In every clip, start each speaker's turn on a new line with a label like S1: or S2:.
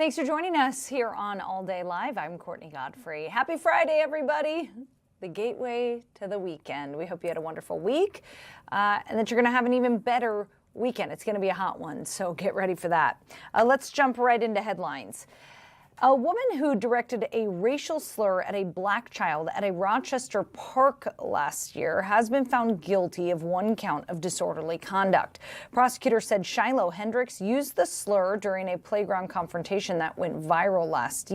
S1: Thanks for joining us here on All Day Live. I'm Courtney Godfrey. Happy Friday, everybody. The gateway to the weekend. We hope you had a wonderful week and that you're going to have an even better weekend. It's going to be a hot one, so get ready for that. Let's jump right into headlines. A woman who directed a racial slur at a black child at a Rochester park last year has been found guilty of one count of disorderly conduct. Prosecutors said Shiloh Hendricks used the slur during a playground confrontation that went viral last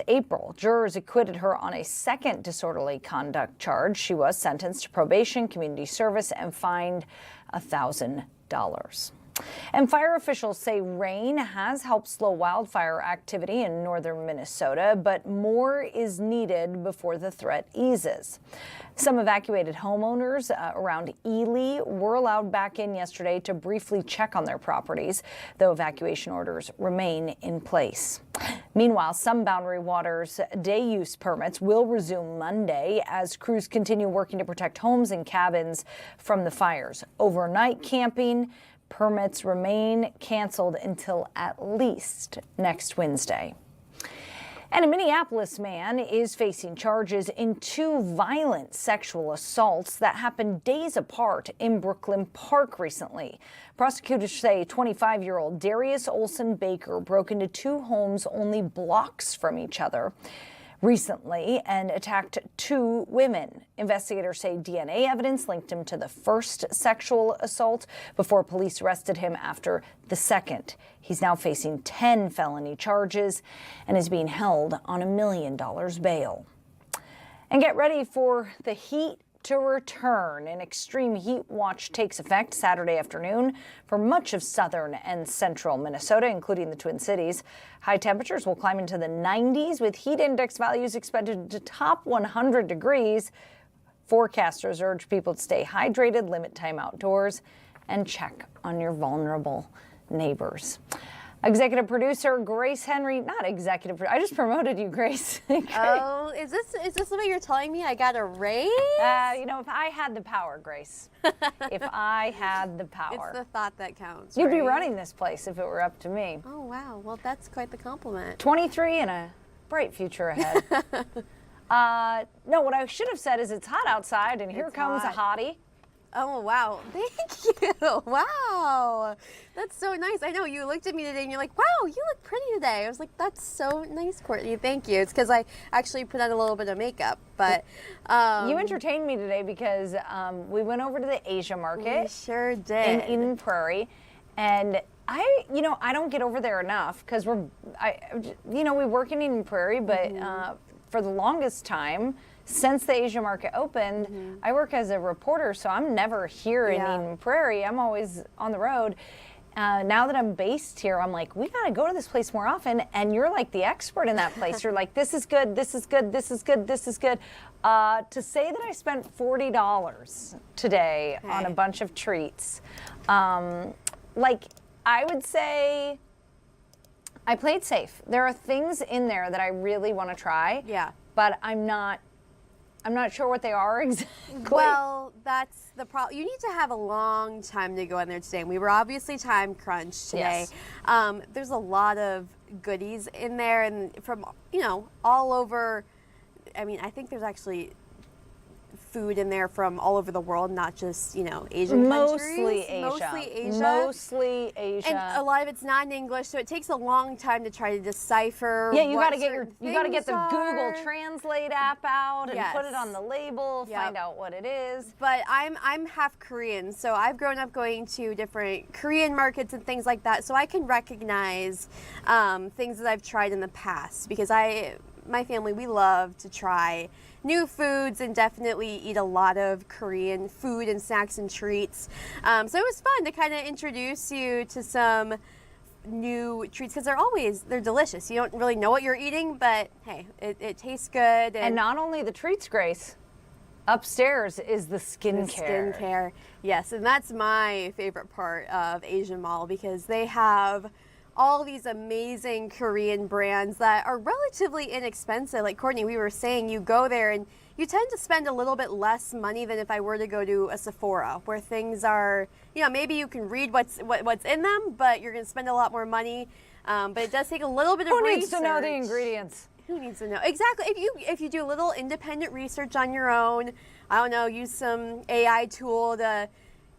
S1: April. Jurors acquitted her on a second disorderly conduct charge. She was sentenced to probation, community service, and fined $1,000. And fire officials say rain has helped slow wildfire activity in northern Minnesota, but more is needed before the threat eases. Some evacuated homeowners around Ely were allowed back in yesterday to briefly check on their properties, though evacuation orders remain in place. Meanwhile, some Boundary Waters day use permits will resume Monday as crews continue working to protect homes and cabins from the fires. Overnight camping permits remain canceled until at least next Wednesday. And a Minneapolis man is facing charges in two violent sexual assaults that happened days apart in Brooklyn Park recently. Prosecutors say 25-year-old Darius Olson Baker broke into two homes only blocks from each other recently and attacked two women. Investigators say DNA evidence linked him to the first sexual assault before police arrested him after the second. He's now facing 10 felony charges and is being held on $1 million bail. And get ready for the heat to return. An extreme heat watch takes effect Saturday afternoon for much of southern and central Minnesota, including the Twin Cities. High temperatures will climb into the 90s with heat index values expected to top 100 degrees. Forecasters urge people to stay hydrated, limit time outdoors, and check on your vulnerable neighbors. Executive producer Grace Henry, not executive producer, I just promoted you, Grace.
S2: Oh, is this the way you're telling me I got a raise?
S1: If I had the power, Grace. If I had the power.
S2: It's the thought that counts,
S1: You'd be
S2: right?
S1: running this place if it were up to me.
S2: Oh, wow. Well, that's quite the compliment.
S1: 23 and a bright future ahead. No, what I should have said is it's hot outside and here comes a hottie.
S2: Oh, wow. Thank you. Wow. That's so nice. I know you looked at me today and you're like, wow, you look pretty today. I was like, that's so nice, Courtney. Thank you. It's because I actually put on a little bit of makeup. But
S1: you entertained me today because we went over to the Asia market.
S2: We sure did.
S1: In Eden Prairie. And I don't get over there enough because we work in Eden Prairie, but for the longest time, since the Asia market opened, I work as a reporter, so I'm never here in Eden Prairie. I'm always on the road. Now that I'm based here, I'm like, we got to go to this place more often. And you're like the expert in that place. You're like, this is good, this is good, this is good, this is good. To say that I spent $40 today on a bunch of treats, I would say I played safe. There are things in there that I really want to try.
S2: Yeah.
S1: But I'm not sure what they are exactly.
S2: Well, that's the problem. You need to have a long time to go in there today. And we were obviously time crunched today.
S1: Yes.
S2: There's a lot of goodies in there and from, all over. I mean, I think there's actually food in there from all over the world, not just, Asian
S1: Mostly
S2: countries.
S1: Mostly Asia.
S2: And a lot of it's not in English, so it takes a long time to try to decipher.
S1: Yeah, you got to get the Google Translate app out and put it on the label, find out what it is.
S2: But I'm half Korean, so I've grown up going to different Korean markets and things like that, so I can recognize things that I've tried in the past because my family, we love to try new foods and definitely eat a lot of Korean food and snacks and treats. So it was fun to kind of introduce you to some new treats because they're delicious. You don't really know what you're eating, but hey, it tastes good.
S1: And not only the treats, Grace, upstairs is the skincare.
S2: Skincare, yes, and that's my favorite part of Asian Mall because they have all these amazing Korean brands that are relatively inexpensive. Like Courtney, we were saying, you go there and you tend to spend a little bit less money than if I were to go to a Sephora, where things are, maybe you can read what's in them, but you're going to spend a lot more money. But it does take a little bit of
S1: Who
S2: research.
S1: needs to know the ingredients?
S2: Who needs to know? Exactly. If you do a little independent research on your own, I don't know, use some AI tool to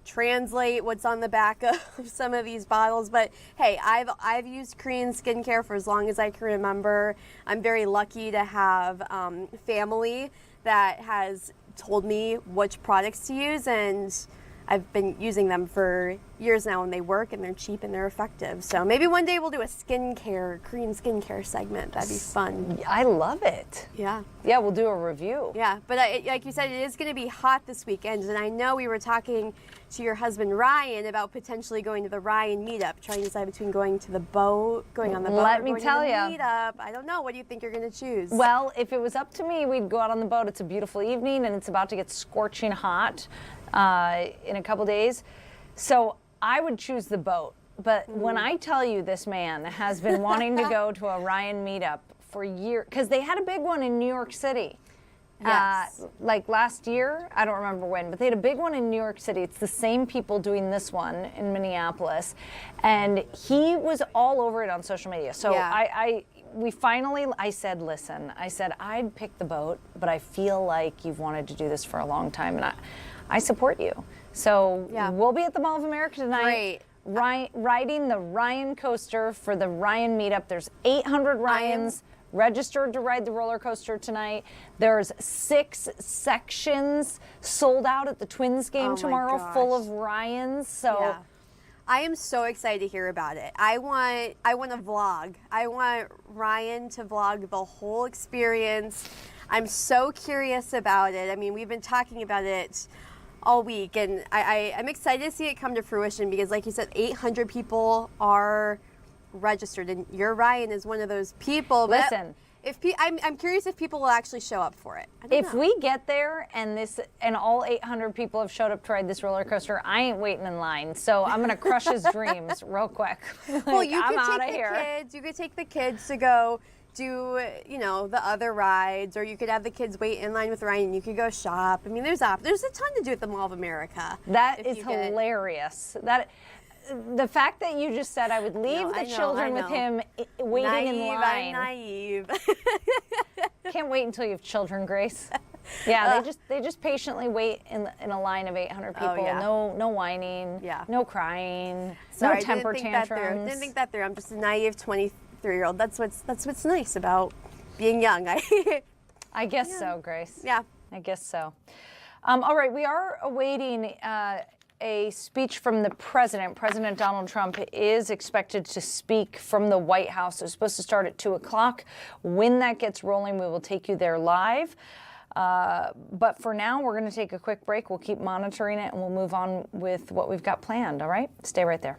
S2: translate what's on the back of some of these bottles. But hey, I've used Korean skincare for as long as I can remember. I'm very lucky to have family that has told me which products to use, and I've been using them for years now, and they work, and they're cheap, and they're effective. So maybe one day we'll do a Korean skincare segment. That'd be fun.
S1: I love it.
S2: Yeah.
S1: Yeah, we'll do a review.
S2: Yeah, but like you said, it is going to be hot this weekend, and I know we were talking to your husband Ryan about potentially going to the Ryan meetup, trying to decide between going to the boat, going on the boat,
S1: Let
S2: or
S1: me
S2: going
S1: tell
S2: to the
S1: ya.
S2: meetup. I don't know. What do you think you're going to choose?
S1: Well, if it was up to me, we'd go out on the boat. It's a beautiful evening, and it's about to get scorching hot in a couple days. So I would choose the boat. But when I tell you this man has been wanting to go to a Ryan meetup for years, because they had a big one in New York City.
S2: Yes.
S1: Like last year, I don't remember when, but they had a big one in New York City. It's the same people doing this one in Minneapolis. And he was all over it on social media. So
S2: Yeah.
S1: I said, listen, I'd pick the boat, but I feel like you've wanted to do this for a long time, and I support you. So
S2: Yeah.
S1: we'll be at the Mall of America tonight.
S2: Great.
S1: Riding the Ryan coaster for the Ryan meetup. There's 800 Ryans registered to ride the roller coaster tonight. There's 6 sections sold out at the Twins game
S2: Oh my
S1: tomorrow,
S2: gosh.
S1: full of Ryans. So
S2: Yeah. I am so excited to hear about it. I want a vlog. I want Ryan to vlog the whole experience. I'm so curious about it. I mean, we've been talking about it all week, and I'm excited to see it come to fruition because, like you said, 800 people are registered, and your Ryan is one of those people. But
S1: Listen.
S2: I'm curious if people will actually show up for it. I don't
S1: if
S2: know.
S1: we get there and all 800 people have showed up to ride this roller coaster, I ain't waiting in line. So I'm gonna crush his dreams real quick.
S2: Well, you
S1: I'm
S2: could
S1: outta
S2: take the
S1: here.
S2: kids. You could take the kids to go do, the other rides, or you could have the kids wait in line with Ryan. You could go shop. I mean, there's a ton to do at the Mall of America.
S1: That
S2: if
S1: is
S2: you get-
S1: hilarious. The fact that you just said I would leave
S2: No,
S1: the
S2: I know,
S1: children
S2: I
S1: with
S2: know.
S1: him waiting in
S2: I'm
S1: line.
S2: naive.
S1: Can't wait until you have children, Grace. Yeah, they just patiently wait in a line of 800 people.
S2: Oh, yeah.
S1: No whining.
S2: Yeah.
S1: No crying.
S2: Sorry,
S1: no temper
S2: I didn't think that through.
S1: tantrums.
S2: Didn't think that through. I'm just a naive 23-year-old. That's what's nice about being young.
S1: I guess so, Grace.
S2: Yeah.
S1: I guess so. All right, we are awaiting a speech from the president. President Donald Trump is expected to speak from the White House. It's supposed to start at 2 o'clock. When that gets rolling, we will take you there live. But for now, we're going to take a quick break. We'll keep monitoring it, and we'll move on with what we've got planned. All right? Stay right there.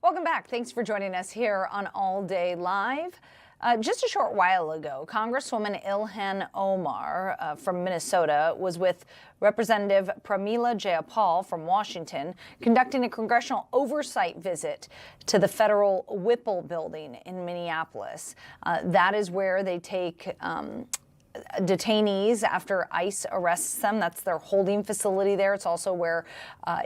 S1: Welcome back. Thanks for joining us here on All Day Live. Just a short while ago, Congresswoman Ilhan Omar from Minnesota was with Representative Pramila Jayapal from Washington conducting a congressional oversight visit to the federal Whipple building in Minneapolis. That is where they take detainees after ICE arrests them. That's their holding facility there. It's also where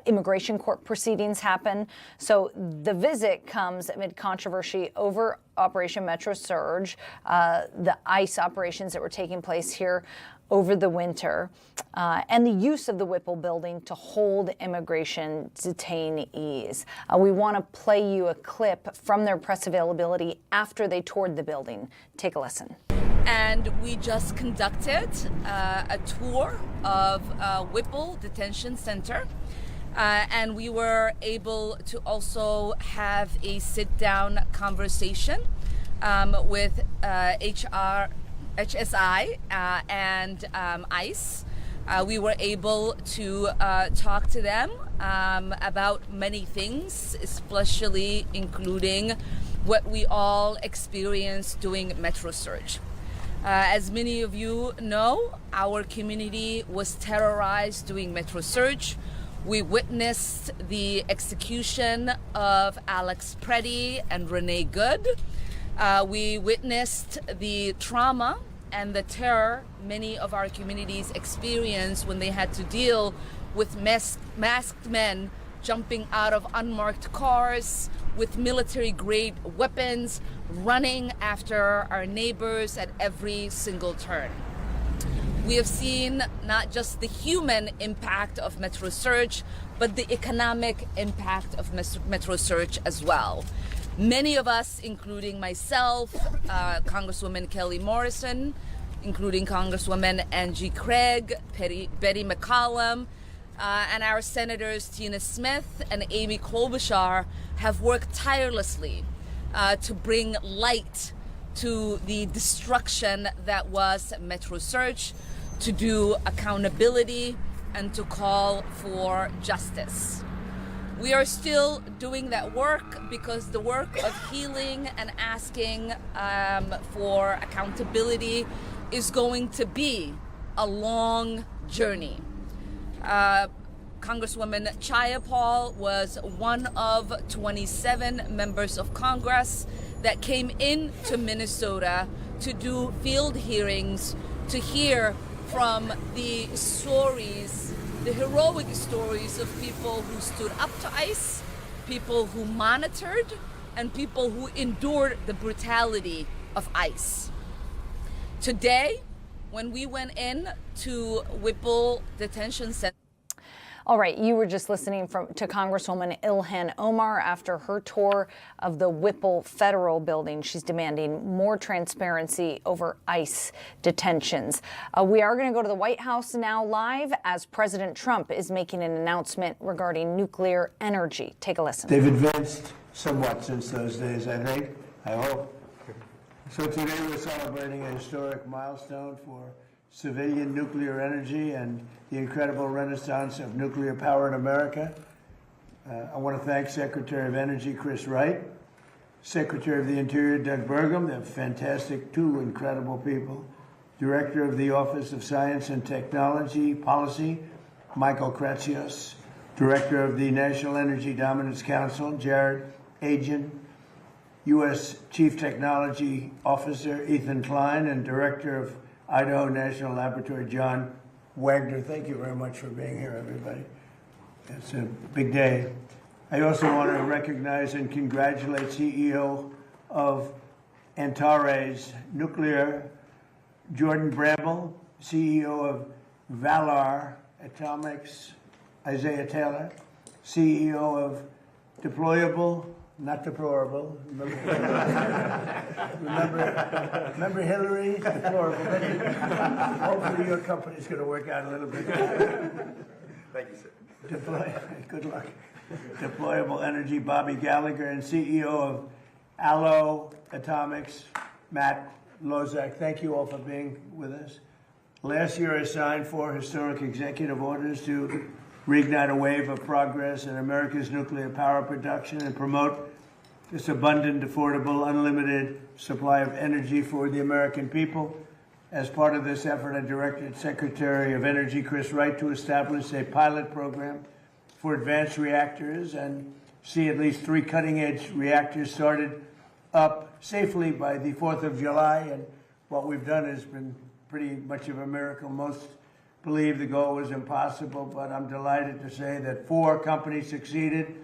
S1: immigration court proceedings happen. So the visit comes amid controversy over Operation Metro Surge, the ICE operations that were taking place here over the winter, and the use of the Whipple building to hold immigration detainees. We want to play you a clip from their press availability after they toured the building. Take a listen.
S3: And we just conducted a tour of Whipple Detention Center. And we were able to also have a sit-down conversation with HSI and ICE. We were able to talk to them about many things, especially including what we all experienced doing Metro Surge. As many of you know, our community was terrorized during Metro Surge. We witnessed the execution of Alex Preddy and Renee Good. We witnessed the trauma and the terror many of our communities experienced when they had to deal with masked men jumping out of unmarked cars with military-grade weapons, running after our neighbors at every single turn. We have seen not just the human impact of Metro Surge, but the economic impact of Metro Surge as well. Many of us, including myself, Congresswoman Kelly Morrison, including Congresswoman Angie Craig, Betty McCollum, and our senators Tina Smith and Amy Klobuchar have worked tirelessly to bring light to the destruction that was Metro Surge, to do accountability, and to call for justice. We are still doing that work because the work of healing and asking for accountability is going to be a long journey. Congresswoman Jayapal was one of 27 members of Congress that came into Minnesota to do field hearings, to hear from the stories, the heroic stories of people who stood up to ICE, people who monitored, and people who endured the brutality of ICE. Today, when we went in to Whipple Detention Center.
S1: All right, you were just listening to Congresswoman Ilhan Omar after her tour of the Whipple Federal Building. She's demanding more transparency over ICE detentions. We are going to go to the White House now live as President Trump is making an announcement regarding nuclear energy. Take a listen.
S4: They've advanced somewhat since those days, I think, I hope. So today we're celebrating a historic milestone for civilian nuclear energy and the incredible renaissance of nuclear power in America. I want to thank Secretary of Energy Chris Wright, Secretary of the Interior Doug Burgum, they're fantastic, two incredible people, Director of the Office of Science and Technology Policy, Michael Kratsios, Director of the National Energy Dominance Council, Jared Agin, U.S. Chief Technology Officer Ethan Klein, and Director of Idaho National Laboratory, John Wagner. Thank you very much for being here, everybody. It's a big day. I also want to recognize and congratulate CEO of Antares Nuclear, Jordan Bramble, CEO of Valar Atomics, Isaiah Taylor, CEO of Deployable, not deplorable. Remember Hillary? Deplorable. Hopefully your company's going to work out a little bit.
S5: Thank you, sir.
S4: Good luck. Deployable Energy, Bobby Gallagher, and CEO of Allo Atomics, Matt Lozak. Thank you all for being with us. Last year I signed 4 historic executive orders to reignite a wave of progress in America's nuclear power production and promote this abundant, affordable, unlimited supply of energy for the American people. As part of this effort, I directed Secretary of Energy Chris Wright to establish a pilot program for advanced reactors and see at least 3 cutting-edge reactors started up safely by the 4th of July. And what we've done has been pretty much of a miracle. Most believe the goal was impossible, but I'm delighted to say that 4 companies succeeded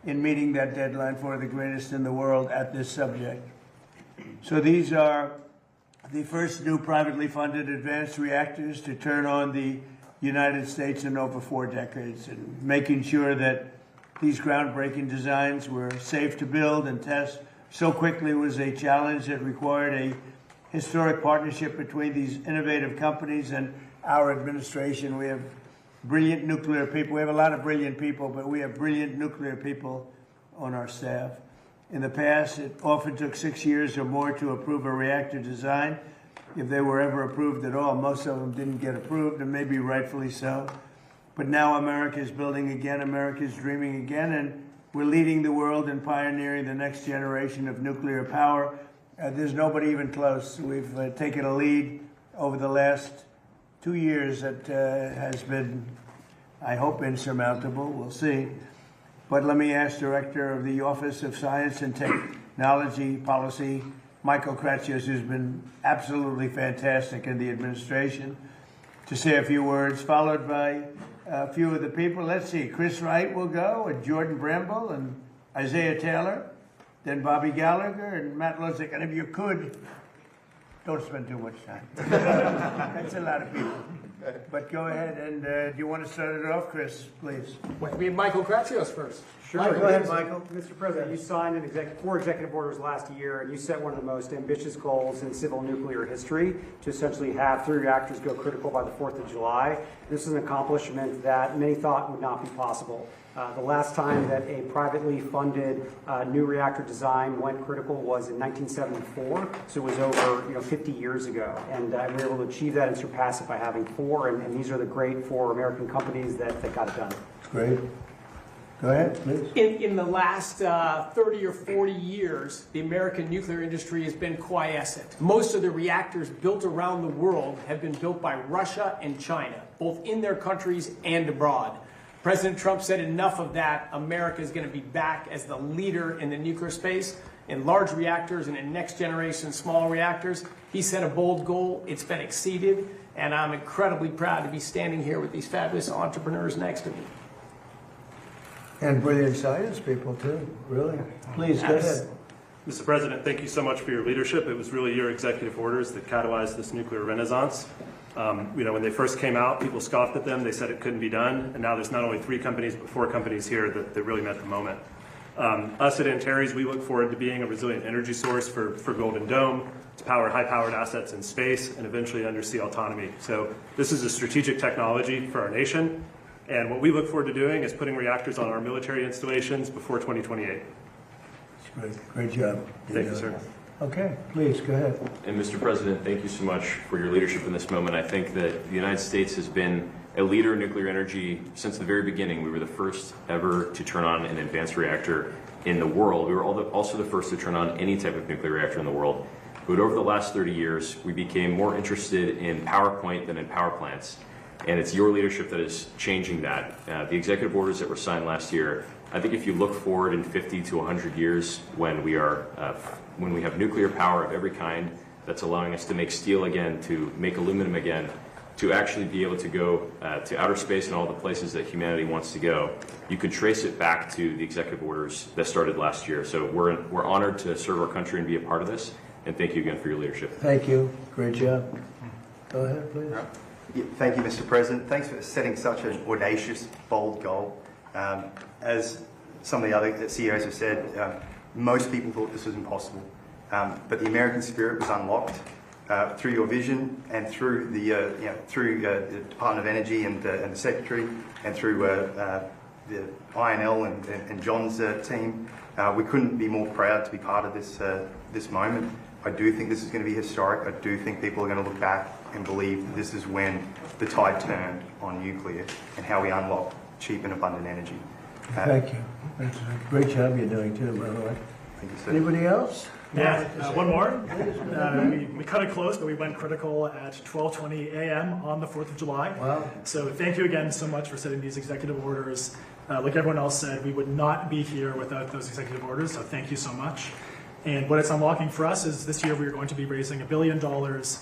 S4: in meeting that deadline for the greatest in the world at this subject. So these are the first new privately funded advanced reactors to turn on the United States in over 4 decades, and making sure that these groundbreaking designs were safe to build and test so quickly was a challenge that required a historic partnership between these innovative companies and our administration. We have brilliant nuclear people. We have a lot of brilliant people, but we have brilliant nuclear people on our staff. In the past, it often took 6 years or more to approve a reactor design, if they were ever approved at all. Most of them didn't get approved, and maybe rightfully so. But now America is building again, America is dreaming again, and we're leading the world and pioneering the next generation of nuclear power. There's nobody even close. We've taken a lead over the last 2 years that has been, I hope, insurmountable. We'll see. But let me ask Director of the Office of Science and Technology Policy, Michael Kratsios, who's been absolutely fantastic in the administration, to say a few words, followed by a few of the people. Let's see, Chris Wright will go, and Jordan Bramble, and Isaiah Taylor, then Bobby Gallagher, and Matt Lozick. And if you could, don't spend too much time. That's a lot of people. But go ahead, and do you want to start it off, Chris, please?
S6: We have Michael Kratsios first.
S4: Sure. Go ahead, Michael.
S7: Mr. President, you signed 4 executive orders last year, and you set one of the most ambitious goals in civil nuclear history to essentially have 3 reactors go critical by the 4th of July. This is an accomplishment that many thought would not be possible. The last time that a privately funded new reactor design went critical was in 1974, so it was over 50 years ago. And we were able to achieve that and surpass it by having 4, and these are the great 4 American companies that got it done.
S4: Great. Go ahead, please.
S6: In the last 30 or 40 years, the American nuclear industry has been quiescent. Most of the reactors built around the world have been built by Russia and China, both in their countries and abroad. President Trump said enough of that. America is going to be back as the leader in the nuclear space, in large reactors and in next generation small reactors. He set a bold goal. It's been exceeded, and I'm incredibly proud to be standing here with these fabulous entrepreneurs next to me.
S4: And brilliant science people, too, really. Please, go ahead.
S8: Mr. President, thank you so much for your leadership. It was really your executive orders that catalyzed this nuclear renaissance. When they first came out, people scoffed at them. They said it couldn't be done. And now there's not only 3 companies, but 4 companies here that really met the moment. Us at Antares, we look forward to being a resilient energy source for Golden Dome, to power high-powered assets in space, and eventually undersea autonomy. So this is a strategic technology for our nation. And what we look forward to doing is putting reactors on our military installations before 2028.
S4: Great job.
S8: Thank you, sir.
S4: Okay, please, go ahead.
S9: And Mr. President, thank you so much for your leadership in this moment. I think that the United States has been a leader in nuclear energy since the very beginning. We were the first ever to turn on an advanced reactor in the world. We were also the first to turn on any type of nuclear reactor in the world. But over the last 30 years, we became more interested in PowerPoint than in power plants. And it's your leadership that is changing that. The executive orders that were signed last year, I think if you look forward in 50 to 100 years when we have nuclear power of every kind that's allowing us to make steel again, to make aluminum again, to actually be able to go to outer space and all the places that humanity wants to go, you could trace it back to the executive orders that started last year. So we're honored to serve our country and be a part of this. And thank you again for your leadership.
S4: Thank you. Great job. Go ahead, please.
S5: Thank you, Mr. President. Thanks for setting such an audacious, bold goal. As some of the other CEOs have said, most people thought this was impossible. But the American spirit was unlocked through your vision and through the Department of Energy and the Secretary and through the INL and John's team. We couldn't be more proud to be part of this moment. I do think this is going to be historic. I do think people are going to look back and believe that this is when the tide turned on nuclear and how we unlock cheap and abundant energy.
S4: Thank you. That's a great job you're doing, too, by the way.
S5: Thank you, sir.
S4: Anybody else?
S10: Yeah, one more. We cut it close, but we went critical at 12:20 a.m. on the 4th of July.
S4: Wow.
S10: So thank you again so much for setting these executive orders. Like everyone else said, we would not be here without those executive orders, so thank you so much. And what it's unlocking for us is this year we are going to be raising $1 billion,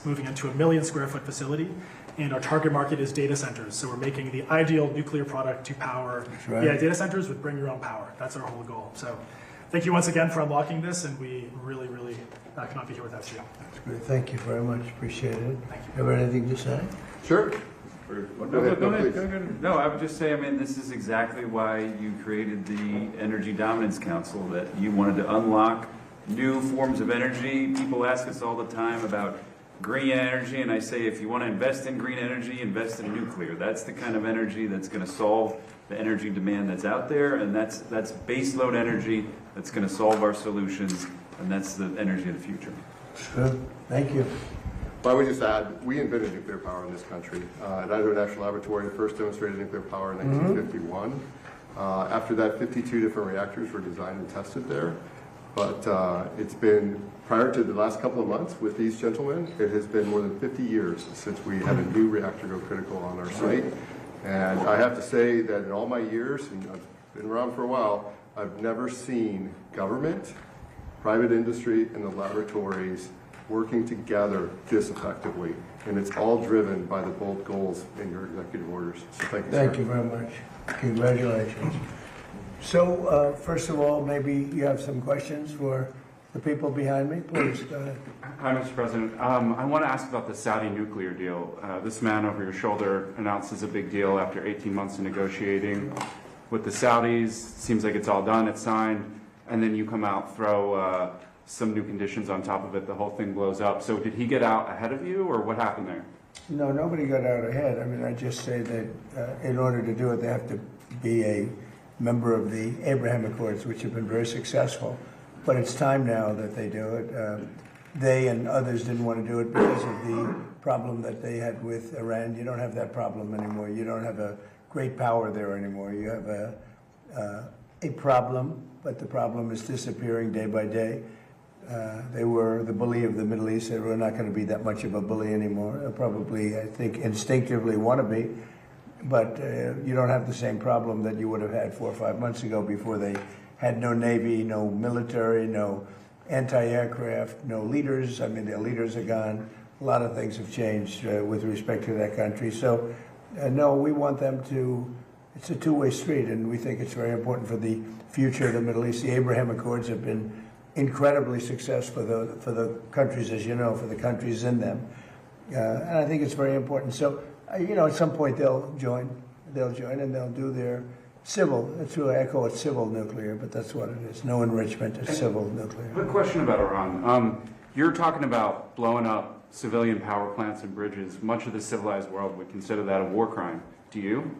S10: moving into a 1 million square foot facility, and our target market is data centers. So we're making the ideal nuclear product to power data centers with bring your own power. That's our whole goal. So thank you once again for unlocking this, and we really, really cannot be here without you.
S4: That's great. Thank you very much. Appreciate it.
S10: Thank you.
S4: Have anything to say?
S11: Sure.
S12: Go ahead. No, I would just say, I mean, this is exactly why you created the Energy Dominance Council, that you wanted to unlock new forms of energy. People ask us all the time about green energy, and I say, if you want to invest in green energy, invest in nuclear. That's the kind of energy that's going to solve the energy demand that's out there, and that's baseload energy that's going to solve our solutions, and that's the energy of the future.
S4: Good. Thank you.
S11: Well, I would just add, we invented nuclear power in this country. At Idaho National Laboratory, first demonstrated nuclear power in 1951. After that, 52 different reactors were designed and tested there. But it's been, prior to the last couple of months with these gentlemen, it has been more than 50 years since we had a new reactor go critical on our site. And I have to say that in all my years, and I've been around for a while, I've never seen government, private industry, and the laboratories working together this effectively. And it's all driven by the bold goals in your executive orders. So thank you, sir.
S4: Thank you very much. Congratulations. So, first of all, maybe you have some questions for the people behind me. Please, go ahead.
S13: Hi, Mr. President. I want to ask about the Saudi nuclear deal. This man over your shoulder announces a big deal after 18 months of negotiating with the Saudis. Seems like it's all done, it's signed, and then you come out, throw some new conditions on top of it, the whole thing blows up. So did he get out ahead of you, or what happened there?
S4: No, nobody got out ahead. I mean, I just say that in order to do it, they have to be a member of the Abraham Accords, which have been very successful. But it's time now that they do it. They and others didn't want to do it because of the problem that they had with Iran. You don't have that problem anymore. You don't have a great power there anymore. You have a problem, but the problem is disappearing day by day. They were the bully of the Middle East. They were not going to be that much of a bully anymore. They'll probably, I think, instinctively want to be. But you don't have the same problem that you would have had 4 or 5 months ago before they had no Navy, no military, no anti-aircraft, no leaders. I mean, their leaders are gone. A lot of things have changed with respect to that country. So, no, we want them to, it's a two-way street, and we think it's very important for the future of the Middle East. The Abraham Accords have been incredibly successful for the countries, as you know, for the countries in them. And I think it's very important. So, you know, at some point they'll join and they'll do their civil, it's true, I echo it, civil nuclear, but that's what it is. No enrichment, it's civil nuclear.
S13: Quick question about Iran. You're talking about blowing up civilian power plants and bridges. Much of the civilized world would consider that a war crime. Do you?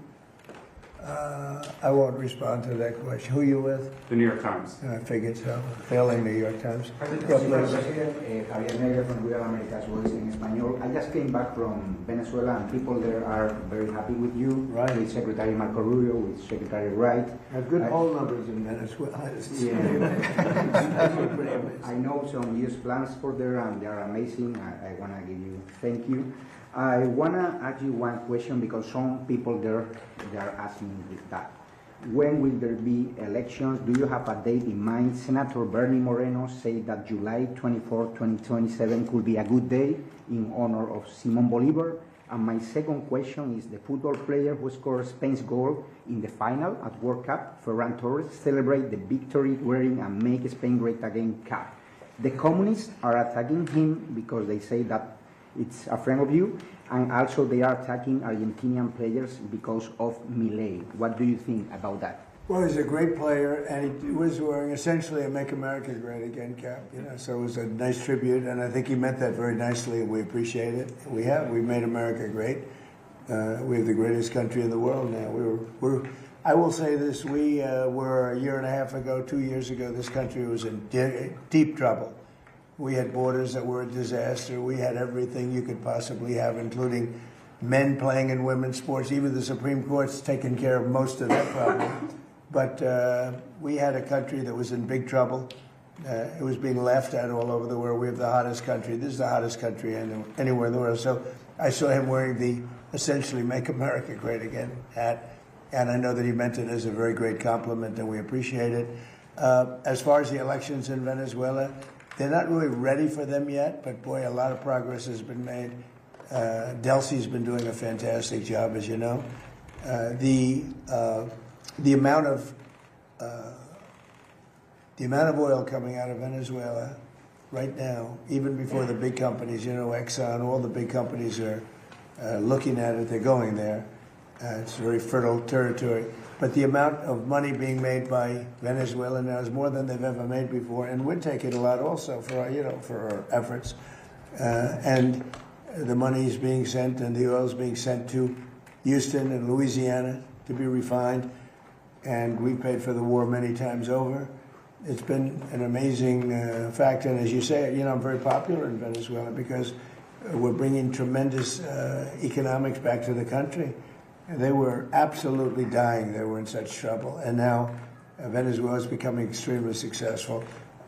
S4: I won't respond to that question. Who are you with?
S13: The New York Times.
S4: I figured so. Failing New York Times.
S14: Javier Negre from Real America's Voice in Español. I just came back from Venezuela, and people there are very happy with you,
S4: right?
S14: With Secretary Marco Rubio, with Secretary Wright.
S4: Have good poll numbers in Venezuela.
S14: I know some years plans for there, and they are amazing. I want to give you thank you. I want to ask you one question because some people there, they are asking that. When will there be elections? Do you have a date in mind? Senator Bernie Moreno said that July 24, 2027 could be a good day in honor of Simon Bolivar. And my second question is the football player who scored Spain's goal in the final at World Cup, Ferran Torres, celebrate the victory wearing a Make Spain Great Again cap. The communists are attacking him because they say that it's a friend of you, and also they are attacking Argentinian players because of Milei. What do you think about that?
S4: Well, he's a great player, and he was wearing essentially a Make America Great Again cap, you know, so it was a nice tribute, and I think he meant that very nicely, and we appreciate it. We've made America great. We're the greatest country in the world now. I will say this, we were a year and a half ago, 2 years ago, this country was in deep trouble. We had borders that were a disaster. We had everything you could possibly have, including men playing in women's sports. Even the Supreme Court's taken care of most of that problem. But we had a country that was in big trouble. It was being laughed at all over the world. We have the hottest country. This is the hottest country anywhere in the world. So I saw him wearing the essentially Make America Great Again hat, and I know that he meant it as a very great compliment, and we appreciate it. As far as the elections in Venezuela, they're not really ready for them yet, but boy, a lot of progress has been made. Delcy's been doing a fantastic job, as you know. The amount of oil coming out of Venezuela right now, even before the big companies, Exxon, all the big companies are looking at it. They're going there. It's very fertile territory. But the amount of money being made by Venezuela now is more than they've ever made before, and we're taking a lot also for our efforts. And the money is being sent, and the oil is being sent to Houston and Louisiana to be refined. And we paid for the war many times over. It's been an amazing fact, and as you say, I'm very popular in Venezuela because we're bringing tremendous economics back to the country. They were absolutely dying. They were in such trouble. And now Venezuela is becoming extremely successful.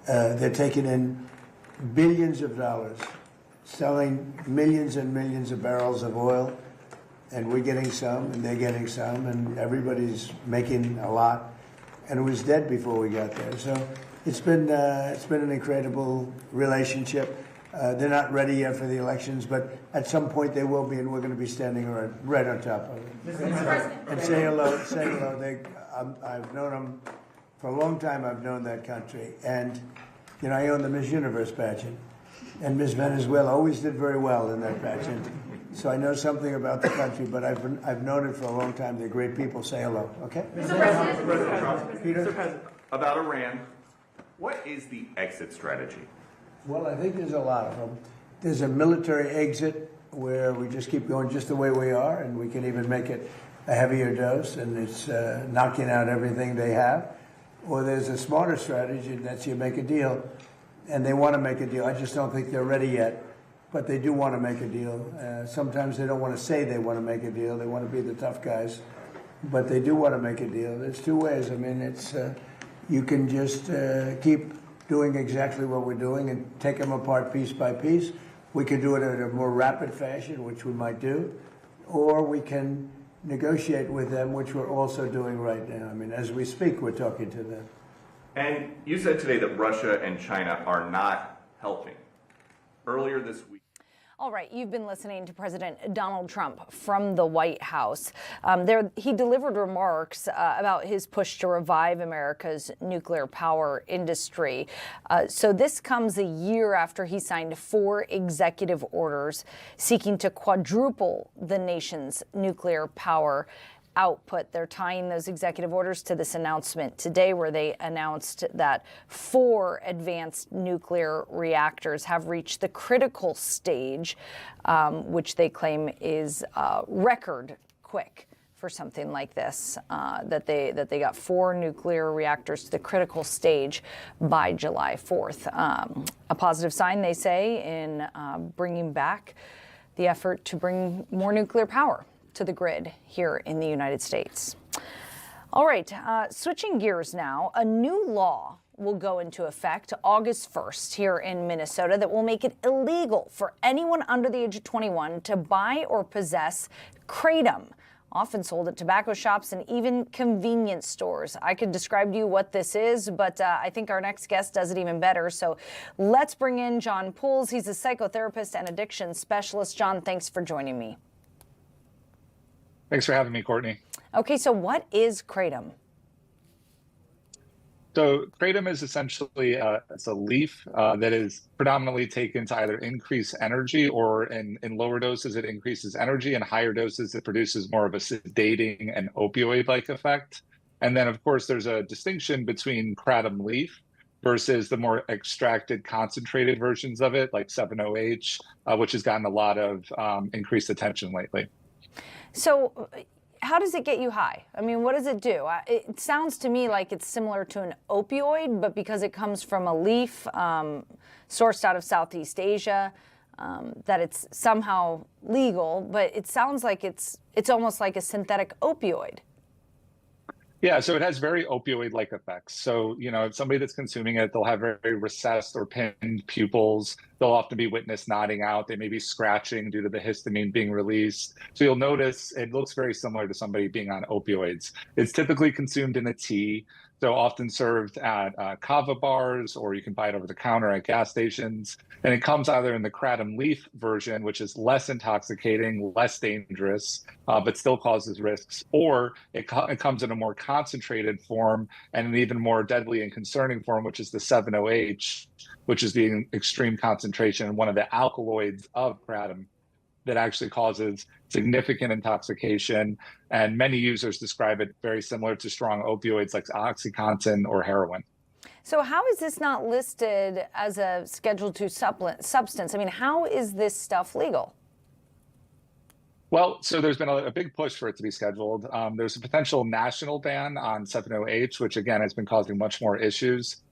S4: They're taking in billions of dollars, selling millions and millions of barrels of oil, and we're getting some, and they're getting some, and everybody's making a lot. And it was dead before we got there. So it's been an incredible relationship. They're not ready yet for the elections, but at some point they will be, and we're going to be standing right on top of it. And say hello. I've known them for a long time. I've known that country, and I own the Miss Universe pageant, and Miss Venezuela always did very well in that pageant. So I know something about the country, but I've known it for a long time. They're great people. Say hello, okay?
S15: Mr. President.
S4: Peter?
S15: Mr. President, about Iran, what is the exit strategy?
S4: Well, I think there's a lot of them. There's a military exit where we just keep going just the way we are, and we can even make it a heavier dose, and it's knocking out everything they have. Or there's a smarter strategy, and that's you make a deal, and they want to make a deal. I just don't think they're ready yet, but they do want to make a deal. Sometimes they don't want to say they want to make a deal. They want to be the tough guys, but they do want to make a deal. There's two ways. I mean, it's you can just keep doing exactly what we're doing and take them apart piece by piece. We can do it in a more rapid fashion, which we might do, or we can negotiate with them, which we're also doing right now. I mean, as we speak, we're talking to them.
S15: And you said today that Russia and China are not helping. Earlier this week.
S1: All right, you've been listening to President Donald Trump from the White House. He delivered remarks about his push to revive America's nuclear power industry. So this comes a year after he signed 4 executive orders seeking to quadruple the nation's nuclear power output. They're tying those executive orders to this announcement today, where they announced that 4 advanced nuclear reactors have reached the critical stage, which they claim is record quick for something like this, that they got 4 nuclear reactors to the critical stage by July 4th. A positive sign, they say, in bringing back the effort to bring more nuclear power to the grid here in the United States. All right, switching gears now, a new law will go into effect August 1st here in Minnesota that will make it illegal for anyone under the age of 21 to buy or possess kratom, often sold at tobacco shops and even convenience stores. I could describe to you what this is, but I think our next guest does it even better. So let's bring in John Pools. He's a psychotherapist and addiction specialist. John, thanks for joining me.
S16: Thanks for having me, Courtney.
S1: Okay, so what is kratom?
S16: So kratom is essentially it's a leaf that is predominantly taken to either increase energy, or in lower doses it increases energy, and higher doses it produces more of a sedating and opioid-like effect. And then, of course, there's a distinction between kratom leaf versus the more extracted, concentrated versions of it, like 7-OH, which has gotten a lot of increased attention lately.
S1: So how does it get you high? I mean, what does it do? It sounds to me like it's similar to an opioid, but because it comes from a leaf sourced out of Southeast Asia, that it's somehow legal, but it sounds like it's almost like a synthetic opioid.
S16: Yeah, so it has very opioid-like effects. So, somebody that's consuming it, they'll have very recessed or pinned pupils. They'll often be witnessed nodding out. They may be scratching due to the histamine being released. So you'll notice it looks very similar to somebody being on opioids. It's typically consumed in a tea, so often served at kava bars, or you can buy it over the counter at gas stations. And it comes either in the kratom leaf version, which is less intoxicating, less dangerous, but still causes risks, or it comes in a more concentrated form and an even more deadly and concerning form, which is the 7-OH, which is the extreme concentration, one of the alkaloids of kratom that actually causes significant intoxication. And many users describe it very similar to strong opioids like OxyContin or heroin.
S1: So how is this not listed as a Schedule II substance? I mean, how is this stuff legal?
S16: Well, so there's been a big push for it to be scheduled. There's a potential national ban on 7-OH, which again has been causing much more issues.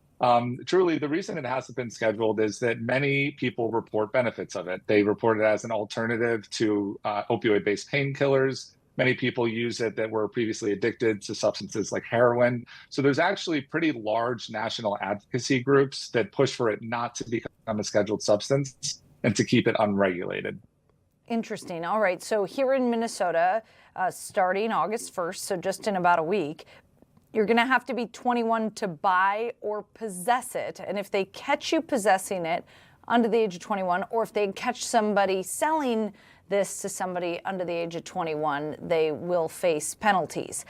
S16: Truly, the reason it hasn't been scheduled is that many people report benefits of it. They report it as an alternative to opioid-based painkillers. Many people use it that were previously addicted to substances like heroin. So there's actually pretty large national advocacy groups that push for it not to become a scheduled substance and to keep it unregulated.
S1: Interesting. All right. So here in Minnesota, starting August 1st, so just in about a week, you're going to have to be 21 to buy or possess it. And if they catch you possessing it under the age of 21, or if they catch somebody selling this to somebody under the age of 21, they will face penalties.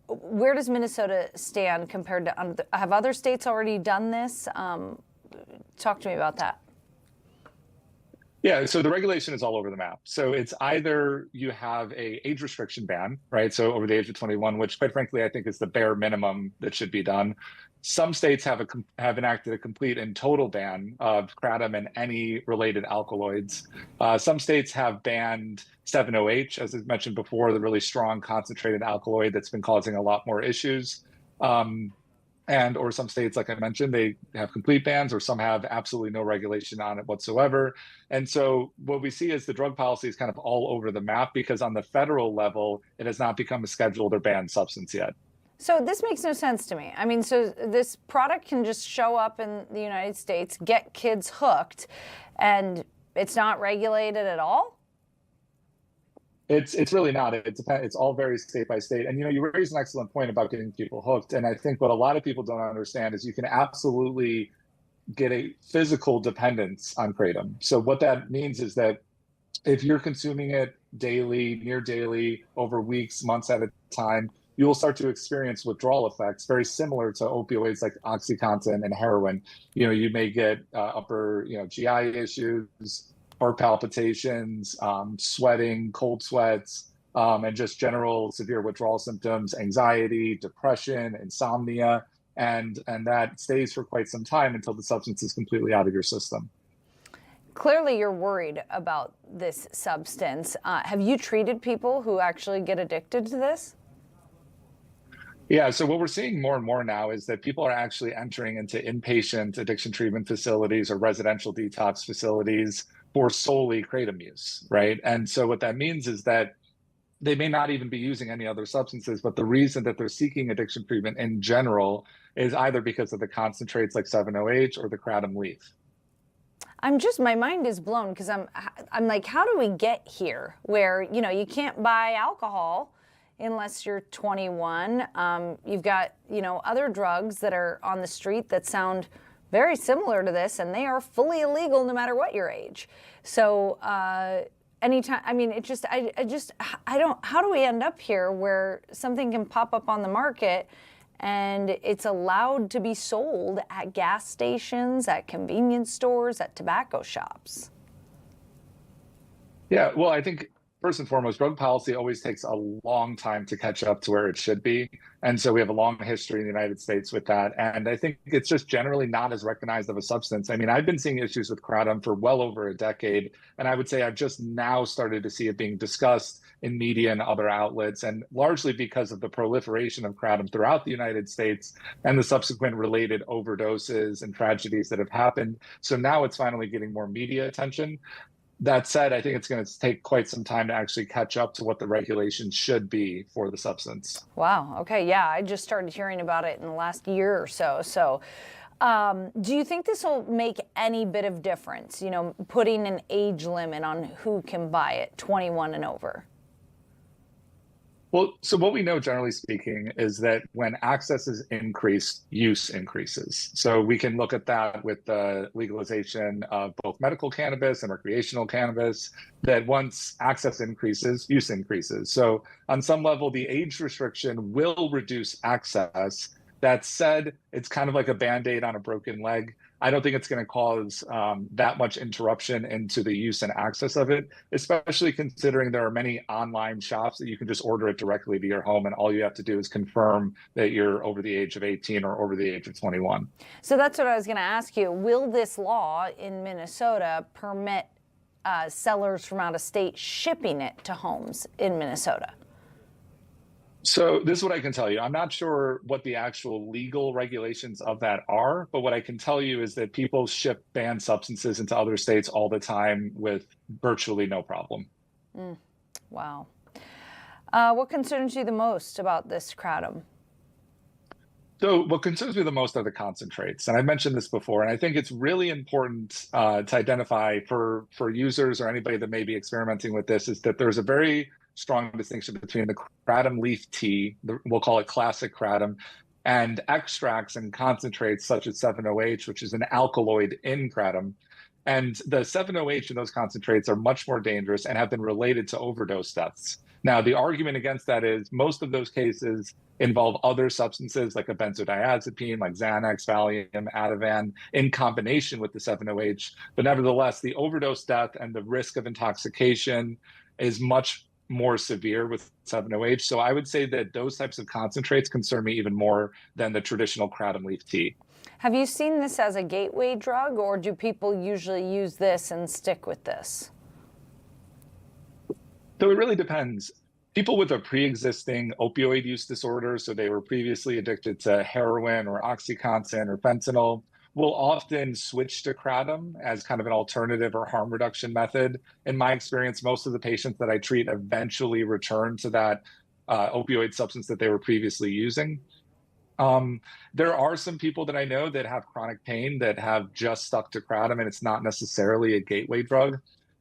S1: Where does Minnesota stand compared to have other states already done this? Talk to me about that.
S16: Yeah, so the regulation is all over the map. So it's either you have a age restriction ban, right? So over the age of 21, which quite frankly, I think is the bare minimum that should be done. Some states have enacted a complete and total ban of kratom and any related alkaloids. Some states have banned 7-OH, as I mentioned before, the really strong concentrated alkaloid that's been causing a lot more issues. Or some states, like I mentioned, they have complete bans, or some have absolutely no regulation on it whatsoever. And so what we see is the drug policy is kind of all over the map, because on the federal level, it has not become a scheduled or banned substance yet.
S1: So this makes no sense to me. I mean, so this product can just show up in the United States, get kids hooked, and it's not regulated at all?
S16: It's really not. It's all very state by state. And you raise an excellent point about getting people hooked. And I think what a lot of people don't understand is you can absolutely get a physical dependence on kratom. So what that means is that if you're consuming it daily, near daily, over weeks, months at a time, you will start to experience withdrawal effects very similar to opioids like OxyContin and heroin. You may get upper GI issues, heart palpitations, sweating, cold sweats, and just general severe withdrawal symptoms, anxiety, depression, insomnia, and that stays for quite some time until the substance is completely out of your system.
S1: Clearly, you're worried about this substance. Have you treated people who actually get addicted to this?
S16: Yeah, so what we're seeing more and more now is that people are actually entering into inpatient addiction treatment facilities or residential detox facilities for solely kratom use, right? And so what that means is that they may not even be using any other substances, but the reason that they're seeking addiction treatment in general is either because of the concentrates like 7-OH or the kratom leaf.
S1: My mind is blown, because I'm like, how do we get here where, you can't buy alcohol unless you're 21. You've got, other drugs that are on the street that sound very similar to this, and they are fully illegal no matter what your age. So anytime, I mean, how do we end up here where something can pop up on the market and it's allowed to be sold at gas stations, at convenience stores, at tobacco shops?
S16: Yeah, well, I think first and foremost, drug policy always takes a long time to catch up to where it should be. And so we have a long history in the United States with that. And I think it's just generally not as recognized of a substance. I mean, I've been seeing issues with kratom for well over a decade. And I would say I've just now started to see it being discussed in media and other outlets, and largely because of the proliferation of kratom throughout the United States and the subsequent related overdoses and tragedies that have happened. So now it's finally getting more media attention. That said, I think it's going to take quite some time to actually catch up to what the regulations should be for the substance.
S1: Wow. Okay. Yeah, I just started hearing about it in the last year or so. So, do you think this will make any bit of difference? You know, putting an age limit on who can buy it, 21 and over.
S16: Well, so what we know, generally speaking, is that when access is increased, use increases. So we can look at that with the legalization of both medical cannabis and recreational cannabis, that once access increases, use increases. So on some level, the age restriction will reduce access. That said, it's kind of like a Band-Aid on a broken leg. I don't think it's going to cause that much interruption into the use and access of it, especially considering there are many online shops that you can just order it directly to your home, and all you have to do is confirm that you're over the age of 18 or over the age of 21.
S1: So that's what I was going to ask you. Will this law in Minnesota permit sellers from out of state shipping it to homes in Minnesota?
S16: So this is what I can tell you. I'm not sure what the actual legal regulations of that are, but what I can tell you is that people ship banned substances into other states all the time with virtually no problem.
S1: Wow. What concerns you the most about this kratom?
S16: So what concerns me the most are the concentrates. And I mentioned this before, and I think it's really important to identify for users or anybody that may be experimenting with this, is that there's a very strong distinction between the kratom leaf tea, we'll call it classic kratom, and extracts and concentrates such as 7-OH, which is an alkaloid in kratom. And the 7-OH in those concentrates are much more dangerous and have been related to overdose deaths. Now, the argument against that is most of those cases involve other substances like a benzodiazepine, like Xanax, Valium, Ativan, in combination with the 7-OH. But nevertheless, the overdose death and the risk of intoxication is much more severe with 7-OH. So I would say that those types of concentrates concern me even more than the traditional kratom leaf tea.
S1: Have you seen this as a gateway drug, or do people usually use this and stick with this?
S16: So it really depends. People with a pre-existing opioid use disorder, so they were previously addicted to heroin or OxyContin or fentanyl, will often switch to kratom as kind of an alternative or harm reduction method. In my experience, most of the patients that I treat eventually return to that opioid substance that they were previously using. There are some people that I know that have chronic pain that have just stuck to kratom, and it's not necessarily a gateway drug.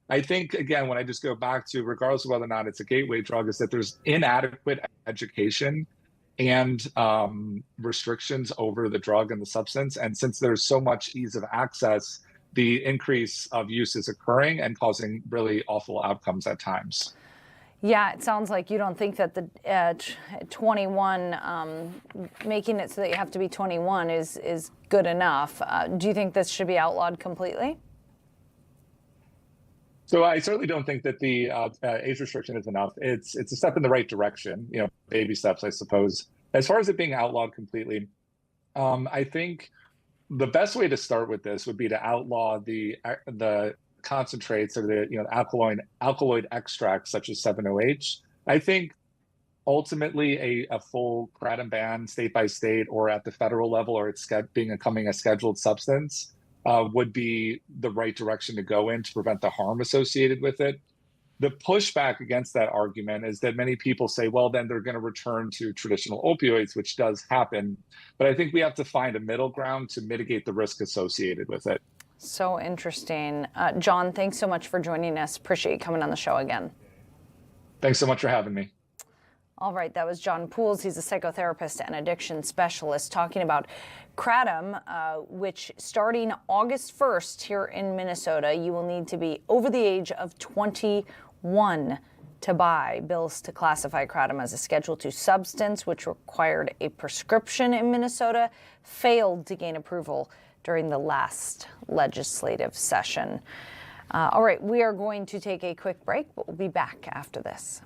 S16: I think, again, when I just go back to, regardless of whether or not it's a gateway drug, is that there's inadequate education and restrictions over the drug and the substance. And since there's so much ease of access, the increase of use is occurring and causing really awful outcomes at times.
S1: Yeah, it sounds like you don't think that the 21, making it so that you have to be 21 is good enough. Do you think this should be outlawed completely?
S16: So I certainly don't think that the age restriction is enough. It's a step in the right direction, baby steps, I suppose. As far as it being outlawed completely, I think the best way to start with this would be to outlaw the concentrates or the alkaloid extracts such as 7-OH. I think ultimately a full kratom ban state by state or at the federal level, or it's becoming a scheduled substance, would be the right direction to go in to prevent the harm associated with it. The pushback against that argument is that many people say, well, then they're going to return to traditional opioids, which does happen. But I think we have to find a middle ground to mitigate the risk associated with it.
S1: So interesting. John, thanks so much for joining us. Appreciate you coming on the show again.
S16: Thanks so much for having me.
S1: All right, that was John Pools. He's a psychotherapist and addiction specialist talking about kratom, which starting August 1st here in Minnesota, you will need to be over the age of 21 to buy. Bills to classify kratom as a Schedule II substance, which required a prescription in Minnesota, failed to gain approval during the last legislative session. All right, we are going to take a quick break, but we'll be back after this.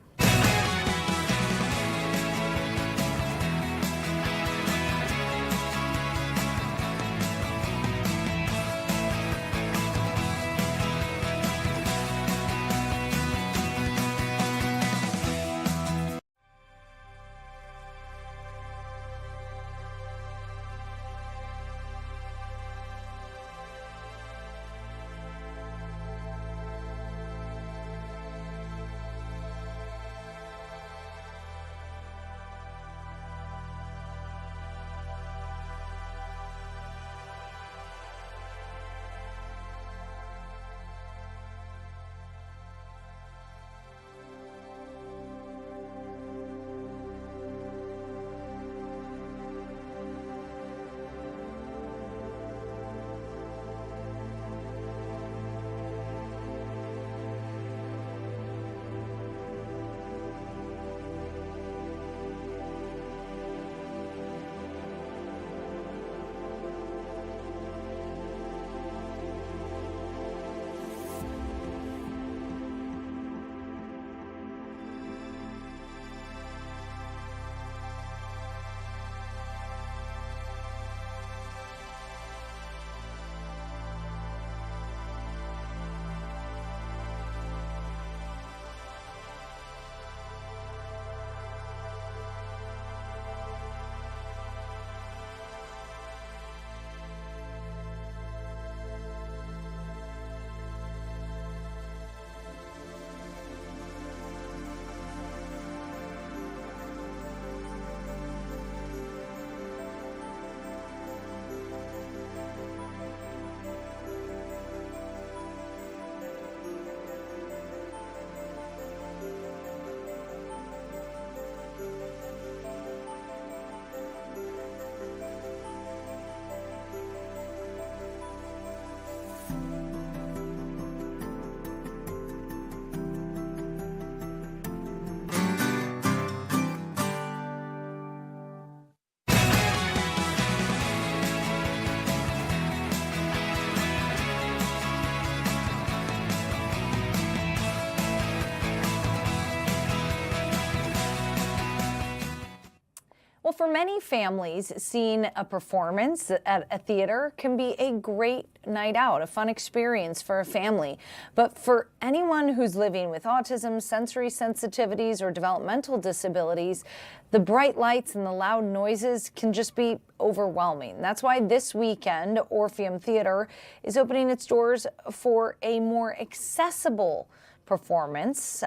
S1: Well, for many families, seeing a performance at a theater can be a great night out, a fun experience for a family. But for anyone who's living with autism, sensory sensitivities, or developmental disabilities, the bright lights and the loud noises can just be overwhelming. That's why this weekend, Orpheum Theater is opening its doors for a more accessible performance.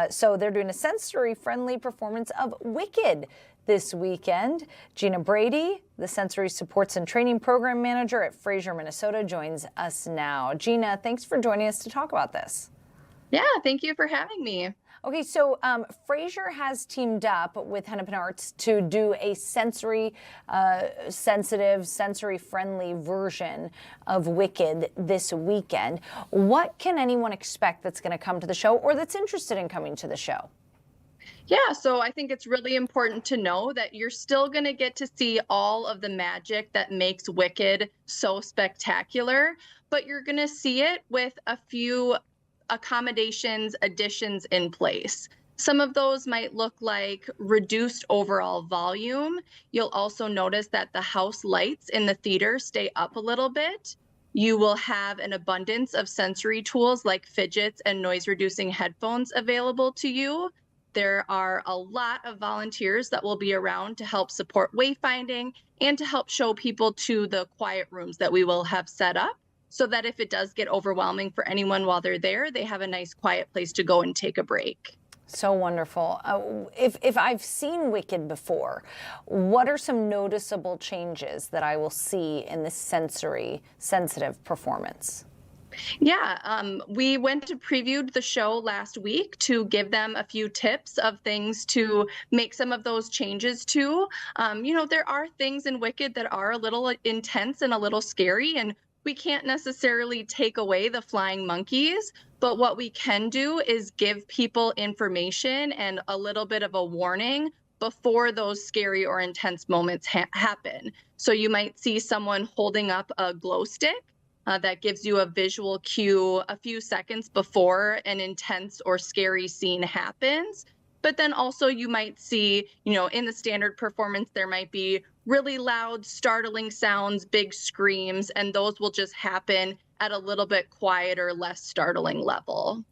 S1: So they're doing a sensory-friendly performance of Wicked this weekend. Gina Brady, the Sensory Supports and Training Program Manager at Fraser, Minnesota, joins us now. Gina, thanks for joining us to talk about this.
S17: Yeah, thank you for having me.
S1: Okay, so Fraser has teamed up with Hennepin Arts to do a sensory sensitive, sensory-friendly version of Wicked this weekend. What can anyone expect that's going to come to the show or that's interested in coming to the show?
S17: Yeah, so I think it's really important to know that you're still going to get to see all of the magic that makes Wicked so spectacular, but you're going to see it with a few accommodations, additions in place. Some of those might look like reduced overall volume. You'll also notice that the house lights in the theater stay up a little bit. You will have an abundance of sensory tools like fidgets and noise-reducing headphones available to you. There are a lot of volunteers that will be around to help support wayfinding and to help show people to the quiet rooms that we will have set up, so that if it does get overwhelming for anyone while they're there, they have a nice quiet place to go and take a break.
S1: So wonderful. If I've seen Wicked before, what are some noticeable changes that I will see in this sensory sensitive performance?
S17: Yeah, we went to previewed the show last week to give them a few tips of things to make some of those changes to. You know, there are things in Wicked that are a little intense and a little scary, and we can't necessarily take away the flying monkeys, but what we can do is give people information and a little bit of a warning before those scary or intense moments happen. So you might see someone holding up a glow stick. That gives you a visual cue a few seconds before an intense or scary scene happens. But then also you might see, you know, in the standard performance, there might be really loud, startling sounds, big screams, and those will just happen at a little bit quieter, less startling level.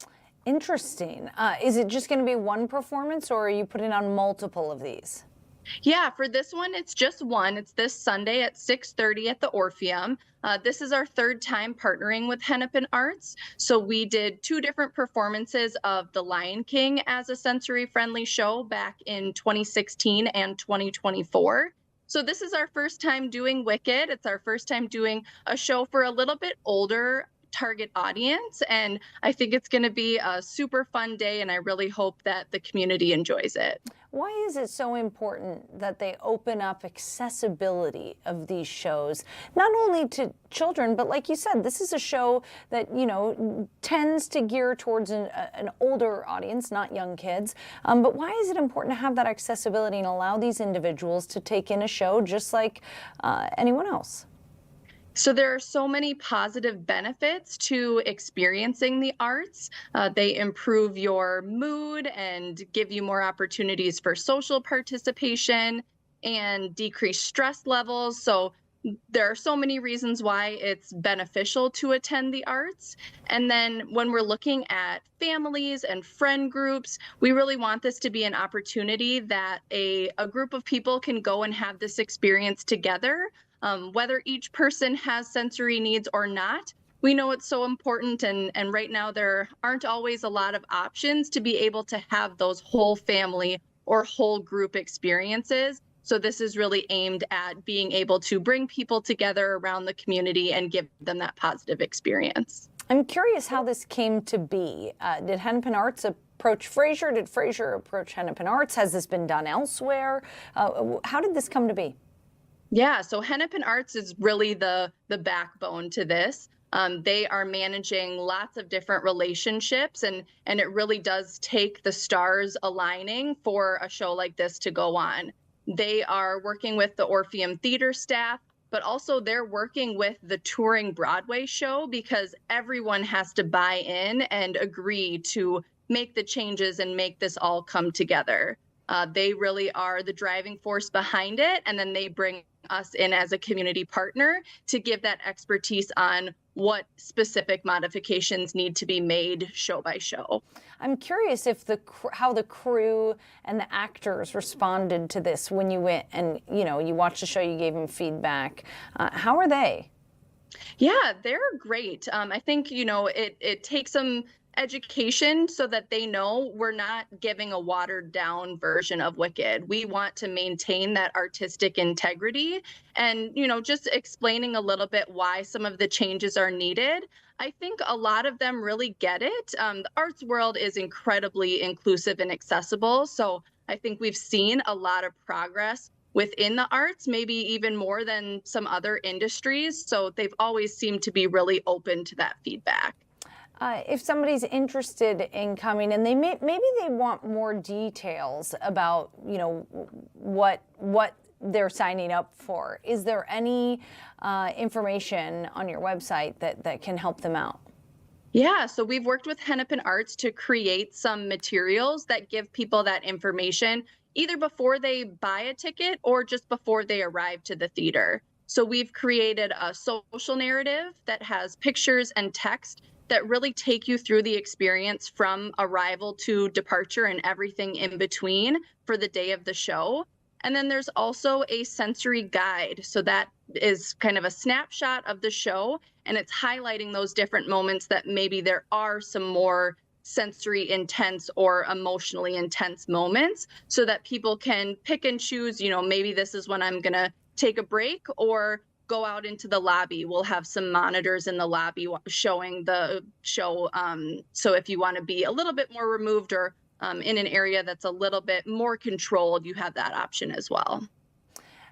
S1: Interesting. Is it just going to be one performance, or are you putting on multiple of these?
S17: Yeah, for this one, it's just one. It's this Sunday at 6:30 at the Orpheum. This is our third time partnering with Hennepin Arts. So we did 2 different performances of The Lion King as a sensory-friendly show back in 2016 and 2024. So this is our first time doing Wicked. It's our first time doing a show for a little bit older target audience, and I think it's going to be a super fun day, and I really hope that the community enjoys it.
S1: Why is it so important that they open up accessibility of these shows, not only to children, but like you said, this is a show that, you know, tends to gear towards an older audience, not young kids. But why is it important to have that accessibility and allow these individuals to take in a show just like anyone else?
S17: So there are so many positive benefits to experiencing the arts. They improve your mood and give you more opportunities for social participation and decrease stress levels. So there are so many reasons why it's beneficial to attend the arts. And then when we're looking at families and friend groups, we really want this to be an opportunity that a group of people can go and have this experience together. Whether each person has sensory needs or not, we know it's so important, and right now there aren't always a lot of options to be able to have those whole family or whole group experiences. So this is really aimed at being able to bring people together around the community and give them that positive experience.
S1: I'm curious how this came to be. Did Hennepin Arts approach Fraser? Did Fraser approach Hennepin Arts? Has this been done elsewhere? How did this come to be?
S17: Yeah, so Hennepin Arts is really the backbone to this. They are managing lots of different relationships, and it really does take the stars aligning for a show like this to go on. They are working with the Orpheum Theater staff, but also they're working with the touring Broadway show because everyone has to buy in and agree to make the changes and make this all come together. They really are the driving force behind it, and then they bring us in as a community partner to give that expertise on what specific modifications need to be made show by show.
S1: I'm curious if how the crew and the actors responded to this when you went and you watched the show, you gave them feedback. How are they?
S17: Yeah, they're great. I think it takes some education so that they know we're not giving a watered down version of Wicked. We want to maintain that artistic integrity and, just explaining a little bit why some of the changes are needed. I think a lot of them really get it. The arts world is incredibly inclusive and accessible. So I think we've seen a lot of progress within the arts, maybe even more than some other industries. So they've always seemed to be really open to that feedback.
S1: If somebody's interested in coming and maybe they want more details about what they're signing up for, is there any information on your website that can help them out?
S17: Yeah, so we've worked with Hennepin Arts to create some materials that give people that information either before they buy a ticket or just before they arrive to the theater. So we've created a social narrative that has pictures and text that really take you through the experience from arrival to departure and everything in between for the day of the show. And then there's also a sensory guide. So that is kind of a snapshot of the show, and it's highlighting those different moments that maybe there are some more sensory intense or emotionally intense moments so that people can pick and choose, maybe this is when I'm gonna take a break or go out into the lobby. We'll have some monitors in the lobby showing the show. So if you want to be a little bit more removed or in an area that's a little bit more controlled, you have that option as well.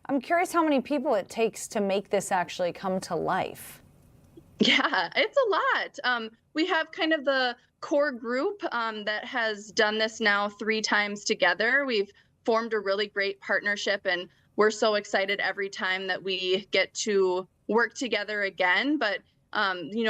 S1: I'm curious how many people it takes to make this actually come to life.
S17: Yeah, it's a lot. We have kind of the core group that has done this now 3 times together. We've formed a really great partnership, and we're so excited every time that we get to work together again. But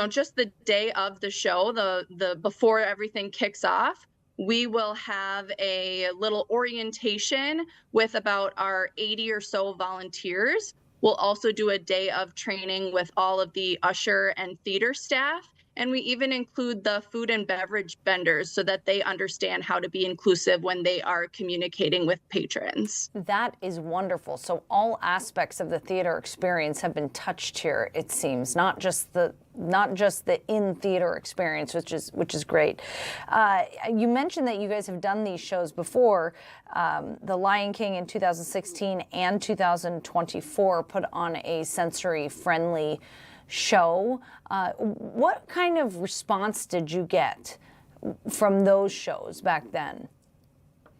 S17: just the day of the show, the before everything kicks off, we will have a little orientation with about our 80 or so volunteers. We'll also do a day of training with all of the usher and theater staff. And we even include the food and beverage vendors so that they understand how to be inclusive when they are communicating with patrons.
S1: That is wonderful. So all aspects of the theater experience have been touched here, it seems, not just the in-theater experience, which is great. You mentioned that you guys have done these shows before. The Lion King in 2016 and 2024 put on a sensory-friendly show. What kind of response did you get from those shows back then?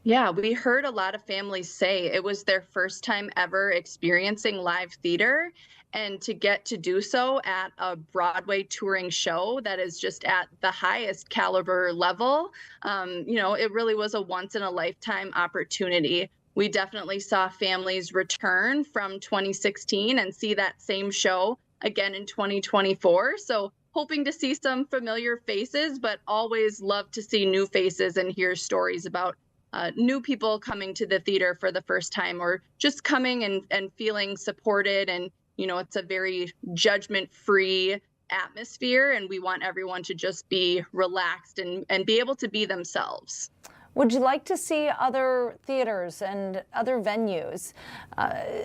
S17: Yeah, we heard a lot of families say it was their first time ever experiencing live theater, and to get to do so at a Broadway touring show that is just at the highest caliber level, it really was a once in a lifetime opportunity. We definitely saw families return from 2016 and see that same show again in 2024. So hoping to see some familiar faces, but always love to see new faces and hear stories about new people coming to the theater for the first time or just coming and feeling supported. And, it's a very judgment-free atmosphere, and we want everyone to just be relaxed and be able to be themselves.
S1: Would you like to see other theaters and other venues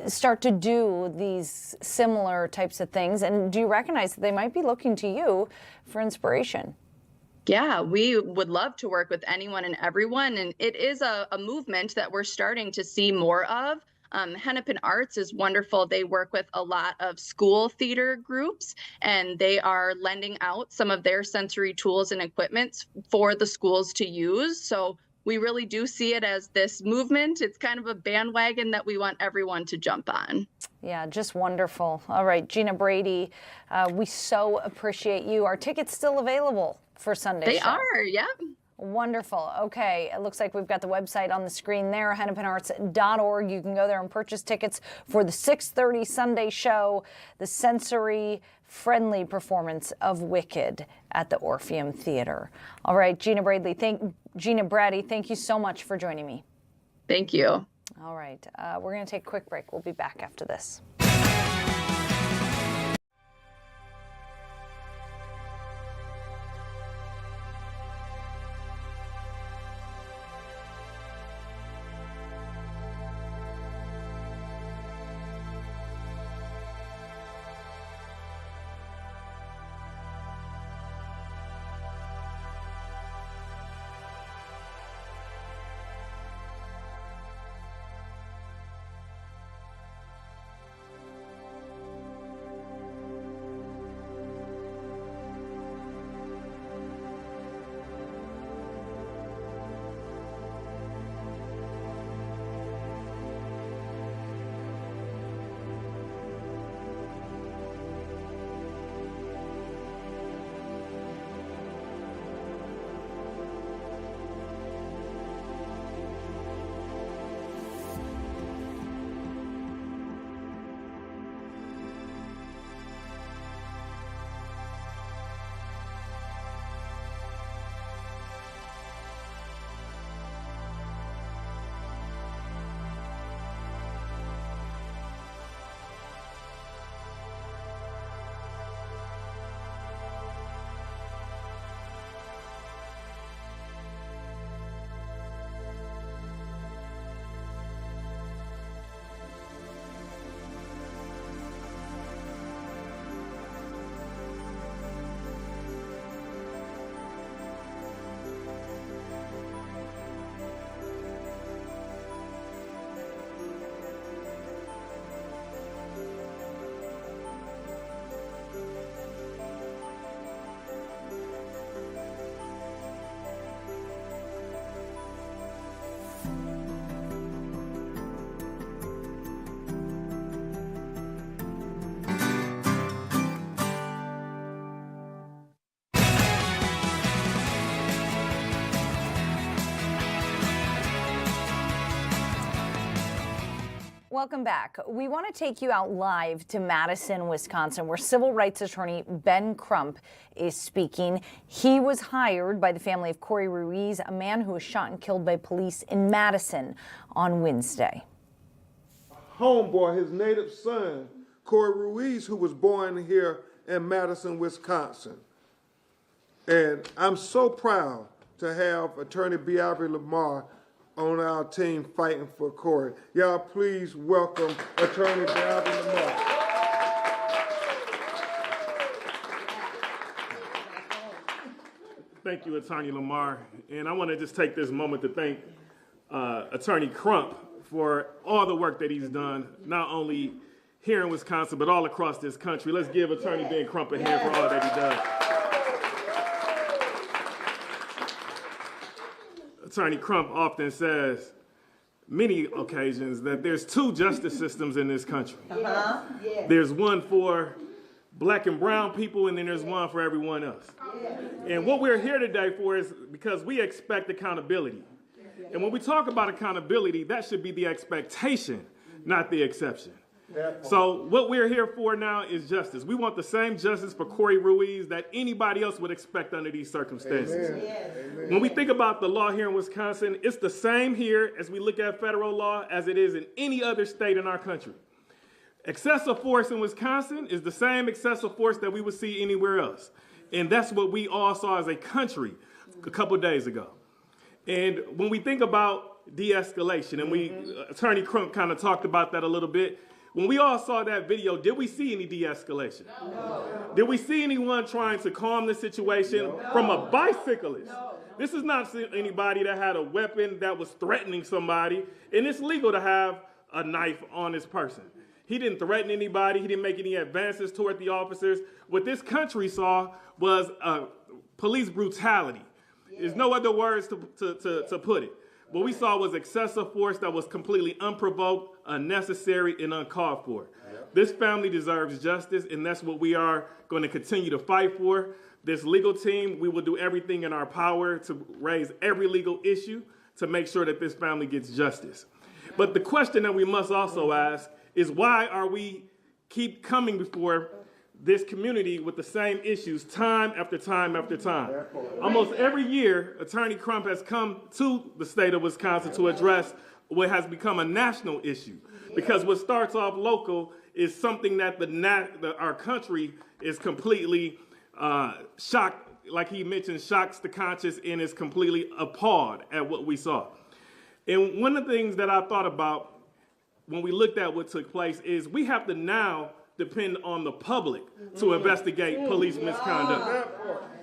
S1: start to do these similar types of things? And do you recognize that they might be looking to you for inspiration?
S17: Yeah, we would love to work with anyone and everyone. And it is a movement that we're starting to see more of. Hennepin Arts is wonderful. They work with a lot of school theater groups, and they are lending out some of their sensory tools and equipment for the schools to use. So we really do see it as this movement. It's kind of a bandwagon that we want everyone to jump on.
S1: Yeah, just wonderful. All right, Gina Brady, we so appreciate you. Are tickets still available for Sunday's show?
S17: They are, yep.
S1: Wonderful. Okay, it looks like we've got the website on the screen there, hennepinarts.org. You can go there and purchase tickets for the 6:30 Sunday show, the sensory-friendly performance of Wicked at the Orpheum Theater. All right, Gina Brady, thank you so much for joining me.
S17: Thank you.
S1: All right, we're going to take a quick break. We'll be back after this. Welcome back. We want to take you out live to Madison, Wisconsin, where civil rights attorney Ben Crump is speaking. He was hired by the family of Corey Ruiz, a man who was shot and killed by police in Madison on Wednesday.
S18: Homeboy, his native son, Corey Ruiz, who was born here in Madison, Wisconsin. And I'm so proud to have Attorney Biabri Lamar on our team fighting for Corey. Y'all please welcome Attorney Biabri Lamar.
S19: Thank you, Attorney Lamar. And I want to just take this moment to thank Attorney Crump for all the work that he's done, not only here in Wisconsin, but all across this country. Let's give Attorney Ben Crump a hand for all that he does. Attorney Crump often says, many occasions, that there's two justice systems in this country. There's one for black and brown people, and then there's one for everyone else. And what we're here today for is because we expect accountability. And when we talk about accountability, that should be the expectation, not the exception. So what we're here for now is justice. We want the same justice for Corey Ruiz that anybody else would expect under these circumstances. Amen. When we think about the law here in Wisconsin, it's the same here as we look at federal law as it is in any other state in our country. Excessive force in Wisconsin is the same excessive force that we would see anywhere else. And that's what we all saw as a country a couple days ago. And when we think about de-escalation, and Attorney Crump kind of talked about that a little bit, when we all saw that video, did we see any de-escalation? No. Did we see anyone trying to calm the situation from a bicyclist? No. This is not anybody that had a weapon that was threatening somebody, and it's legal to have a knife on this person. He didn't threaten anybody. He didn't make any advances toward the officers. What this country saw was police brutality. There's no other words to put it. What we saw was excessive force that was completely unprovoked, unnecessary, and uncalled for. This family deserves justice, and that's what we are going to continue to fight for. This legal team, we will do everything in our power to raise every legal issue to make sure that this family gets justice. But the question that we must also ask is, why are we keep coming before this community with the same issues time after time after time? Almost every year, Attorney Crump has come to the state of Wisconsin to address what has become a national issue. Because what starts off local is something that our country is completely shocked, like he mentioned, shocks the conscience and is completely appalled at what we saw. And one of the things that I thought about when we looked at what took place is we have to now depend on the public to investigate police misconduct.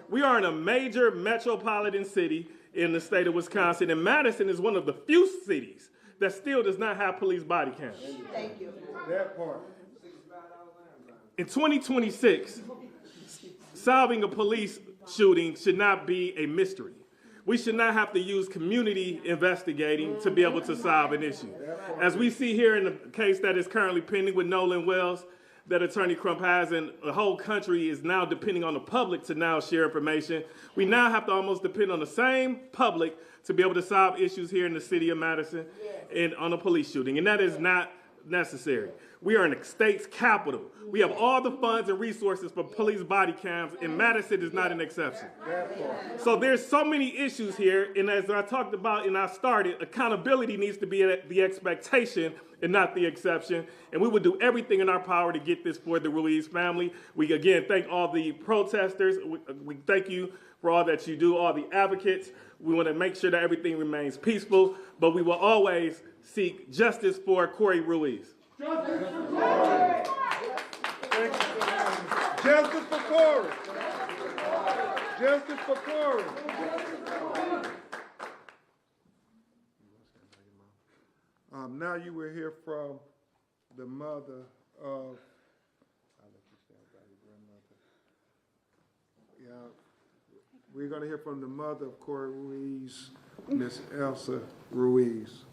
S19: We are in a major metropolitan city in the state of Wisconsin, and Madison is one of the few cities that still does not have police body cams.
S18: Thank you. That part.
S19: In 2026, solving a police shooting should not be a mystery. We should not have to use community investigating to be able to solve an issue. As we see here in the case that is currently pending with Nolan Wells, that Attorney Crump has, and the whole country is now depending on the public to now share information. We now have to almost depend on the same public to be able to solve issues here in the city of Madison and on a police shooting, and that is not necessary. We are in the state's capital. We have all the funds and resources for police body cams, and Madison is not an exception. So there's so many issues here, and as I talked about and I started, accountability needs to be the expectation and not the exception, and we will do everything in our power to get this for the Ruiz family. We again thank all the protesters. We thank you for all that you do, all the advocates. We want to make sure that everything remains peaceful, but we will always seek justice for Corey Ruiz.
S18: Justice for Corey! Justice for Corey! Justice for Corey! Now you will hear from the mother of, I'll let you stand by your grandmother. Yeah, we're going to hear from the mother of Corey Ruiz, Miss Elsa Ruiz.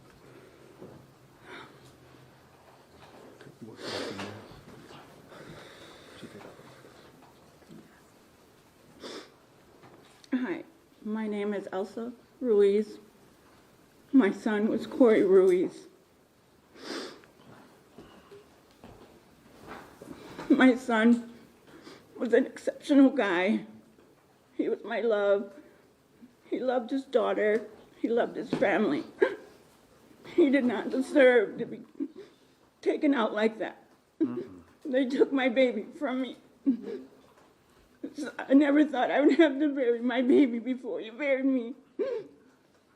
S20: Hi, my name is Elsa Ruiz. My son was Corey Ruiz. My son was an exceptional guy. He was my love. He loved his daughter. He loved his family. He did not deserve to be taken out like that. They took my baby from me. I never thought I would have to bury my baby before you buried me.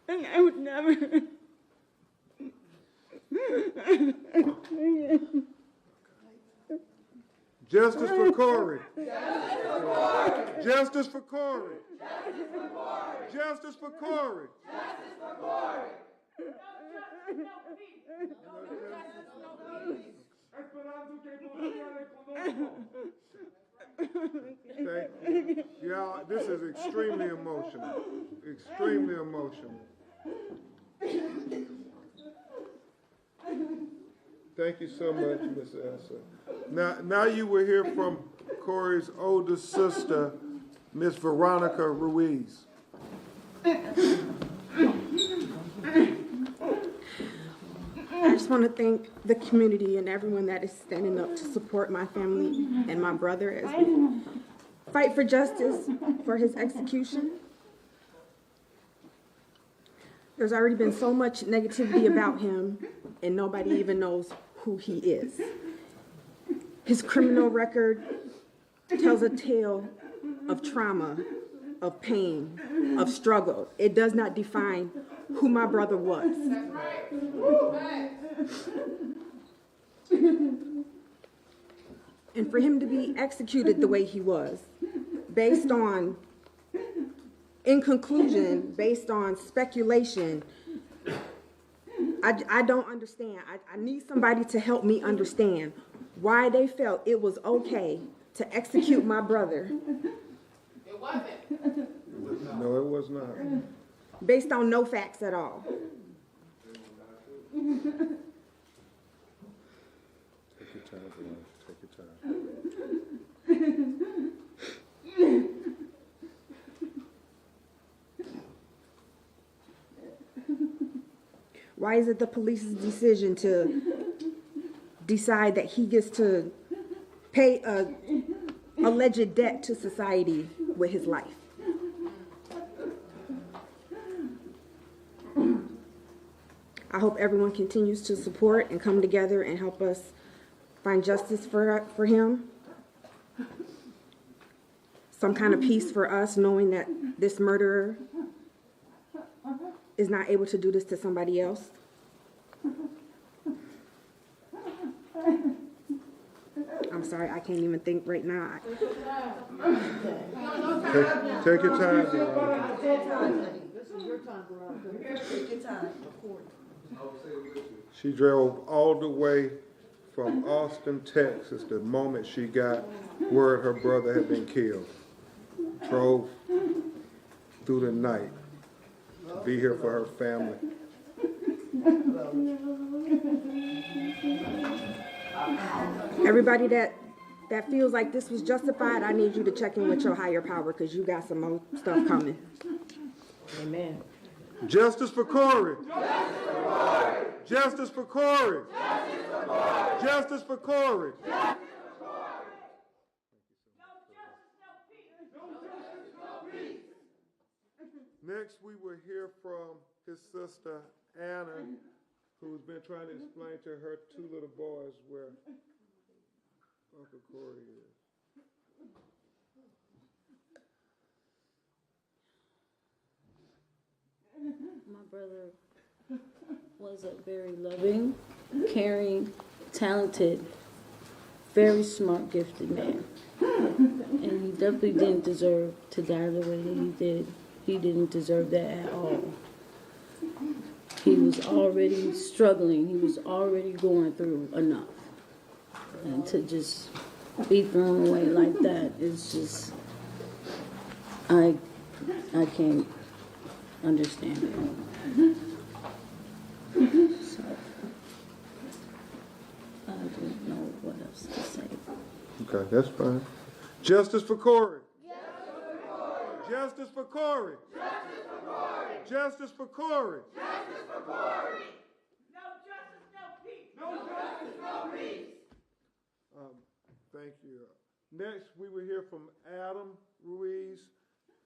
S20: And I would never.
S18: Justice for Corey. Justice for Corey. Justice for Corey. Yeah, this is extremely emotional. Extremely emotional. Thank you so much, Miss Elsa. Now you will hear from Corey's older sister, Miss Veronica Ruiz.
S21: I just want to thank the community and everyone that is standing up to support my family and my brother as we fight for justice for his execution. There's already been so much negativity about him, and nobody even knows who he is. His criminal record tells a tale of trauma, of pain, of struggle. It does not define who my brother was. And for him to be executed the way he was, based on, in conclusion, based on speculation, I don't understand. I need somebody to help me understand why they felt it was okay to execute my brother.
S18: It wasn't. No, it was not.
S21: Based on no facts at all.
S18: Take your time, Veronica. Take your time.
S21: Why is it the police's decision to decide that he gets to pay a alleged debt to society with his life? I hope everyone continues to support and come together and help us find justice for him. Some kind of peace for us, knowing that this murderer is not able to do this to somebody else. I'm sorry, I can't even think right now.
S18: Take your time, Veronica.
S2: This is your time, Veronica. Take your time.
S18: She drove all the way from Austin, Texas, the moment she got word her brother had been killed. Drove through the night to be here for her family.
S21: Everybody that feels like this was justified, I need you to check in with your higher power because you got some more stuff coming.
S2: Amen.
S18: Justice for Corey. Justice for Corey. Justice for Corey. Next, we will hear from his sister, Anna, who's been trying to explain to her two little boys where Uncle Corey is.
S22: My brother was a very loving, caring, talented, very smart, gifted man. And he definitely didn't deserve to die the way that he did. He didn't deserve that at all. He was already struggling. He was already going through enough. And to just be thrown away like that is just, I can't understand it. So, I don't know what else to say.
S18: Okay, that's fine. Justice for Corey. Justice for Corey. Justice for Corey.
S2: Justice for Corey. No justice, no peace. No justice, no peace.
S18: Thank you. Next, we will hear from Adam Ruiz,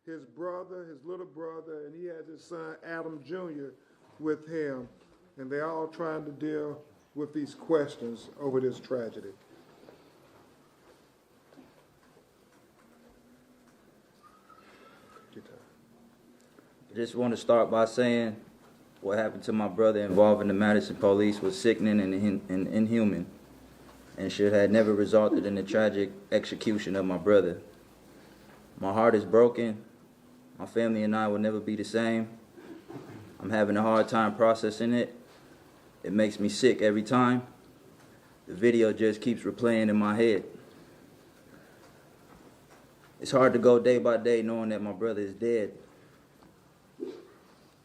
S18: his brother, his little brother, and he has his son, Adam Jr., with him. And they're all trying to deal with these questions over this tragedy.
S23: I just want to start by saying what happened to my brother involving the Madison police was sickening and inhuman, and should have never resulted in the tragic execution of my brother. My heart is broken. My family and I will never be the same. I'm having a hard time processing it. It makes me sick every time. The video just keeps replaying in my head. It's hard to go day by day knowing that my brother is dead.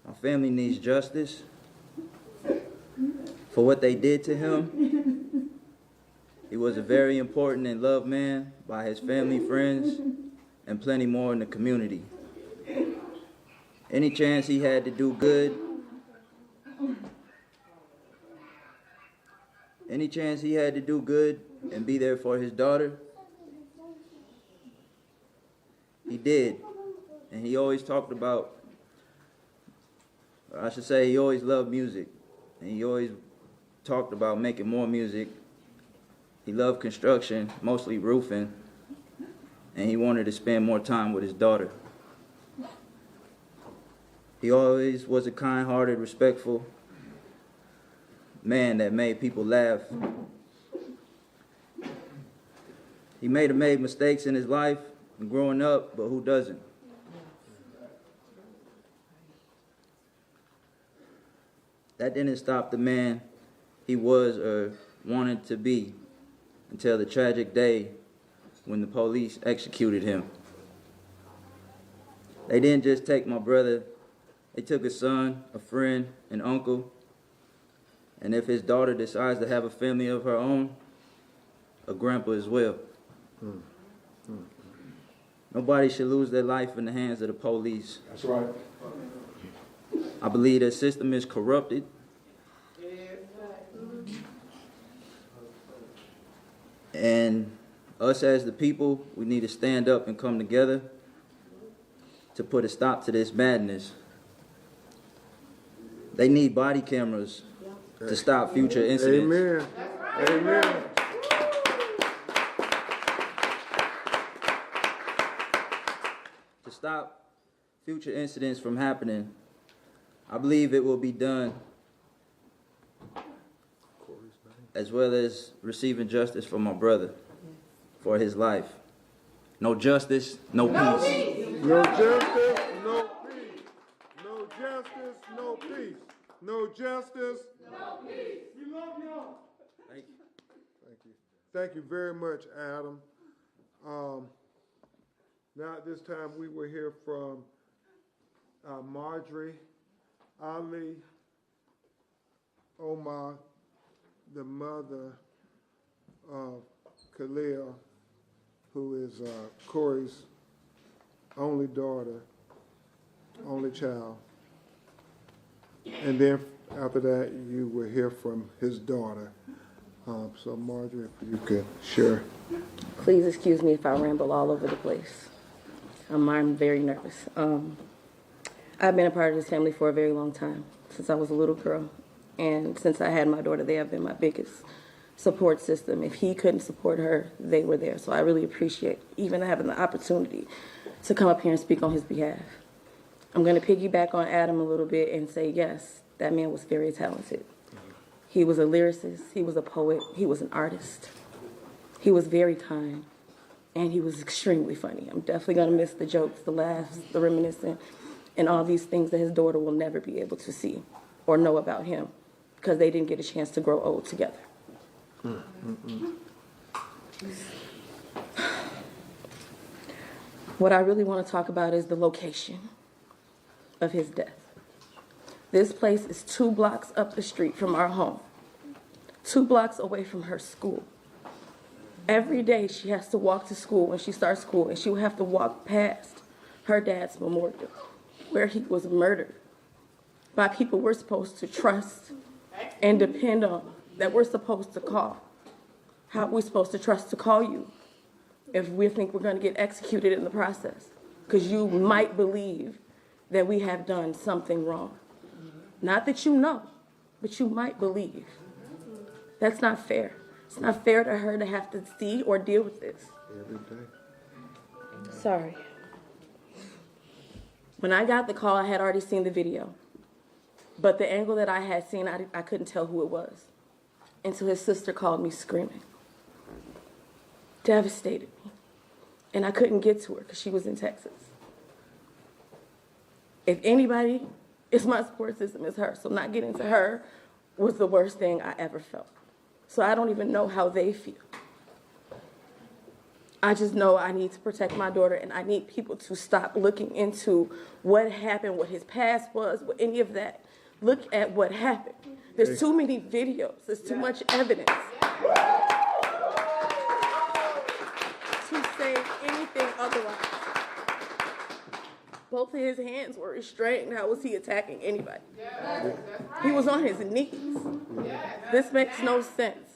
S23: My family needs justice for what they did to him. He was a very important and loved man by his family, friends, and plenty more in the community. Any chance he had to do good, and be there for his daughter, he did. And he always talked about, or I should say, he always loved music. And he always talked about making more music. He loved construction, mostly roofing, and he wanted to spend more time with his daughter. He always was a kind-hearted, respectful man that made people laugh. He may have made mistakes in his life and growing up, but who doesn't? That didn't stop the man he was or wanted to be until the tragic day when the police executed him. They didn't just take my brother, they took a son, a friend, an uncle, and if his daughter decides to have a family of her own, a grandpa as well. Nobody should lose their life in the hands of the police.
S18: That's right.
S23: I believe the system is corrupted. And us as the people, we need to stand up and come together to put a stop to this madness. They need body cameras to stop future incidents.
S18: Amen. Amen.
S23: To stop future incidents from happening, I believe it will be done as well as receiving justice for my brother, for his life. No justice, no peace.
S18: No justice, no peace. No justice, no peace. No justice, no peace. We love y'all.
S23: Thank you.
S18: Thank you. Thank you very much, Adam. Now at this time we will hear from Marjorie Ali Omar, the mother of Khalil, who is Corey's only daughter, only child. And then after that, you will hear from his daughter. So Marjorie, if you could share.
S3: Please excuse me if I ramble all over the place. I'm very nervous. I've been a part of this family for a very long time, since I was a little girl. And since I had my daughter, they have been my biggest support system. If he couldn't support her, they were there. So I really appreciate even having the opportunity to come up here and speak on his behalf. I'm going to piggyback on Adam a little bit and say, yes, that man was very talented. He was a lyricist, he was a poet, he was an artist. He was very kind, and he was extremely funny. I'm definitely going to miss the jokes, the laughs, the reminiscing, and all these things that his daughter will never be able to see or know about him because they didn't get a chance to grow old together. What I really want to talk about is the location of his death. This place is 2 blocks up the street from our home, 2 blocks away from her school. Every day she has to walk to school when she starts school, and she will have to walk past her dad's memorial, where he was murdered by people we're supposed to trust and depend on, that we're supposed to call. How are we supposed to trust to call you if we think we're going to get executed in the process? Because you might believe that we have done something wrong. Not that you know, but you might believe. That's not fair. It's not fair to her to have to see or deal with this.
S18: Every day.
S3: Sorry. When I got the call, I had already seen the video. But the angle that I had seen, I couldn't tell who it was until his sister called me screaming. Devastated me. And I couldn't get to her because she was in Texas. If anybody, it's my support system, it's her. So not getting to her was the worst thing I ever felt. So I don't even know how they feel. I just know I need to protect my daughter, and I need people to stop looking into what happened, what his past was, what any of that. Look at what happened. There's too many videos. There's too much evidence to say anything otherwise. Both of his hands were restrained. How was he attacking anybody? He was on his knees. This makes no sense.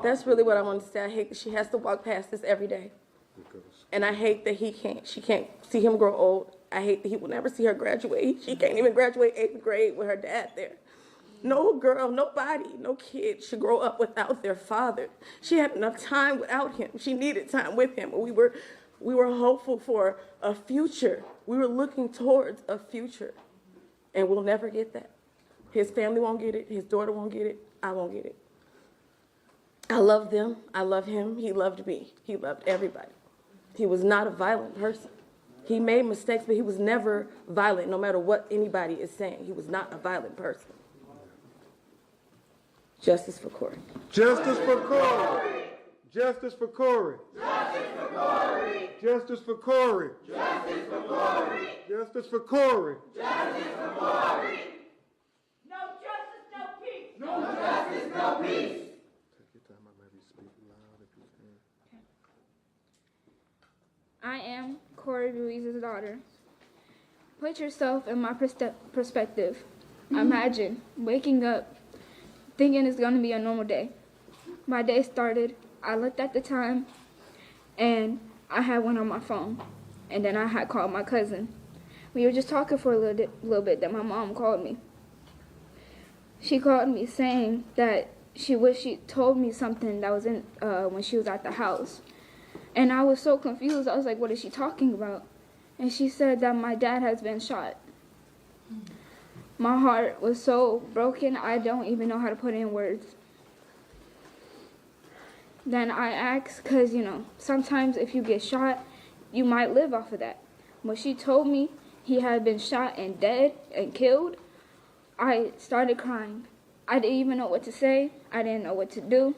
S3: That's really what I want to say. I hate that she has to walk past this every day. And I hate that she can't see him grow old. I hate that he will never see her graduate. She can't even graduate 8th grade with her dad there. No girl, nobody, no kid should grow up without their father. She had enough time without him. She needed time with him. We were hopeful for a future. We were looking towards a future. And we'll never get that. His family won't get it. His daughter won't get it. I won't get it. I love them. I love him. He loved me. He loved everybody. He was not a violent person. He made mistakes, but he was never violent, no matter what anybody is saying. He was not a violent person. Justice for Corey.
S18: Justice for Corey. Justice for Corey.
S2: Justice for Corey.
S18: Justice for Corey.
S2: Justice for Corey.
S18: Justice for Corey.
S2: Justice for Corey. No justice, no peace. No justice, no peace.
S18: Take your time. I maybe speak loud if you can.
S6: I am Corey Ruiz's daughter. Put yourself in my perspective. Imagine waking up thinking it's going to be a normal day. My day started, I looked at the time, and I had one on my phone. And then I had called my cousin. We were just talking for a little bit, then my mom called me. She called me saying that she wished she told me something that was in when she was at the house. And I was so confused. I was like, what is she talking about? And she said that my dad has been shot. My heart was so broken, I don't even know how to put it in words. Then I asked, because, sometimes if you get shot, you might live off of that. When she told me he had been shot and dead and killed, I started crying. I didn't even know what to say. I didn't know what to do.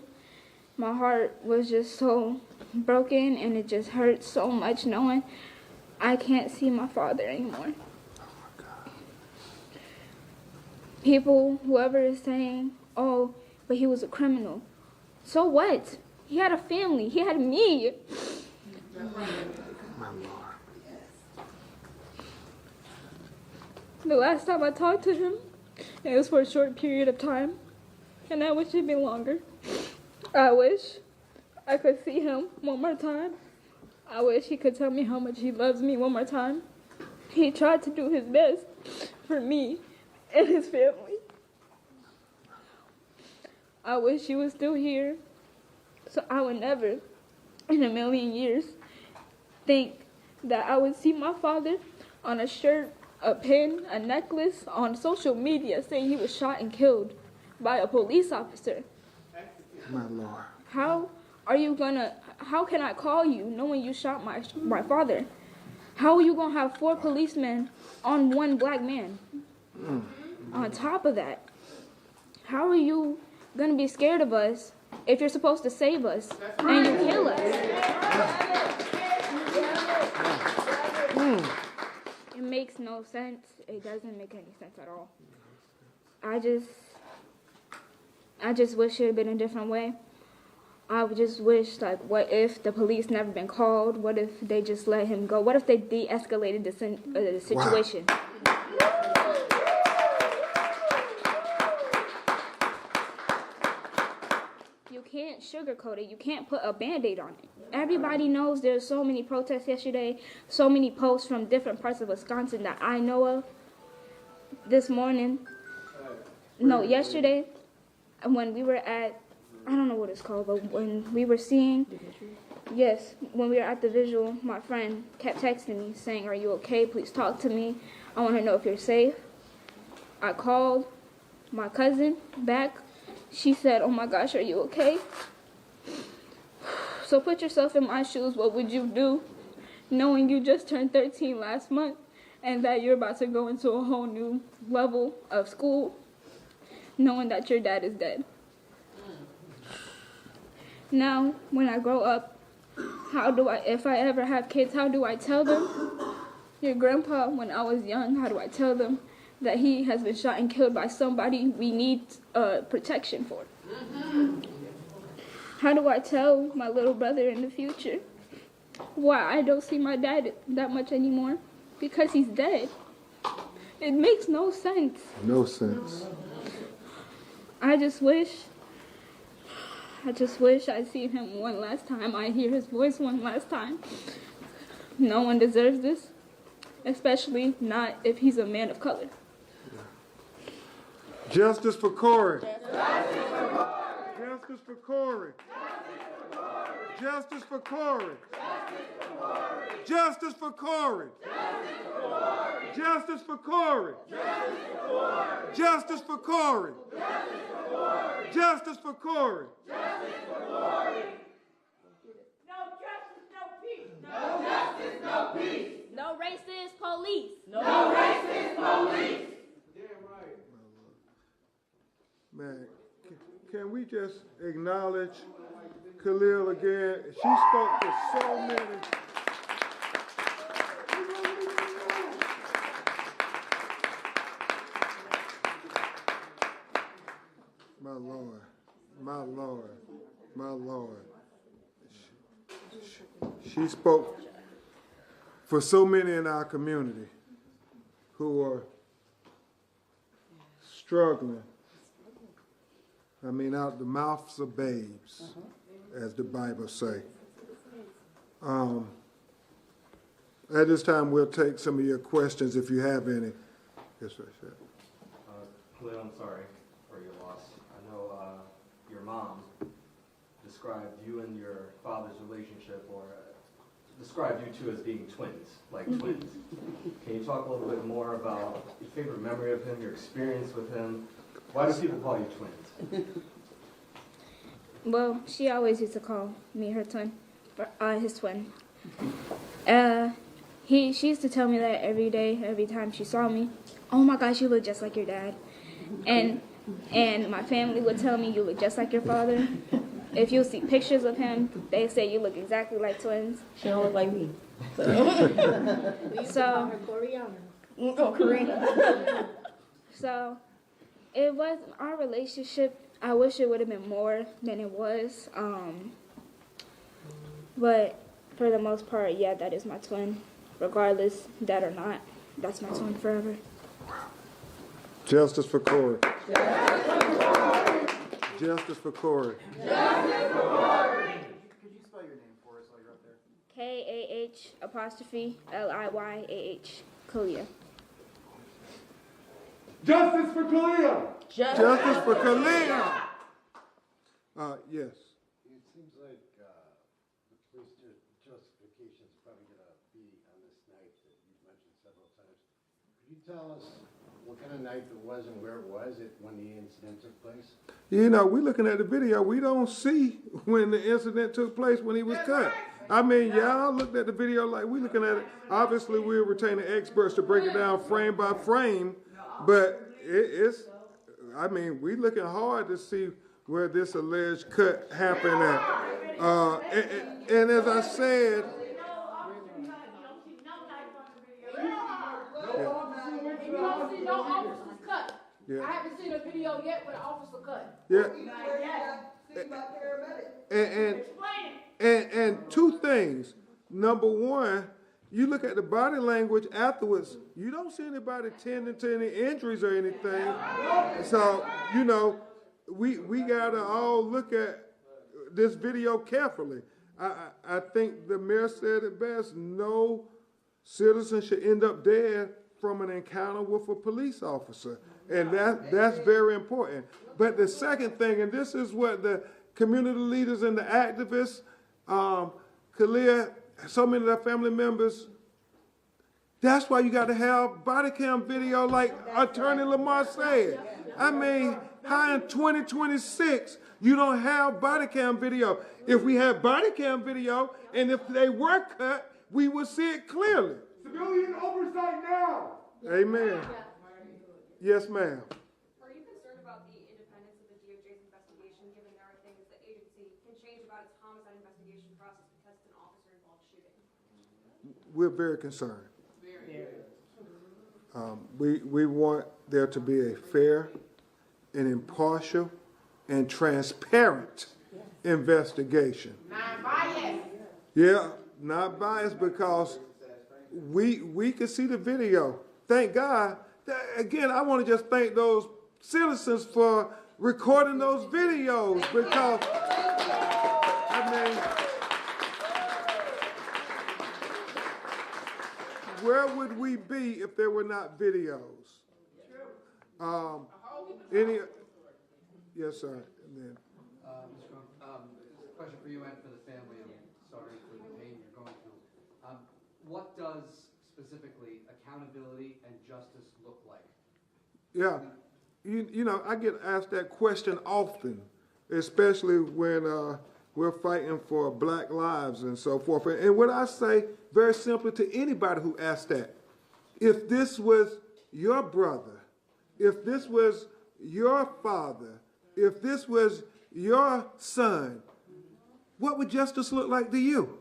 S6: My heart was just so broken, and it just hurt so much knowing I can't see my father anymore. People, whoever is saying, oh, but he was a criminal. So what? He had a family. He had me.
S18: My Lord.
S6: The last time I talked to him, it was for a short period of time, and I wish it had been longer. I wish I could see him one more time. I wish he could tell me how much he loves me one more time. He tried to do his best for me and his family. I wish he was still here, so I would never, in a million years, think that I would see my father on a shirt, a pin, a necklace, on social media saying he was shot and killed by a police officer.
S18: My Lord.
S6: How can I call you knowing you shot my father? How are you going to have 4 policemen on one black man? On top of that, how are you going to be scared of us if you're supposed to save us and you kill us? It makes no sense. It doesn't make any sense at all. I just wish it had been a different way. I just wish, what if the police never been called? What if they just let him go? What if they de-escalated the situation? Wow. You can't sugarcoat it. You can't put a Band-Aid on it. Everybody knows there's so many protests yesterday, so many posts from different parts of Wisconsin that I know of. Yesterday, when we were at, I don't know what it's called, but when we were seeing, when we were at the visual, my friend kept texting me saying, are you okay? Please talk to me. I want to know if you're safe. I called my cousin back. She said, oh my gosh, are you okay? So put yourself in my shoes. What would you do knowing you just turned 13 last month and that you're about to go into a whole new level of school, knowing that your dad is dead? Now, when I grow up, if I ever have kids, how do I tell them? Your grandpa, when I was young, how do I tell them that he has been shot and killed by somebody we need protection for? How do I tell my little brother in the future why I don't see my dad that much anymore? Because he's dead. It makes no sense.
S18: No sense.
S6: I just wish I'd seen him one last time. I hear his voice one last time. No one deserves this, especially not if he's a man of color.
S18: Justice for Corey.
S2: Justice for Corey.
S18: Justice for Corey. Justice for Corey. Justice for Corey. Justice for Corey. Justice for Corey.
S2: No justice, no peace. No justice, no peace.
S22: No racist police.
S2: No racist police.
S18: Man, can we just acknowledge Khalil again. She spoke for so many. My Lord, my Lord, my Lord. She spoke for so many in our community who are struggling. I mean, out the mouths of babes, as the Bible say. At this time, we'll take some of your questions if you have any. Yes, sir.
S7: Khalil, I'm sorry for your loss. I know your mom described you and your father's relationship, or described you two as being twins, like twins. Can you talk a little bit more about your favorite memory of him, your experience with him? Why do people call you twins?
S6: Well, she always used to call me her twin, his twin. She used to tell me that every day, every time she saw me. Oh my gosh, you look just like your dad. And my family would tell me, you look just like your father. If you see pictures of him, they say you look exactly like twins.
S22: She don't look like me.
S6: So, so it was our relationship. I wish it would have been more than it was. But for the most part, yeah, that is my twin. Regardless, that or not, that's my twin forever.
S18: Justice for Corey. Justice for Corey.
S2: Justice for Corey.
S8: Could you spell your name for us while you're up there?
S6: K-A-H''Liyah. Kalia.
S18: Justice for Kalia. Justice for Kalia. Yes.
S9: It seems like the police justification is probably going to be on this night that you've mentioned several times. Could you tell us what kind of night it was and where it was when the incident took place?
S18: You know, we looking at the video, we don't see when the incident took place when he was cut. I mean, y'all looked at the video like we looking at it. Obviously, we're retaining experts to break it down frame by frame, but it's, I mean, we looking hard to see where this alleged cut happened at. And as I said,
S2: No officers cut.
S18: yeah.
S2: I haven't seen a video yet with an officer cut.
S18: Yeah. And two things. Number one, you look at the body language afterwards, you don't see anybody tending to any injuries or anything. So, you know, we gotta all look at this video carefully. I think the mayor said it best, no citizen should end up dead from an encounter with a police officer. And that's very important. But the second thing, and this is what the community leaders and the activists, Kalia, so many of their family members, that's why you got to have body cam video like Attorney Lamar said. I mean, how in 2026 you don't have body cam video? If we had body cam video and if they were cut, we would see it clearly.
S2: Civilian oversight now.
S18: Amen. Yes, ma'am.
S24: Are you concerned about the independence of the DOJ's investigation, given there are things the agency can change about its homicide investigation process because it's an officer-involved shooting?
S18: We're very concerned. We want there to be a fair and impartial and transparent investigation.
S2: Not biased.
S18: Yeah, not biased because we can see the video. Thank God. Again, I want to just thank those citizens for recording those videos because, I mean, where would we be if there were not videos? Yes, sir. And then,
S8: Mr. Crump, question for you and for the family. I'm sorry for the pain you're going through. What does specifically accountability and justice look like?
S18: yeah, you know, I get asked that question often, especially when we're fighting for Black lives and so forth. And what I say very simply to anybody who asks that, if this was your brother, if this was your father, if this was your son, what would justice look like to you?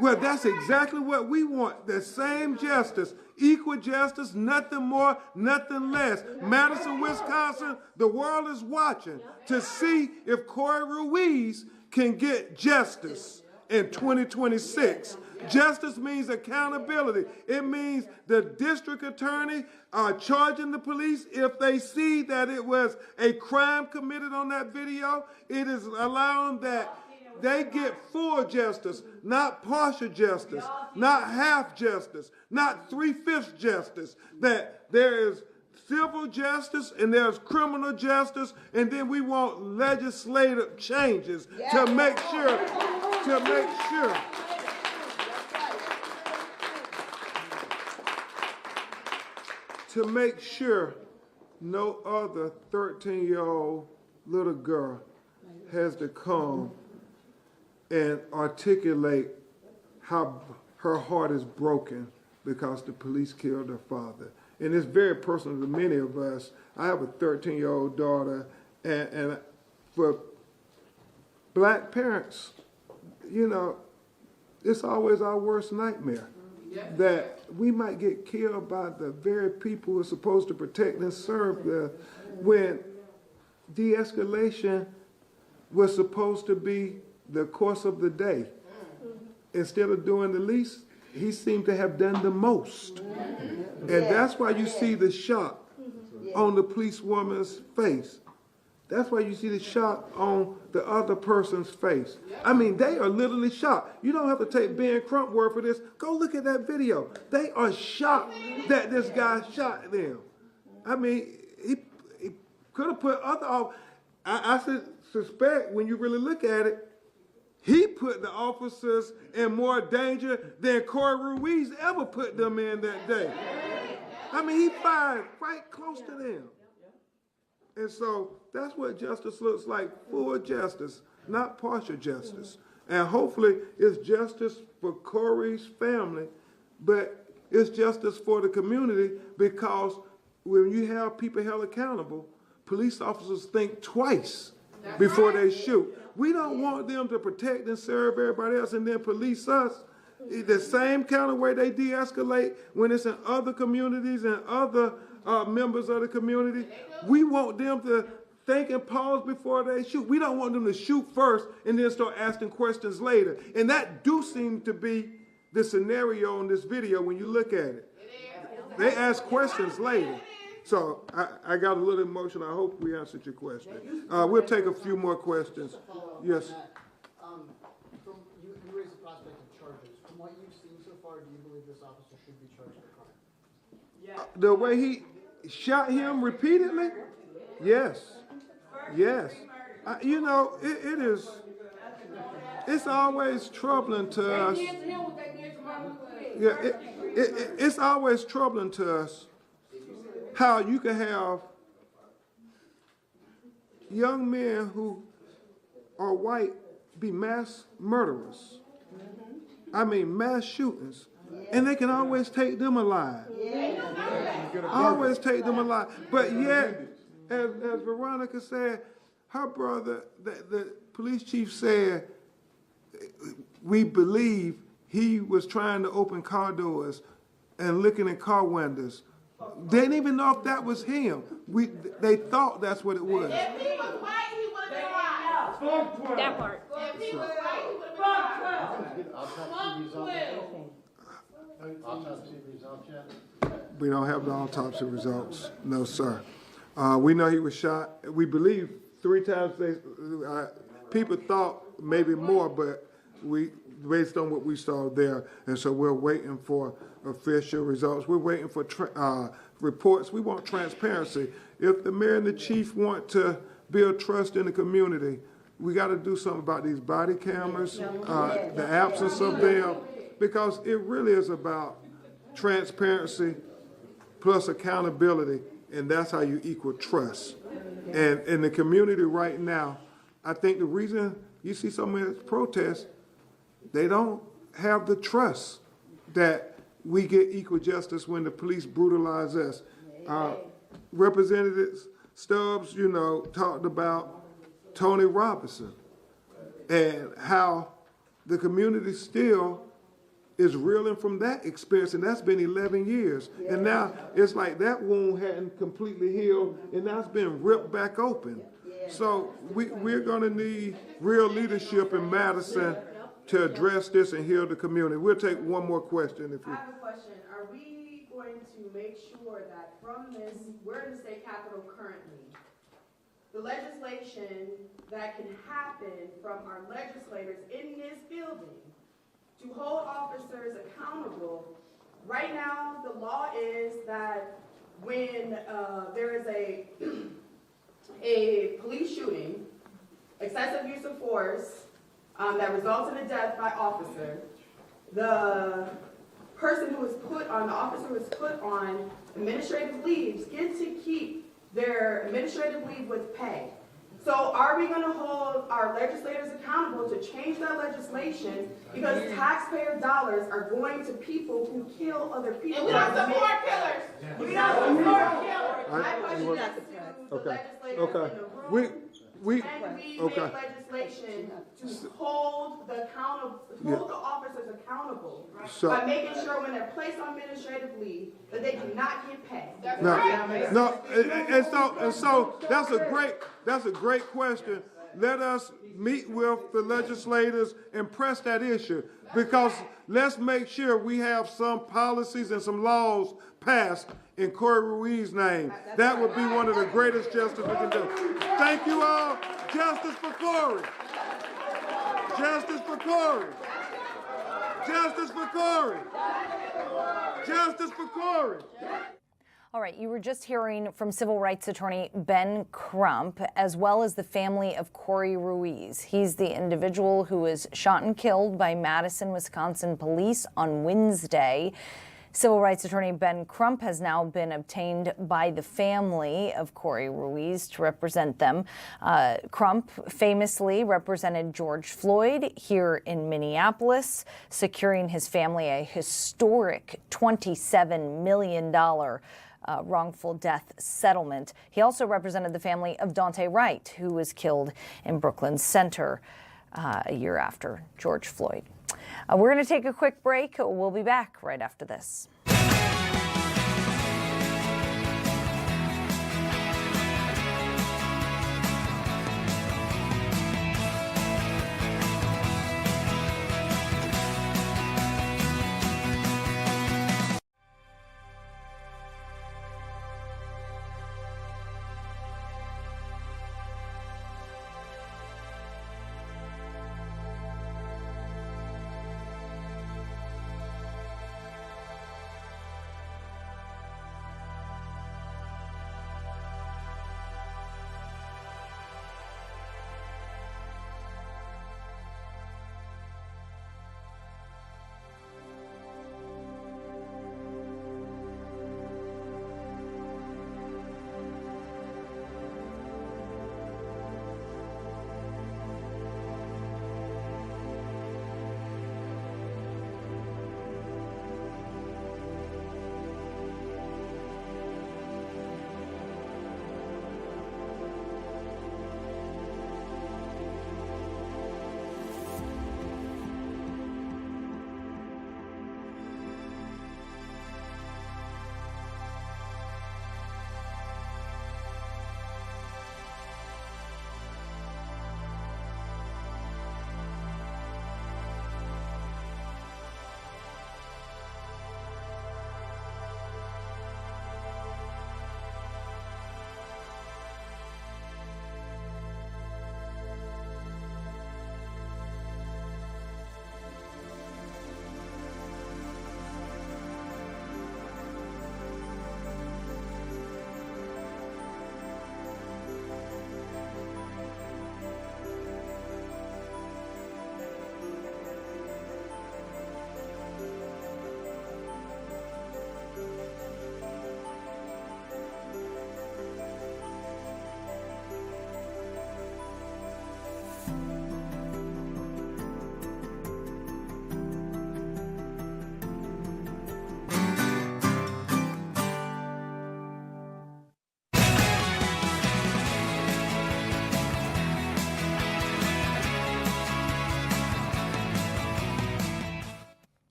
S18: Well, that's exactly what we want. The same justice, equal justice, nothing more, nothing less. Madison, Wisconsin, the world is watching to see if Corey Ruiz can get justice in 2026. Justice means accountability. It means the district attorney charging the police if they see that it was a crime committed on that video. It is allowing that they get full justice, not partial justice, not half justice, not 3/5 justice. That there is civil justice and there's criminal justice, and then we want legislative changes to make sure, no other 13-year-old little girl has to come and articulate how her heart is broken because the police killed her father. And it's very personal to many of us. I have a 13-year-old daughter, and for black parents, you know, it's always our worst nightmare that we might get killed by the very people who are supposed to protect and serve when de-escalation was supposed to be the course of the day. Instead of doing the least, he seemed to have done the most. And that's why you see the shock on the policewoman's face. That's why you see the shock on the other person's face. I mean, they are literally shocked. You don't have to take Ben Crump's word for this. Go look at that video. They are shocked that this guy shot them. I mean, he could have put other... I suspect when you really look at it, he put the officers in more danger than Corey Ruiz ever put them in that day. I mean, he fired right close to them. And so that's what justice looks like, full justice, not partial justice. And hopefully it's justice for Corey's family, but it's justice for the community, because when you have people held accountable, police officers think twice before they shoot. We don't want them to protect and serve everybody else and then police us. The same kind of way they de-escalate when it's in other communities and other members of the community. We want them to think and pause before they shoot. We don't want them to shoot first and then start asking questions later. And that do seem to be the scenario in this video when you look at it. They ask questions later. So I got a little emotional. I hope we answered your question. We'll take a few more questions. Yes.
S5: You raised the prospect of charges. From what you've seen so far, do you believe this officer should be charged with crime?
S18: The way he shot him repeatedly? Yes. Yes. You know, it is, it's always troubling to us. Yeah, it's always troubling to us how you can have young men who are white be mass murderers. I mean, mass shootings. And they can always take them alive. Always take them alive. But yet, as Veronica said, her brother, the police chief said, we believe he was trying to open car doors and looking in car windows. They didn't even know if that was him. They thought that's what it was.
S2: If he was white, he would have been white.
S6: That part.
S2: If he was white, he would have been white.
S9: Autopsy results yet?
S18: We don't have the autopsy results. No, sir. We know he was shot. We believe 3 times. People thought maybe more, but based on what we saw there, and so we're waiting for official results. We're waiting for reports. We want transparency. If the mayor and the chief want to build trust in the community, we got to do something about these body cameras, the absence of them, because it really is about transparency plus accountability, and that's how you equal trust. And in the community right now, I think the reason you see so many protests, they don't have the trust that we get equal justice when the police brutalize us. Representative Stubbs, talked about Tony Robinson. and how the community still is reeling from that experience, and that's been 11 years. And now it's like that wound hadn't completely healed, and now it's been ripped back open. So we're gonna need real leadership in Madison to address this and heal the community. We'll take one more question if
S10: I
S18: you.
S10: have a question. Are we going to make sure that from this, we're in the state capitol currently, the legislation that can happen from our legislators in this building to hold officers accountable? Right now, the law is that when there is a police shooting, excessive use of force that results in a death by officer, the person who is put on, the officer who is put on administrative leaves get to keep their administrative leave with pay. So are we going to hold our legislators accountable to change that legislation, because taxpayer dollars are going to people who kill other people?
S2: And we don't support killers. We don't support killers.
S10: My question is to the
S18: Okay.
S10: legislators
S18: Okay.
S10: in the room.
S18: We
S10: Can we
S18: okay.
S10: make legislation to hold the officers accountable
S18: So-
S10: by making sure when they're placed on administrative leave that they do not get paid?
S18: No, and so that's a great question. Let us meet with the legislators and press that issue, because let's make sure we have some policies and some laws passed in Corey Ruiz's name. That would be one of the greatest justice we can do. Thank you all. Justice for Corey. Justice for Corey. Justice for Corey. Justice for Corey.
S1: All right, you were just hearing from civil rights attorney Ben Crump, as well as the family of Corey Ruiz. He's the individual who was shot and killed by Madison, Wisconsin police on Wednesday. Civil rights attorney Ben Crump has now been obtained by the family of Corey Ruiz to represent them. Crump famously represented George Floyd here in Minneapolis, securing his family a historic $27 million wrongful death settlement. He also represented the family of Daunte Wright, who was killed in Brooklyn Center a year after George Floyd. We're going to take a quick break. We'll be back right after this.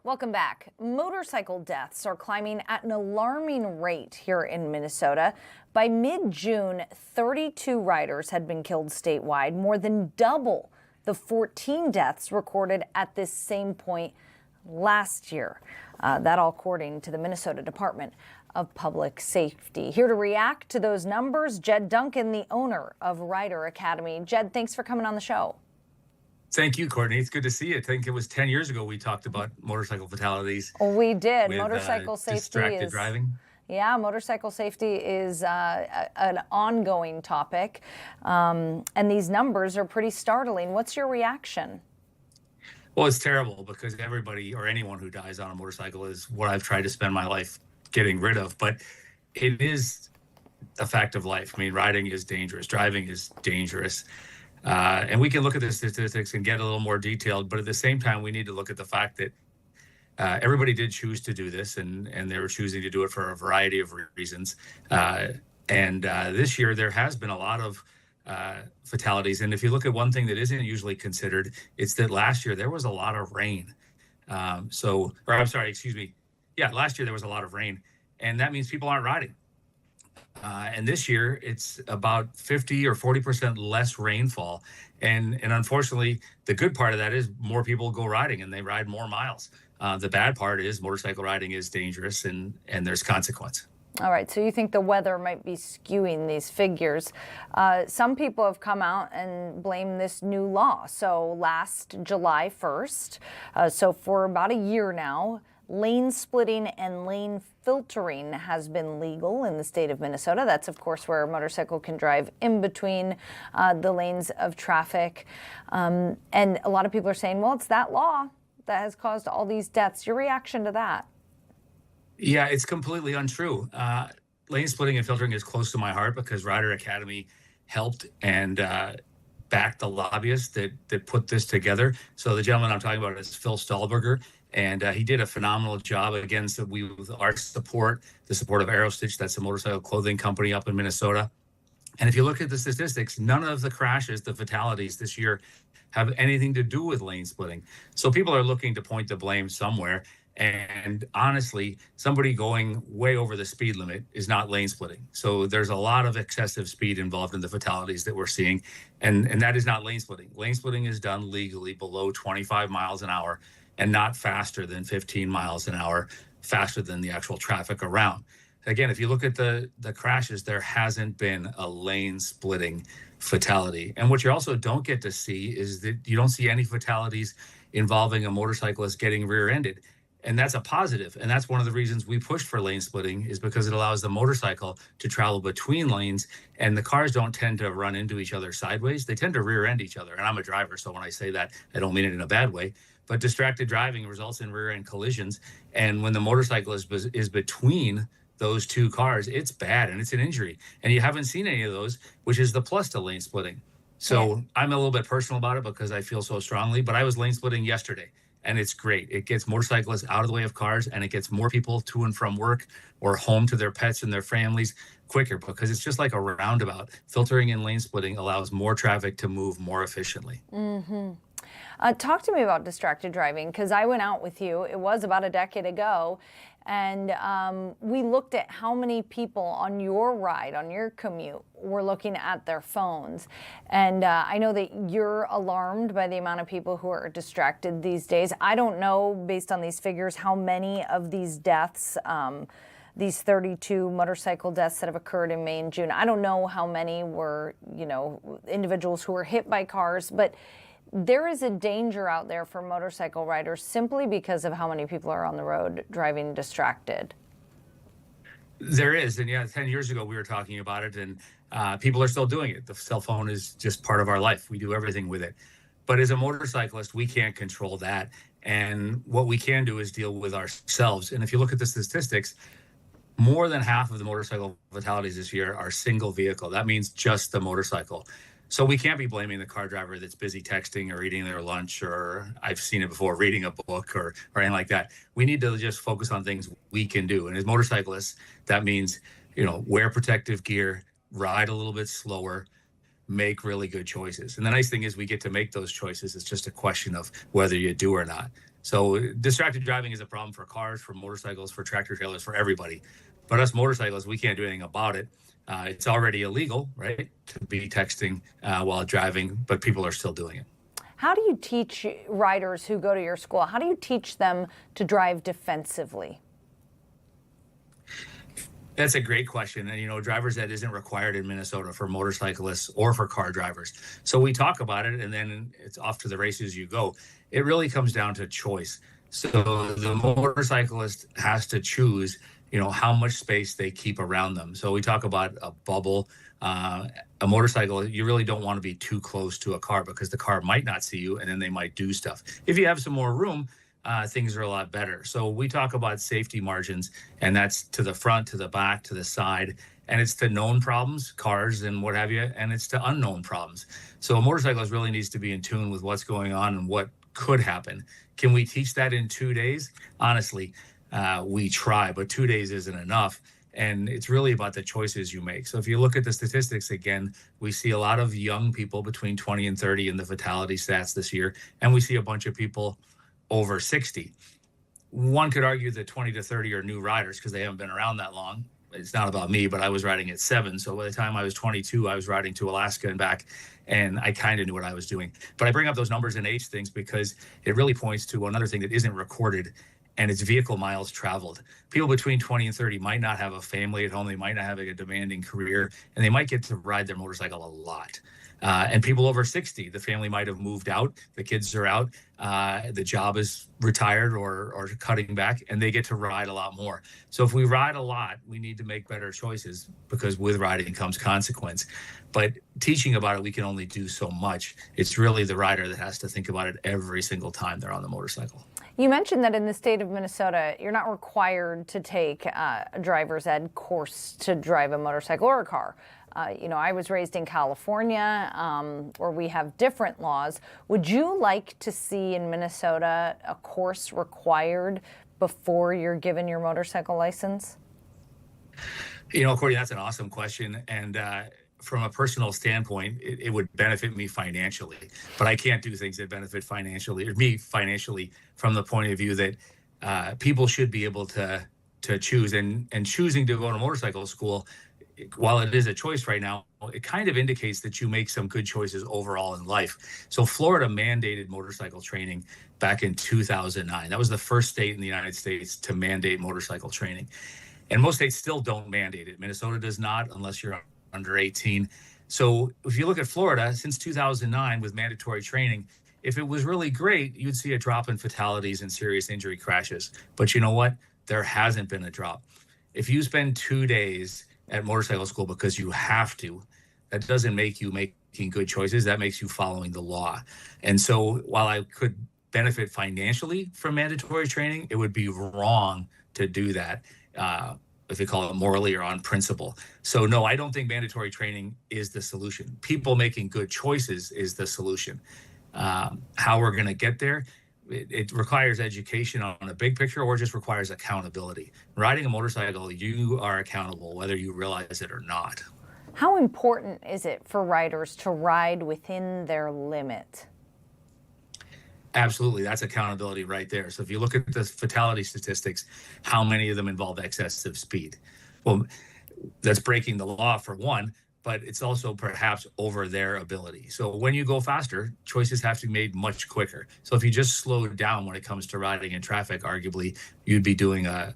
S1: Welcome back. Motorcycle deaths are climbing at an alarming rate here in Minnesota. By mid-June, 32 riders had been killed statewide, more than double the 14 deaths recorded at this same point last year. That all according to the Minnesota Department of Public Safety. Here to react to those numbers, Jed Duncan, the owner of Rider Academy. Jed, thanks for coming on the show.
S11: Thank you, Courtney. It's good to see you. I think it was 10 years ago we talked about motorcycle fatalities.
S1: We did.
S11: With,
S1: motorcycle safety
S11: distracted
S1: is
S11: driving.
S1: Yeah, motorcycle safety is an ongoing topic, and these numbers are pretty startling. What's your reaction?
S11: Well, it's terrible because everybody or anyone who dies on a motorcycle is what I've tried to spend my life getting rid of. But it is a fact of life. I mean, riding is dangerous. Driving is dangerous. And we can look at the statistics and get a little more detailed, but at the same time, we need to look at the fact that everybody did choose to do this, and they were choosing to do it for a variety of reasons. And this year, there has been a lot of fatalities. And if you look at one thing that isn't usually considered, it's that last year there was a lot of rain. Last year there was a lot of rain, and that means people aren't riding. And this year, it's about 50 or 40% less rainfall. And unfortunately, the good part of that is more people go riding and they ride more miles. The bad part is motorcycle riding is dangerous and there's consequence.
S1: All right, so you think the weather might be skewing these figures. Some people have come out and blamed this new law. So last July 1st, so for about a year now, lane splitting and lane filtering has been legal in the state of Minnesota. That's, of course, where a motorcycle can drive in between the lanes of traffic. And a lot of people are saying, well, it's that law that has caused all these deaths. Your reaction to that?
S11: Yeah, it's completely untrue. Lane splitting and filtering is close to my heart because Rider Academy helped and backed the lobbyists that put this together. So the gentleman I'm talking about is Phil Stahlberger. And he did a phenomenal job against with our support, the support of Aerostitch, that's a motorcycle clothing company up in Minnesota. And if you look at the statistics, none of the crashes, the fatalities this year have anything to do with lane splitting. So people are looking to point the blame somewhere. And honestly, somebody going way over the speed limit is not lane splitting. So there's a lot of excessive speed involved in the fatalities that we're seeing. And that is not lane splitting. Lane splitting is done legally below 25 miles an hour. And not faster than 15 miles an hour, faster than the actual traffic around. Again, if you look at the crashes, there hasn't been a lane splitting fatality. And what you also don't get to see is that you don't see any fatalities involving a motorcyclist getting rear-ended. And that's a positive. And that's one of the reasons we pushed for lane splitting is because it allows the motorcycle to travel between lanes and the cars don't tend to run into each other sideways. They tend to rear end each other. And I'm a driver, so when I say that, I don't mean it in a bad way. But distracted driving results in rear end collisions. And when the motorcycle is between those two cars, it's bad and it's an injury. And you haven't seen any of those, which is the plus to lane splitting. So I'm a little bit personal about it because I feel so strongly, but I was lane splitting yesterday. And it's great. It gets motorcyclists out of the way of cars and it gets more people to and from work or home to their pets and their families quicker because it's just like a roundabout. Filtering and lane splitting allows more traffic to move more efficiently.
S1: Mm-hmm. Talk to me about distracted driving because I went out with you. It was about a decade ago. And we looked at how many people on your ride, on your commute, were looking at their phones. And I know that you're alarmed by the amount of people who are distracted these days. I don't know, based on these figures, how many of these deaths, these 32 motorcycle deaths that have occurred in May and June, I don't know how many were, individuals who were hit by cars. But there is a danger out there for motorcycle riders simply because of how many people are on the road driving distracted.
S11: There is. And 10 years ago, we were talking about it and people are still doing it. The cell phone is just part of our life. We do everything with it. But as a motorcyclist, we can't control that. And what we can do is deal with ourselves. And if you look at the statistics, more than half of the motorcycle fatalities this year are single vehicle. That means just the motorcycle. So we can't be blaming the car driver that's busy texting or eating their lunch, or I've seen it before, reading a book or anything like that. We need to just focus on things we can do. And as motorcyclists, that means, wear protective gear, ride a little bit slower, make really good choices. And the nice thing is we get to make those choices. It's just a question of whether you do or not. So distracted driving is a problem for cars, for motorcycles, for tractor trailers, for everybody. But us motorcyclists, we can't do anything about it. It's already illegal, right, to be texting while driving, but people are still doing it.
S1: How do you teach riders who go to your school, how do you teach them to drive defensively?
S11: That's a great question. And, driver's ed isn't required in Minnesota for motorcyclists or for car drivers. So we talk about it, and then it's off to the races you go. It really comes down to choice. So the motorcyclist has to choose, how much space they keep around them. So we talk about a bubble. A motorcycle, you really don't want to be too close to a car because the car might not see you, and then they might do stuff. If you have some more room, things are a lot better. So we talk about safety margins, and that's to the front, to the back, to the side, and it's to known problems, cars and what have you, and it's to unknown problems. So a motorcyclist really needs to be in tune with what's going on and what could happen. Can we teach that in 2 days? Honestly, we try, but 2 days isn't enough. And it's really about the choices you make. So if you look at the statistics again, we see a lot of young people between 20 and 30 in the fatality stats this year, and we see a bunch of people over 60. One could argue that 20 to 30 are new riders because they haven't been around that long. It's not about me, but I was riding at 7. So by the time I was 22, I was riding to Alaska and back, and I kind of knew what I was doing. But I bring up those numbers and age things because it really points to another thing that isn't recorded, and it's vehicle miles traveled. People between 20 and 30 might not have a family at home. They might not have a demanding career, and they might get to ride their motorcycle a lot. And people over 60, the family might have moved out, the kids are out, the job is retired or cutting back, and they get to ride a lot more. So if we ride a lot, we need to make better choices because with riding comes consequence. But teaching about it, we can only do so much. It's really the rider that has to think about it every single time they're on the motorcycle.
S1: You mentioned that in the state of Minnesota, you're not required to take a driver's ed course to drive a motorcycle or a car. I was raised in California, where we have different laws. Would you like to see in Minnesota a course required before you're given your motorcycle license?
S11: Courtney, that's an awesome question. And from a personal standpoint, it would benefit me financially. But I can't do things that benefit me financially from the point of view that people should be able to choose. And choosing to go to motorcycle school, while it is a choice right now, it kind of indicates that you make some good choices overall in life. So Florida mandated motorcycle training back in 2009. That was the first state in the United States to mandate motorcycle training. And most states still don't mandate it. Minnesota does not unless you're under 18. So if you look at Florida, since 2009 with mandatory training, if it was really great, you'd see a drop in fatalities and serious injury crashes. But you know what? There hasn't been a drop. If you spend 2 days at motorcycle school because you have to, that doesn't make you making good choices. That makes you following the law. And so while I could benefit financially from mandatory training, it would be wrong to do that, if they call it morally or on principle. So no, I don't think mandatory training is the solution. People making good choices is the solution. How we're going to get there, it requires education on a big picture or just requires accountability. Riding a motorcycle, you are accountable whether you realize it or not.
S1: How important is it for riders to ride within their limit?
S11: Absolutely. That's accountability right there. So if you look at the fatality statistics, how many of them involve excessive speed? Well, that's breaking the law for one, but it's also perhaps over their ability. So when you go faster, choices have to be made much quicker. So if you just slowed down when it comes to riding in traffic, arguably you'd be doing a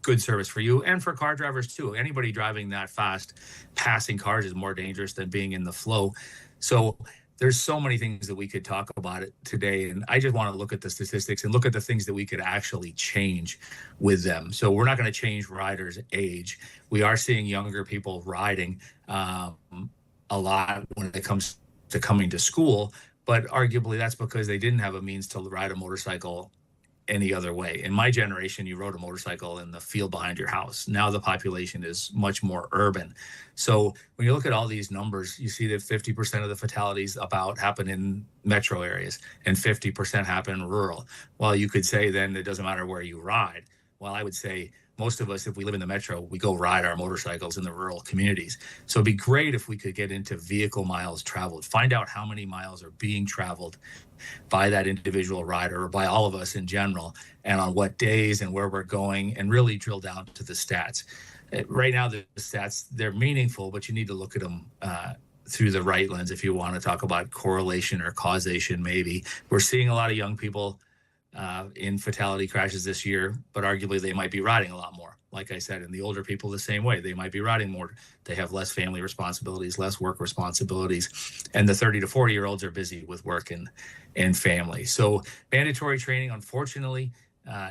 S11: good service for you and for car drivers too. Anybody driving that fast, passing cars is more dangerous than being in the flow. So there's so many things that we could talk about it today. And I just want to look at the statistics and look at the things that we could actually change with them. So we're not going to change riders' age. We are seeing younger people riding a lot when it comes to coming to school, but arguably that's because they didn't have a means to ride a motorcycle any other way. In my generation, you rode a motorcycle in the field behind your house. Now the population is much more urban. So when you look at all these numbers, you see that 50% of the fatalities about happen in metro areas and 50% happen in rural. Well, you could say then it doesn't matter where you ride. Well, I would say most of us, if we live in the metro, we go ride our motorcycles in the rural communities. So it'd be great if we could get into vehicle miles traveled, find out how many miles are being traveled by that individual rider or by all of us in general, and on what days and where we're going, and really drill down to the stats. Right now, the stats, they're meaningful, but you need to look at them through the right lens if you want to talk about correlation or causation. Maybe we're seeing a lot of young people in fatality crashes this year, but arguably they might be riding a lot more. Like I said, and the older people the same way, they might be riding more. They have less family responsibilities, less work responsibilities, and the 30 to 40-year-olds are busy with work and family. So mandatory training, unfortunately,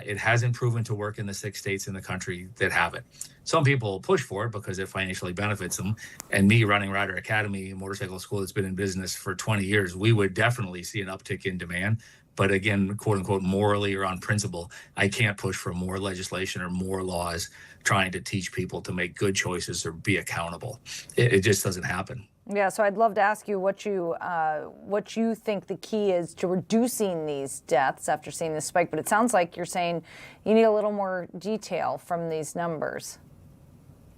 S11: it hasn't proven to work in the 6 states in the country that have it. Some people push for it because it financially benefits them. And me running Rider Academy, a motorcycle school that's been in business for 20 years, we would definitely see an uptick in demand. But again, quote unquote, morally or on principle, I can't push for more legislation or more laws trying to teach people to make good choices or be accountable. It just doesn't happen.
S1: Yeah, so I'd love to ask you what you think the key is to reducing these deaths after seeing this spike. But it sounds like you're saying you need a little more detail from these numbers.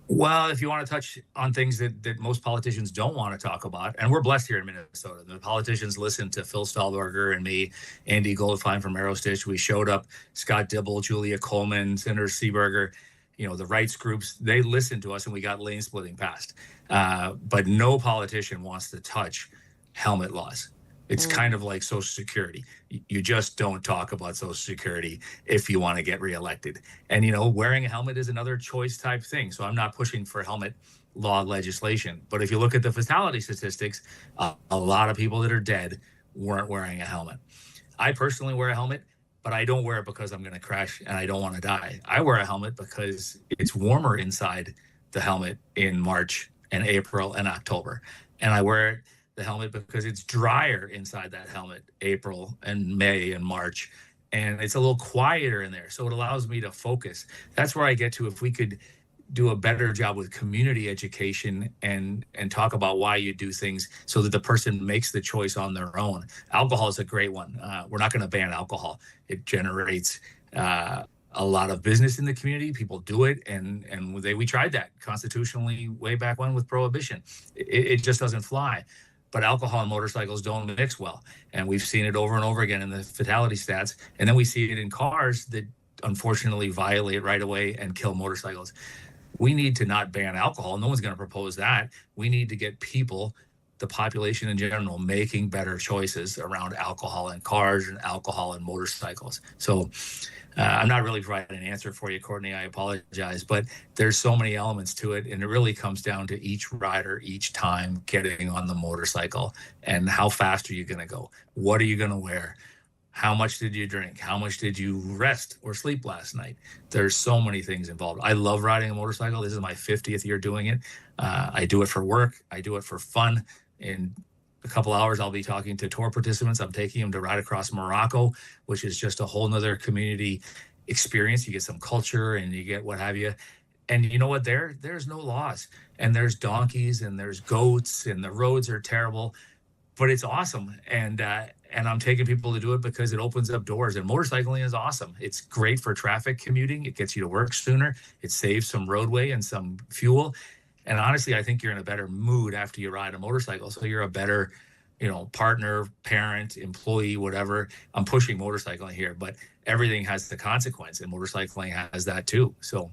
S11: Well, if you want to touch on things that most politicians don't want to talk about, and we're blessed here in Minnesota. The politicians listen to Phil Stahlberger and me, Andy Goldfein from Aerostitch. We showed up, Scott Dibble, Julia Coleman, Senator Seeberger, the rights groups, they listened to us and we got lane splitting passed. But no politician wants to touch helmet laws. It's kind of like Social Security. You just don't talk about Social Security if you want to get reelected. And, wearing a helmet is another choice type thing. So I'm not pushing for helmet law legislation. But if you look at the fatality statistics, a lot of people that are dead weren't wearing a helmet. I personally wear a helmet, but I don't wear it because I'm going to crash and I don't want to die. I wear a helmet because it's warmer inside the helmet in March and April and October. And I wear the helmet because it's drier inside that helmet, April and May and March, and it's a little quieter in there. So it allows me to focus. That's where I get to, if we could do a better job with community education and talk about why you do things so that the person makes the choice on their own. Alcohol is a great one. We're not going to ban alcohol. It generates a lot of business in the community. People do it, and we tried that constitutionally way back when with prohibition. It just doesn't fly. But alcohol and motorcycles don't mix well. And we've seen it over and over again in the fatality stats. And then we see it in cars that unfortunately violate right away and kill motorcycles. We need to not ban alcohol. No one's going to propose that. We need to get people, the population in general, making better choices around alcohol in cars and alcohol in motorcycles. So I'm not really providing an answer for you, Courtney. I apologize, but there's so many elements to it, and it really comes down to each rider, each time getting on the motorcycle, and how fast are you going to go? What are you going to wear? How much did you drink? How much did you rest or sleep last night? There's so many things involved. I love riding a motorcycle. This is my 50th year doing it. I do it for work. I do it for fun. In a couple hours, I'll be talking to tour participants. I'm taking them to ride across Morocco, which is just a whole nother community experience. You get some culture and you get what have you. And you know what? There's no laws, and there's donkeys and there's goats and the roads are terrible, but it's awesome. And I'm taking people to do it because it opens up doors, and motorcycling is awesome. It's great for traffic commuting. It gets you to work sooner. It saves some roadway and some fuel. And honestly, I think you're in a better mood after you ride a motorcycle. So you're a better, partner, parent, employee, whatever. I'm pushing motorcycling here, but everything has the consequence, and motorcycling has that too. So,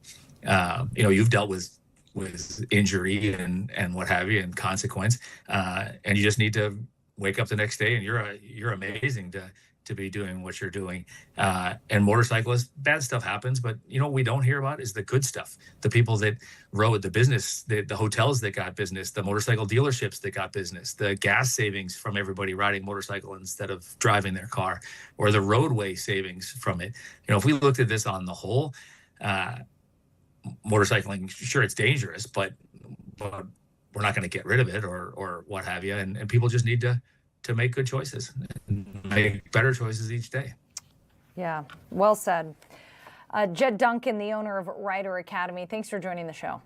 S11: you've dealt with injury and what have you, and consequence, and you just need to wake up the next day, and you're amazing to be doing what you're doing. And motorcyclists, bad stuff happens, but what we don't hear about is the good stuff. The people that rode, the business, the hotels that got business, the motorcycle dealerships that got business, the gas savings from everybody riding motorcycle instead of driving their car, or the roadway savings from it. If we looked at this on the whole, motorcycling, sure, it's dangerous, but we're not going to get rid of it or what have you. And people just need to make good choices, make better choices each day.
S1: Yeah, well said. Jed Duncan, the owner of Rider Academy, thanks for joining the show.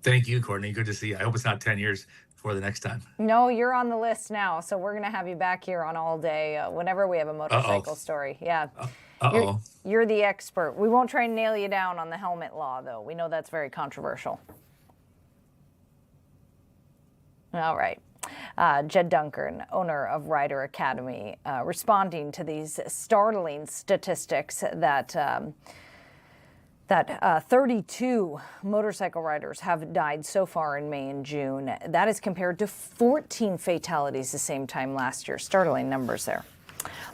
S11: Thank you, Courtney. Good to see you. I hope it's not 10 years before the next time.
S1: No, you're on the list now, so we're going to have you back here on All Day whenever we have a motorcycle story. Yeah.
S11: Uh-oh.
S1: You're the expert. We won't try and nail you down on the helmet law, though. We know that's very controversial. All right. Jed Duncan, owner of Rider Academy, responding to these startling statistics that 32 motorcycle riders have died so far in May and June. That is compared to 14 fatalities the same time last year. Startling numbers there.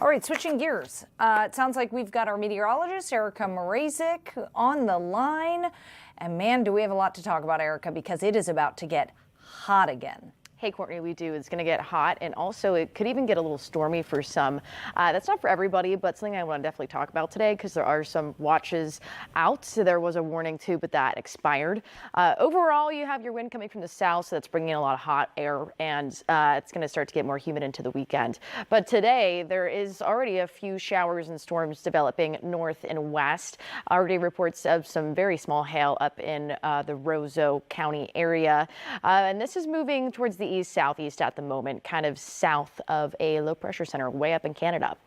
S1: All right, switching gears. It sounds like we've got our meteorologist, Erica Mrazek, on the line. And man, do we have a lot to talk about, Erica, because it is about to get hot again.
S4: Hey, Courtney, we do. It's going to get hot, and also it could even get a little stormy for some. That's not for everybody, but something I want to definitely talk about today because there are some watches out. So there was a warning too, but that expired. Overall, you have your wind coming from the south, so that's bringing in a lot of hot air, and it's going to start to get more humid into the weekend. But today, there is already a few showers and storms developing north and west. Already reports of some very small hail up in the Roseau County area, and this is moving towards the east-southeast at the moment, kind of south of a low-pressure center way up in Canada.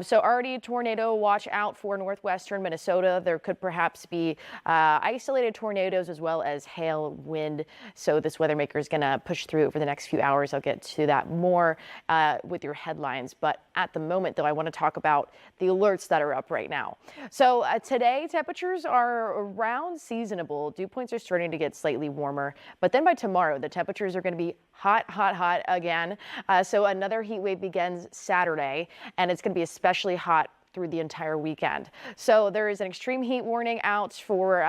S4: So already tornado watch out for northwestern Minnesota. There could perhaps be isolated tornadoes as well as hail, wind. So this weather maker is going to push through over the next few hours. I'll get to that more with your headlines. But at the moment, though, I want to talk about the alerts that are up right now. So today, temperatures are around seasonable. Dew points are starting to get slightly warmer. But then by tomorrow, the temperatures are going to be hot again. So another heat wave begins Saturday, and it's going to be especially hot through the entire weekend. So there is an extreme heat warning out for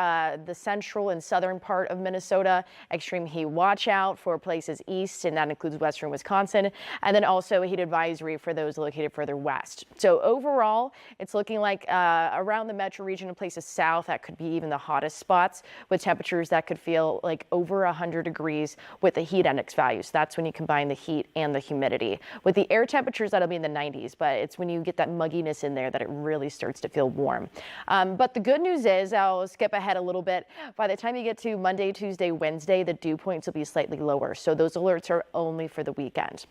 S4: the central and southern part of Minnesota, extreme heat watch out for places east, and that includes western Wisconsin, and then also a heat advisory for those located further west. So overall, it's looking like around the metro region and places south, that could be even the hottest spots with temperatures that could feel like over 100 degrees with the heat index value. So that's when you combine the heat and the humidity. With the air temperatures, that'll be in the 90s, but it's when you get that mugginess in there that it really starts to feel warm. But the good news is, I'll skip ahead a little bit, by the time you get to Monday, Tuesday, Wednesday, the dew points will be slightly lower. So those alerts are only for the weekend.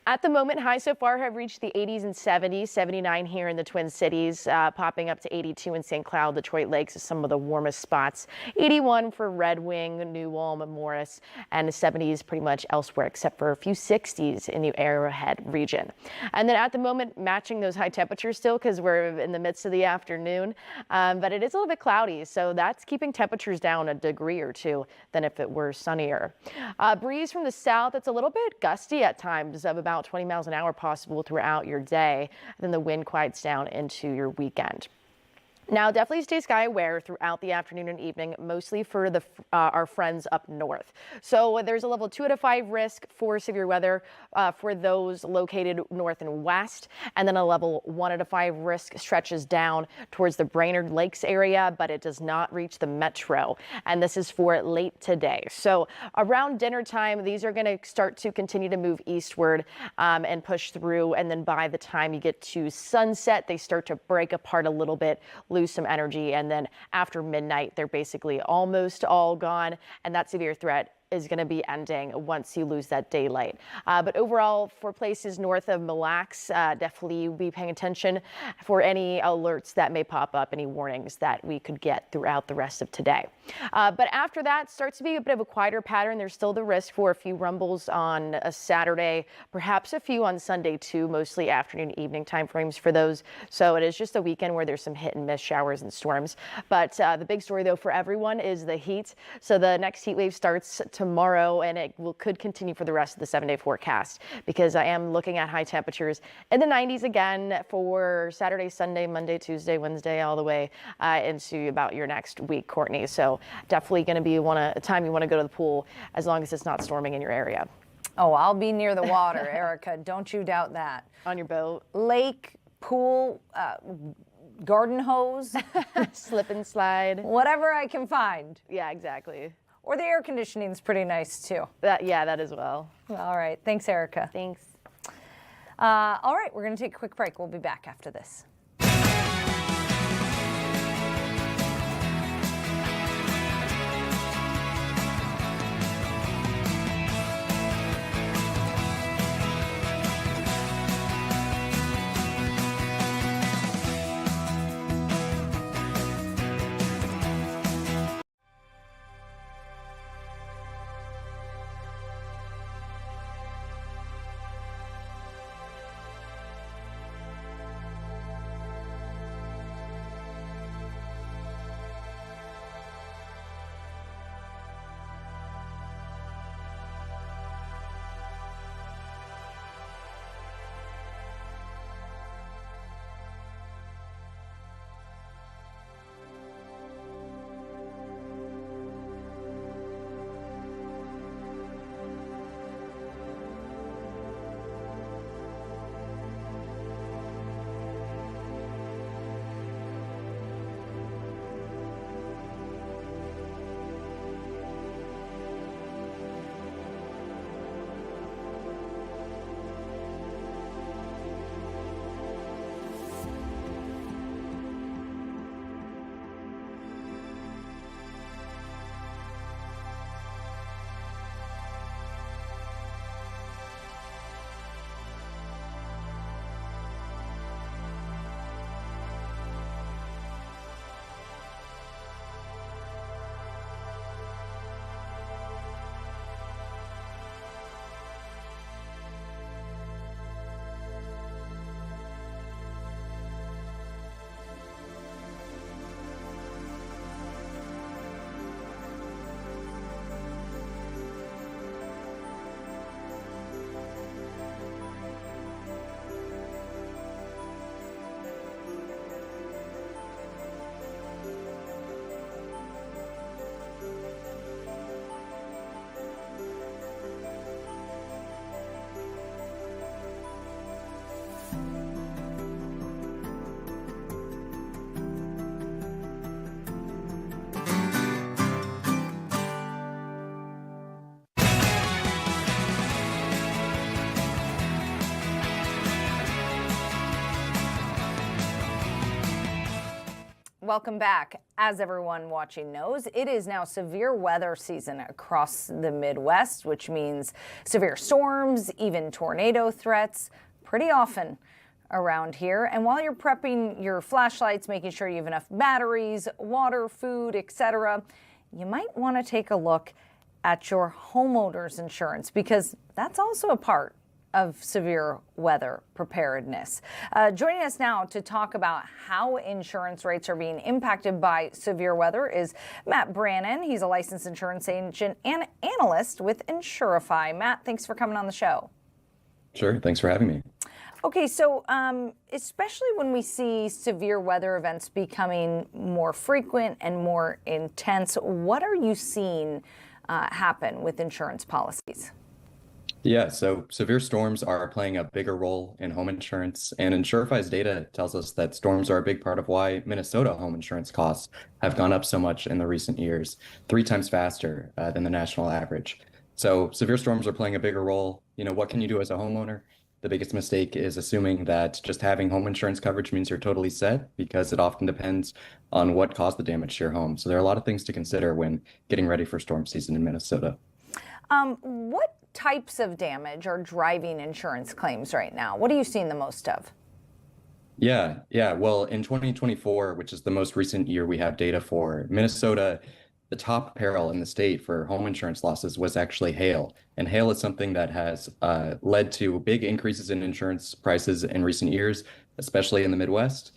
S4: At the moment, highs so far have reached the 80s and 70s, 79 here in the Twin Cities, popping up to 82 in St. Cloud, Detroit Lakes is some of the warmest spots. 81 for Red Wing, New Ulm, Morris, and 70s pretty much elsewhere, except for a few 60s in the Arrowhead region. And then at the moment, matching those high temperatures still because we're in the midst of the afternoon, but it is a little bit cloudy, so that's keeping temperatures down a degree or two than if it were sunnier. Breeze from the south, it's a little bit gusty at times of about 20 miles an hour possible throughout your day. Then the wind quiets down into your weekend. Now, definitely stay sky aware throughout the afternoon and evening, mostly for our friends up north. So there's a level 2 out of 5 risk for severe weather for those located north and west, and then a level 1 out of 5 risk stretches down towards the Brainerd Lakes area, but it does not reach the metro. And this is for late today. So around dinner time, these are going to start to continue to move eastward and push through. And then by the time you get to sunset, they start to break apart a little bit, lose some energy, and then after midnight they're basically almost all gone, and that severe threat is going to be ending once you lose that daylight. But overall, for places north of Mille Lacs, definitely be paying attention for any alerts that may pop up, any warnings that we could get throughout the rest of today. But after that, starts to be a bit of a quieter pattern. There's still the risk for a few rumbles on a Saturday, perhaps a few on Sunday too, mostly afternoon, evening time frames for those. So it is just a weekend where there's some hit and miss showers and storms. But the big story though for everyone is the heat. So the next heat wave starts tomorrow, and it could continue for the rest of the 7-day forecast, because I am looking at high temperatures in the 90s again for Saturday, Sunday, Monday, Tuesday, Wednesday, all the way into about your next week, Courtney. So definitely going to be a time you want to go to the pool as long as it's not storming in your area.
S1: Oh, I'll be near the water, Erica. Don't you doubt that.
S4: On your boat.
S1: Lake, pool, garden hose.
S4: Slip and slide.
S1: Whatever I can find.
S4: Yeah, exactly.
S1: Or the air conditioning is pretty nice too.
S4: Yeah, that as well.
S1: All right. Thanks, Erica.
S4: Thanks.
S1: All right. We're going to take a quick break. We'll be back after this. Welcome back. As everyone watching knows, it is now severe weather season across the Midwest, which means severe storms, even tornado threats, pretty often around here. And while you're prepping your flashlights, making sure you have enough batteries, water, food, etc., you might want to take a look at your homeowner's insurance, because that's also a part of severe weather preparedness. Joining us now to talk about how insurance rates are being impacted by severe weather is Matt Brannon. He's a licensed insurance agent and analyst with Insurify. Matt, thanks for coming on the show.
S12: Sure, thanks for having me.
S1: Okay, so especially when we see severe weather events becoming more frequent and more intense, what are you seeing happen with insurance policies?
S12: Yeah, so severe storms are playing a bigger role in home insurance, and Insurify's data tells us that storms are a big part of why Minnesota home insurance costs have gone up so much in the recent years, 3 times faster than the national average. So severe storms are playing a bigger role. What can you do as a homeowner? The biggest mistake is assuming that just having home insurance coverage means you're totally set, because it often depends on what caused the damage to your home. So there are a lot of things to consider when getting ready for storm season in Minnesota.
S1: What types of damage are driving insurance claims right now? What are you seeing the most of?
S12: Yeah. Well, in 2024, which is the most recent year we have data for, Minnesota, the top peril in the state for home insurance losses was actually hail. And hail is something that has led to big increases in insurance prices in recent years, especially in the Midwest.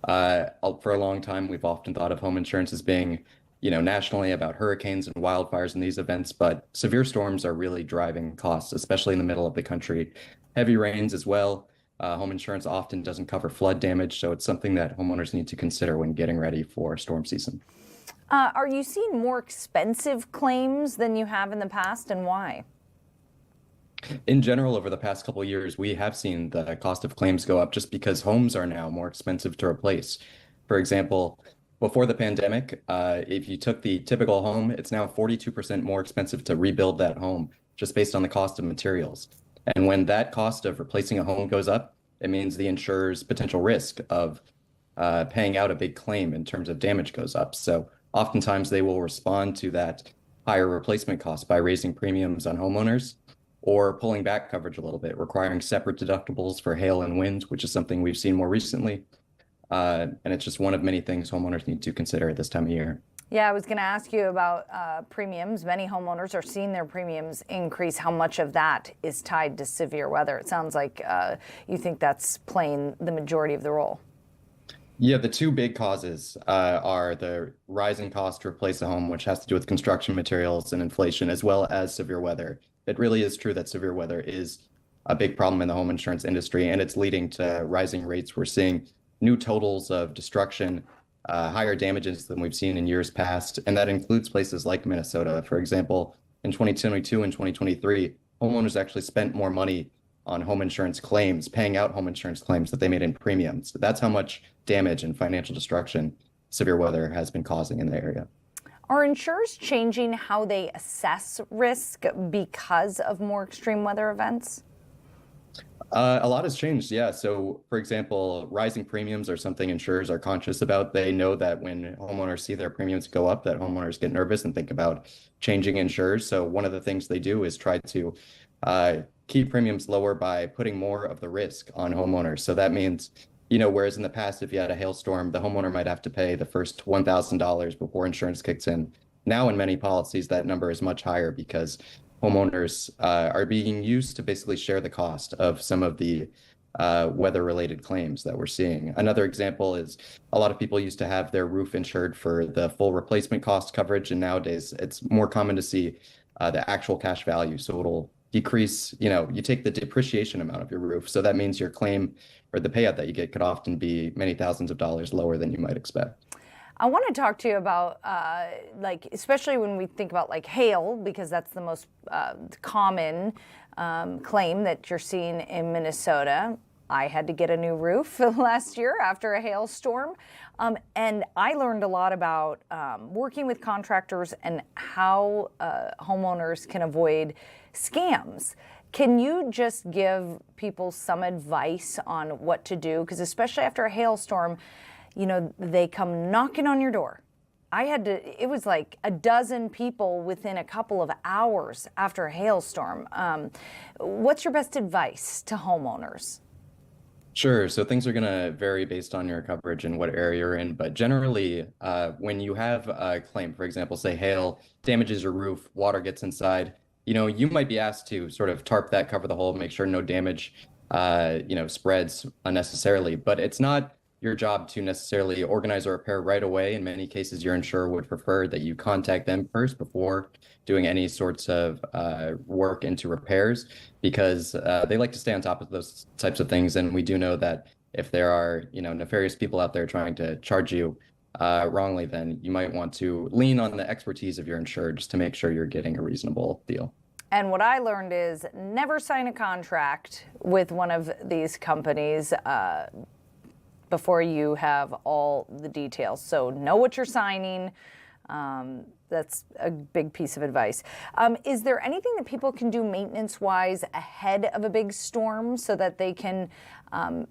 S12: For a long time, we've often thought of home insurance as being nationally about hurricanes and wildfires and these events, but severe storms are really driving costs, especially in the middle of the country. Heavy rains as well. Home insurance often doesn't cover flood damage, so it's something that homeowners need to consider when getting ready for storm season.
S1: Are you seeing more expensive claims than you have in the past, and why?
S12: In general, over the past couple of years, we have seen the cost of claims go up just because homes are now more expensive to replace. For example, before the pandemic, if you took the typical home, it's now 42% more expensive to rebuild that home just based on the cost of materials. And when that cost of replacing a home goes up, it means the insurer's potential risk of paying out a big claim in terms of damage goes up. So oftentimes they will respond to that higher replacement cost by raising premiums on homeowners or pulling back coverage a little bit, requiring separate deductibles for hail and wind, which is something we've seen more recently. And it's just one of many things homeowners need to consider at this time of year.
S1: Yeah, I was going to ask you about premiums. Many homeowners are seeing their premiums increase. How much of that is tied to severe weather? It sounds like you think that's playing the majority of the role.
S12: Yeah, the two big causes are the rising cost to replace a home, which has to do with construction materials and inflation, as well as severe weather. It really is true that severe weather is a big problem in the home insurance industry, and it's leading to rising rates. We're seeing new totals of destruction, higher damages than we've seen in years past, and that includes places like Minnesota. For example, in 2022 and 2023, homeowners actually spent more money on home insurance claims, paying out home insurance claims that they made in premiums. That's how much damage and financial destruction severe weather has been causing in the area.
S1: Are insurers changing how they assess risk because of more extreme weather events?
S12: A lot has changed, yeah. So, for example, rising premiums are something insurers are conscious about. They know that when homeowners see their premiums go up, that homeowners get nervous and think about changing insurers. So one of the things they do is try to keep premiums lower by putting more of the risk on homeowners. So that means, whereas in the past, if you had a hailstorm, the homeowner might have to pay the first $1,000 before insurance kicks in. Now, in many policies, that number is much higher because homeowners are being used to basically share the cost of some of the weather-related claims that we're seeing. Another example is a lot of people used to have their roof insured for the full replacement cost coverage, and nowadays it's more common to see the actual cash value. So it'll decrease, you take the depreciation amount of your roof. So that means your claim or the payout that you get could often be many thousands of dollars lower than you might expect.
S1: I want to talk to you about, especially when we think about hail, because that's the most common claim that you're seeing in Minnesota. I had to get a new roof last year after a hailstorm, and I learned a lot about working with contractors and how homeowners can avoid scams. Can you just give people some advice on what to do? Because especially after a hailstorm, they come knocking on your door. It was like a dozen people within a couple of hours after a hailstorm. What's your best advice to homeowners?
S12: Sure. So things are going to vary based on your coverage and what area you're in. But generally, when you have a claim, for example, say hail damages your roof, water gets inside, you might be asked to sort of tarp that, cover the hole, make sure no damage, spreads unnecessarily. But it's not your job to necessarily organize a repair right away. In many cases, your insurer would prefer that you contact them first before doing any sorts of work into repairs, because they like to stay on top of those types of things. And we do know that if there are, nefarious people out there trying to charge you wrongly, then you might want to lean on the expertise of your insured just to make sure you're getting a reasonable deal.
S1: And what I learned is never sign a contract with one of these companies before you have all the details. So know what you're signing. That's a big piece of advice. Is there anything that people can do maintenance-wise ahead of a big storm so that they can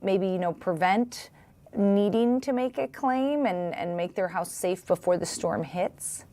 S1: maybe, prevent needing to make a claim and make their house safe before the storm hits?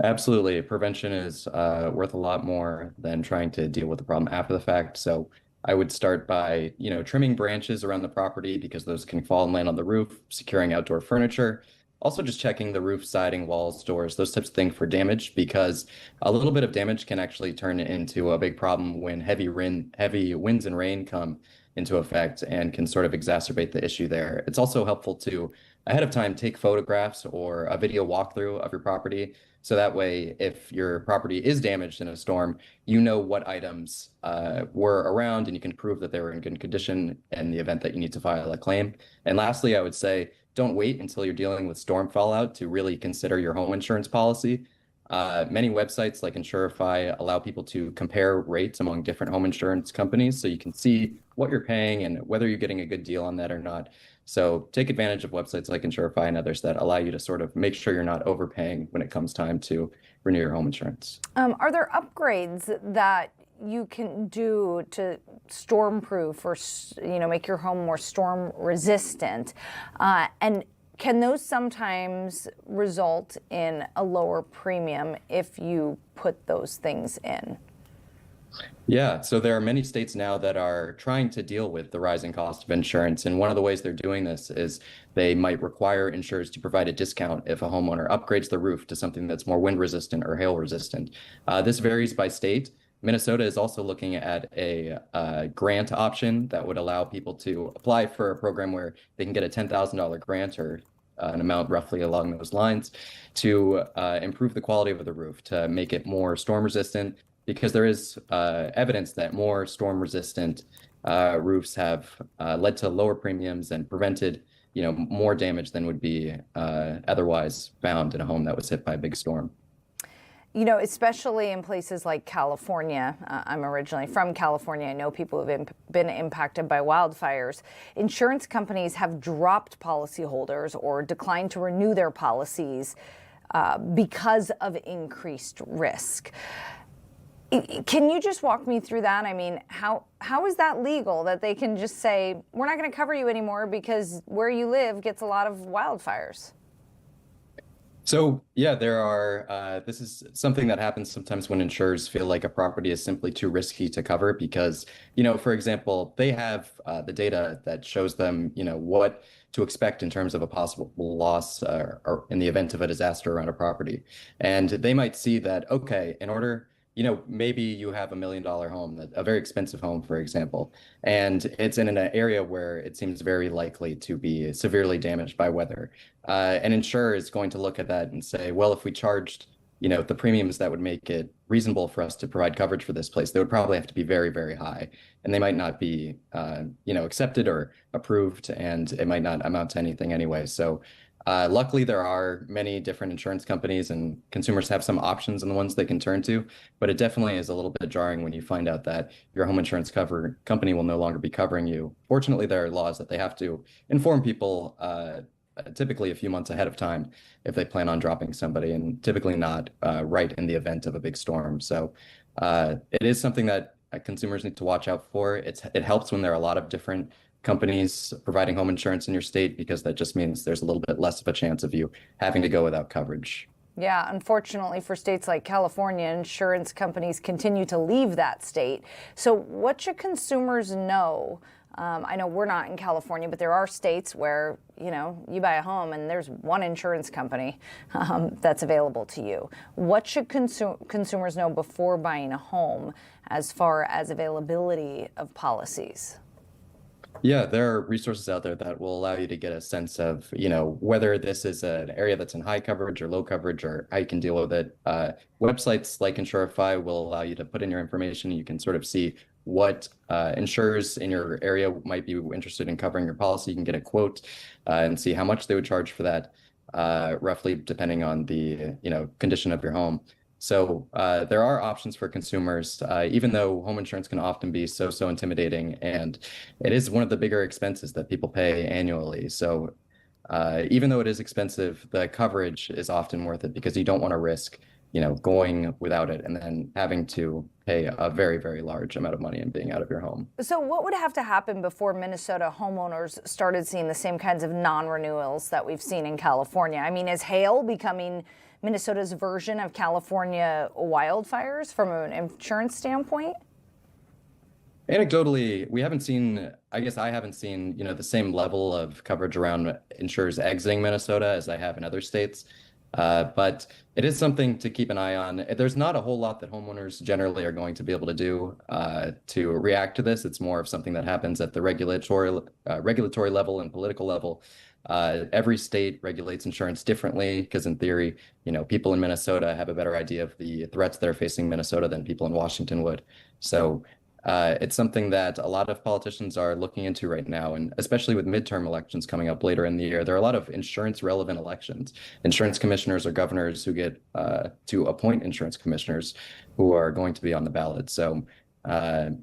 S12: Absolutely. Prevention is worth a lot more than trying to deal with the problem after the fact. So I would start by, trimming branches around the property because those can fall and land on the roof, securing outdoor furniture. Also just checking the roof, siding, walls, doors, those types of things for damage, because a little bit of damage can actually turn into a big problem when heavy winds and rain come into effect and can sort of exacerbate the issue there. It's also helpful to, ahead of time, take photographs or a video walkthrough of your property. So that way, if your property is damaged in a storm, you know what items were around and you can prove that they were in good condition in the event that you need to file a claim. And lastly, I would say, don't wait until you're dealing with storm fallout to really consider your home insurance policy. Many websites like Insurify allow people to compare rates among different home insurance companies so you can see what you're paying and whether you're getting a good deal on that or not. So take advantage of websites like Insurify and others that allow you to sort of make sure you're not overpaying when it comes time to renew your home insurance.
S1: Are there upgrades that you can do to storm-proof or, make your home more storm resistant? And can those sometimes result in a lower premium if you put those things in?
S12: Yeah, so there are many states now that are trying to deal with the rising cost of insurance. And one of the ways they're doing this is they might require insurers to provide a discount if a homeowner upgrades the roof to something that's more wind resistant or hail resistant. This varies by state. Minnesota is also looking at a grant option that would allow people to apply for a program where they can get a $10,000 grant or an amount roughly along those lines to improve the quality of the roof, to make it more storm resistant, because there is evidence that more storm resistant roofs have led to lower premiums and prevented more damage than would be otherwise found in a home that was hit by a big storm.
S1: Especially in places like California. I'm originally from California. I know people have been impacted by wildfires. Insurance companies have dropped policyholders or declined to renew their policies because of increased risk. Can you just walk me through that? I mean, how is that legal, that they can just say, we're not going to cover you anymore because where you live gets a lot of wildfires?
S12: So yeah, there are, this is something that happens sometimes when insurers feel like a property is simply too risky to cover because, for example, they have the data that shows them, what to expect in terms of a possible loss or in the event of a disaster around a property. And they might see that, okay, in order, maybe you have $1 million home, a very expensive home, for example, and it's in an area where it seems very likely to be severely damaged by weather. An insurer is going to look at that and say, well, if we charged, the premiums that would make it reasonable for us to provide coverage for this place, they would probably have to be very, very high, and they might not be, accepted or approved, and it might not amount to anything anyway. So luckily, there are many different insurance companies and consumers have some options in the ones they can turn to, but it definitely is a little bit jarring when you find out that your home insurance company will no longer be covering you. Fortunately, there are laws that they have to inform people typically a few months ahead of time if they plan on dropping somebody, and typically not right in the event of a big storm. So it is something that consumers need to watch out for. It helps when there are a lot of different companies providing home insurance in your state, because that just means there's a little bit less of a chance of you having to go without coverage.
S1: Yeah, unfortunately for states like California, insurance companies continue to leave that state. So what should consumers know? I know we're not in California, but there are states where, you buy a home and there's one insurance company that's available to you. What should consumers know before buying a home as far as availability of policies?
S12: Yeah, there are resources out there that will allow you to get a sense of, whether this is an area that's in high coverage or low coverage, or how you can deal with it. Websites like Insurify will allow you to put in your information. You can sort of see what insurers in your area might be interested in covering your policy. You can get a quote and see how much they would charge for that, roughly depending on the, condition of your home. So there are options for consumers, even though home insurance can often be so intimidating, and it is one of the bigger expenses that people pay annually. So even though it is expensive, the coverage is often worth it, because you don't want to risk, going without it and then having to pay a very, very large amount of money and being out of your home.
S1: So what would have to happen before Minnesota homeowners started seeing the same kinds of non-renewals that we've seen in California? I mean, is hail becoming Minnesota's version of California wildfires from an insurance standpoint?
S12: Anecdotally, we haven't seen, I guess I haven't seen, the same level of coverage around insurers exiting Minnesota as I have in other states. But it is something to keep an eye on. There's not a whole lot that homeowners generally are going to be able to do to react to this. It's more of something that happens at the regulatory level and political level. Every state regulates insurance differently, because in theory, people in Minnesota have a better idea of the threats that are facing Minnesota than people in Washington would. So it's something that a lot of politicians are looking into right now, and especially with midterm elections coming up later in the year, there are a lot of insurance-relevant elections. Insurance commissioners or governors who get to appoint insurance commissioners who are going to be on the ballot. So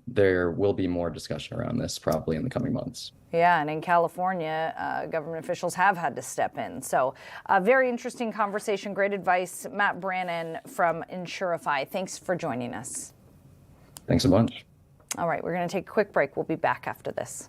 S12: there will be more discussion around this probably in the coming months.
S1: Yeah, and in California, government officials have had to step in. So a very interesting conversation, great advice. Matt Brannon from Insurify, thanks for joining us.
S12: Thanks a bunch.
S1: All right, we're going to take a quick break. We'll be back after this.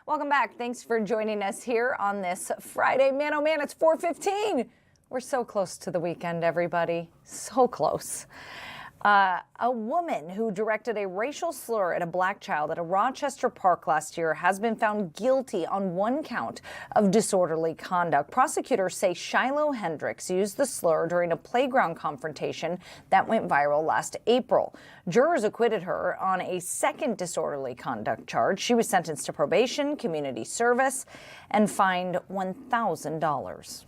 S1: Welcome back. Thanks for joining us here on this Friday. Man, oh man, it's 4:15. We're so close to the weekend, everybody. So close. A woman who directed a racial slur at a black child at a Rochester park last year has been found guilty on one count of disorderly conduct. Prosecutors say Shiloh Hendricks used the slur during a playground confrontation that went viral last April. Jurors acquitted her on a second disorderly conduct charge. She was sentenced to probation, community service, and fined $1,000.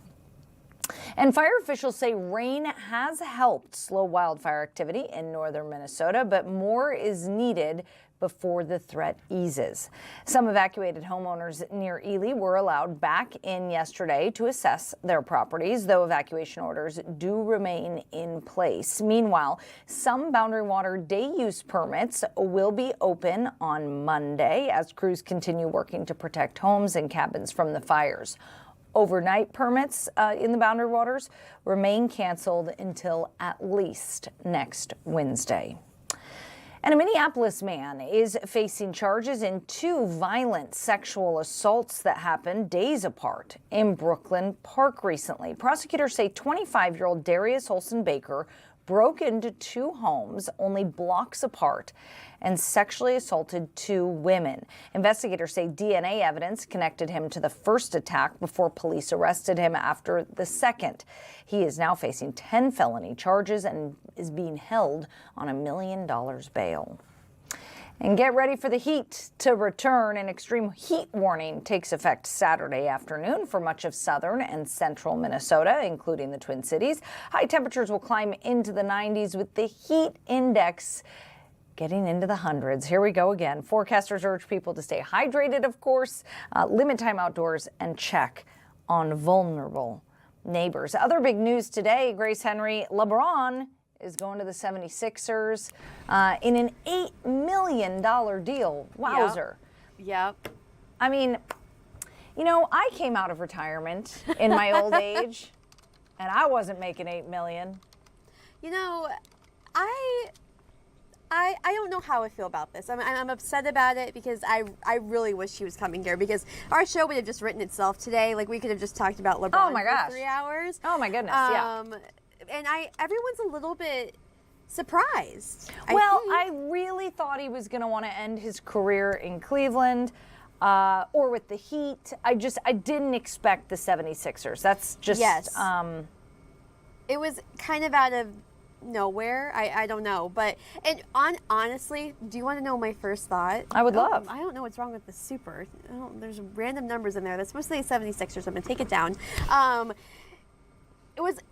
S1: And fire officials say rain has helped slow wildfire activity in northern Minnesota, but more is needed before the threat eases. Some evacuated homeowners near Ely were allowed back in yesterday to assess their properties, though evacuation orders do remain in place. Meanwhile, some Boundary Water day use permits will be open on Monday as crews continue working to protect homes and cabins from the fires. Overnight permits in the Boundary Waters remain canceled until at least next Wednesday. And a Minneapolis man is facing charges in 2 violent sexual assaults that happened days apart in Brooklyn Park recently. Prosecutors say 25-year-old Darius Olson Baker broke into 2 homes only blocks apart and sexually assaulted 2 women. Investigators say DNA evidence connected him to the first attack before police arrested him after the second. He is now facing 10 felony charges and is being held on $1 million bail. And get ready for the heat to return. An extreme heat warning takes effect Saturday afternoon for much of southern and central Minnesota, including the Twin Cities. High temperatures will climb into the 90s with the heat index getting into the hundreds. Here we go again. Forecasters urge people to stay hydrated, of course, limit time outdoors, and check on vulnerable neighbors. Other big news today, Grace Henry, LeBron is going to the 76ers in an $8 million deal. Wowzer.
S13: Yep.
S1: I mean, you know, I came out of retirement in my old age, and I wasn't making $8 million.
S13: You know, I don't know how I feel about this. I'm upset about it because I really wish he was coming here because our show would have just written itself today. Like we could have just talked about LeBron for 3 hours.
S1: Oh my goodness, yeah.
S13: And everyone's a little bit surprised.
S1: Well, I really thought he was going to want to end his career in Cleveland or with the Heat. I didn't expect the 76ers. That's just...
S13: Yes. It was kind of out of nowhere. I don't know. But honestly, do you want to know my first thought?
S1: I would love.
S13: I don't know what's wrong with the super. There's random numbers in there. That's supposed to say 76ers. I'm going to take it down.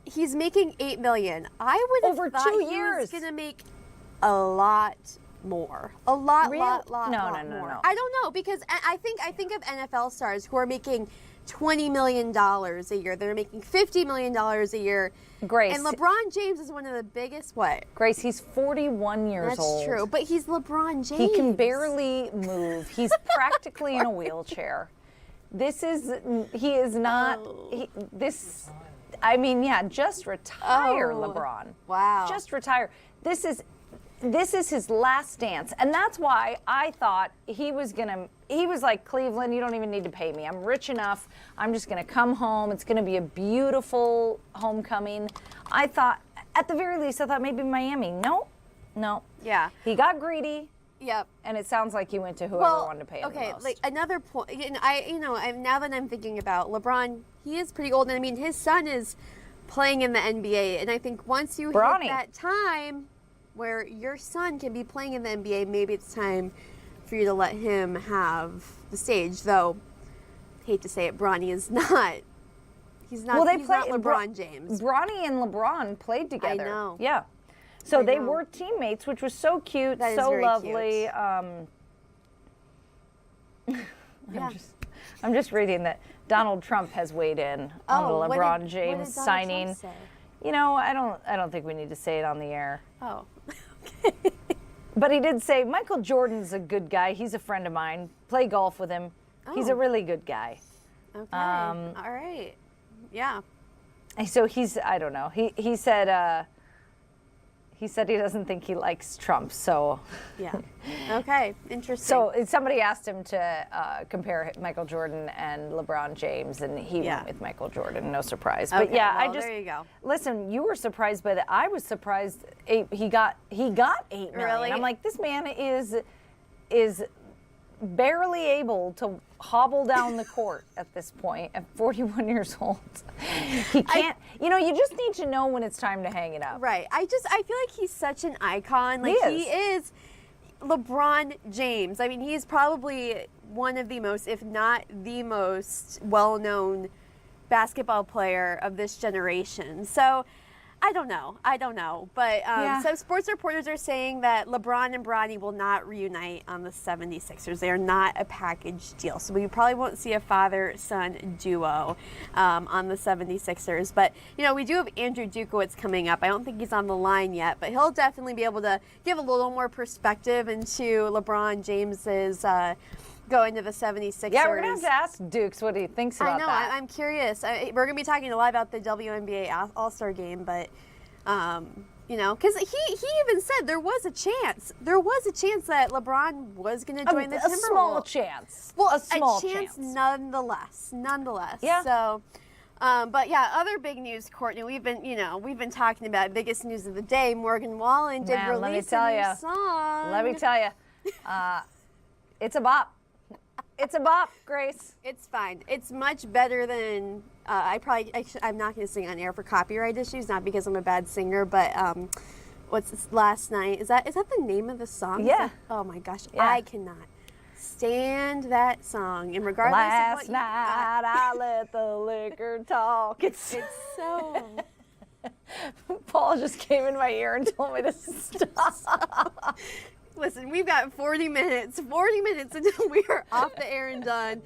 S13: He's making $8 million. I would have
S1: over
S13: thought
S1: 2
S13: he
S1: years.
S13: was going to make a lot more. A lot more.
S1: No.
S13: I don't know because I think of NFL stars who are making $20 million a year. They're making $50 million a year.
S1: Grace.
S13: And LeBron James is one of the biggest, what?
S1: Grace, he's 41 years old.
S13: That's true, but he's LeBron James.
S1: He can barely move. He's practically in a wheelchair. Just retire, LeBron.
S13: Wow.
S1: Just retire. This is his last dance. And that's why I thought he was like, Cleveland, you don't even need to pay me. I'm rich enough. I'm just going to come home. It's going to be a beautiful homecoming. I thought, at the very least, maybe Miami. No.
S13: Yeah.
S1: He got greedy.
S13: Yep.
S1: And it sounds like he went to whoever wanted to pay him the most.
S13: Like another point, now that I'm thinking about LeBron, he is pretty old. And I mean, his son is playing in the NBA. And I think once you hit that time where your son can be playing in the NBA, maybe it's time for you to let him have the stage. Though, hate to say it, Bronny is not. He's not. He's not LeBron James.
S1: Bronny and LeBron played together.
S13: I know.
S1: Yeah. So they were teammates, which was so cute, so lovely. I'm just reading that Donald Trump has weighed in on the LeBron James signing.
S13: Trump say?
S1: You know, I don't think we need to say it on the air.
S13: Oh.
S1: But he did say Michael Jordan's a good guy. He's a friend of mine. Play golf with him. He's a really good guy.
S13: Okay. All right. Yeah.
S1: So I don't know. He said He said he doesn't think he likes Trump, so.
S13: Yeah. Okay, interesting.
S1: So somebody asked him to compare Michael Jordan and LeBron James, and he went with Michael Jordan, no surprise. But
S13: Okay,
S1: yeah,
S13: well,
S1: I just,
S13: there you go.
S1: listen, you were surprised, but I was surprised he got $8 million.
S13: Really?
S1: I'm like, this man is barely able to hobble down the court at this point at 41 years old. He can't, you just need to know when it's time to hang it up.
S13: Right. I feel like he's such an icon. Like he is LeBron James. I mean, he's probably one of the most, if not the most well-known basketball player of this generation. So I don't know. But some sports reporters are saying that LeBron and Bronny will not reunite on the 76ers. They are not a package deal. So we probably won't see a father-son duo on the 76ers. But, we do have Andrew Dukowitz coming up. I don't think he's on the line yet, but he'll definitely be able to give a little more perspective into LeBron James's going to the 76ers.
S1: Yeah, we're going to have to ask Dukes what he thinks about that.
S13: I know, I'm curious. We're going to be talking a lot about the WNBA All-Star game, but, because he even said there was a chance that LeBron was going to join the Timberwolves.
S1: A small chance.
S13: Well,
S1: a small
S13: chance. Nonetheless.
S1: Yeah.
S13: So, but yeah, other big news, Courtney. We've been talking about biggest news of the day. Morgan Wallen did release a new song.
S1: Let me tell you, it's a bop. It's a bop, Grace.
S13: It's fine. It's much better than I'm not going to sing on air for copyright issues, not because I'm a bad singer, but what's this, Last Night? Is that the name of the song?
S1: Yeah.
S13: Oh my gosh,
S1: Yeah.
S13: I cannot stand that song. And regardless
S1: Last
S13: of what
S1: night I let the liquor talk. It's
S13: so.
S1: Paul just came in my ear and told me to stop.
S13: Listen, we've got 40 minutes until we are off the air and done.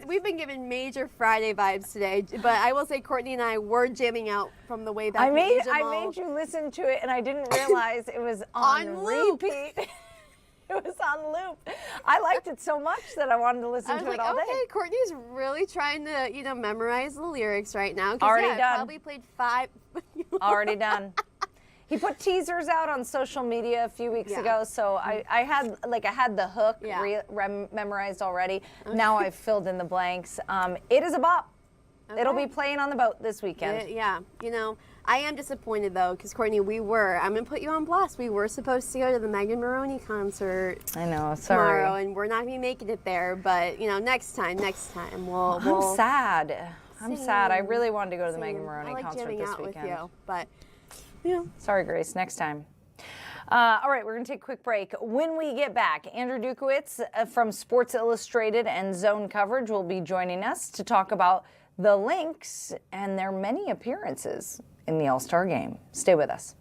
S13: We've been given major Friday vibes today, but I will say Courtney and I were jamming out from the way back.
S1: I made you listen to it, and I didn't realize it was on repeat. It was on loop. I liked it so much that I wanted to listen to it all day.
S13: Okay, Courtney's really trying to memorize the lyrics right now.
S1: Already
S13: done.
S1: done.
S13: Probably played 5.
S1: Already done. He put teasers out on social media a few weeks ago, so I had the hook memorized already. Okay. Now I've filled in the blanks. It is a bop. Okay. It'll be playing on the boat this weekend.
S13: Yeah. I am disappointed though, because Courtney, I'm going to put you on blast. We were supposed to go to the Megan Maroney concert.
S1: I know, sorry.
S13: Tomorrow, and we're not going to be making it there, but next time we'll
S1: I'm sad. I'm sad. I really wanted to go to the Megan Maroney concert this
S13: out
S1: weekend.
S13: With you, but
S1: sorry, Grace. Next time. All right, we're going to take a quick break. When we get back, Andrew Dukowitz from Sports Illustrated and Zone Coverage will be joining us to talk about the Lynx and their many appearances in the All-Star Game. Stay with us.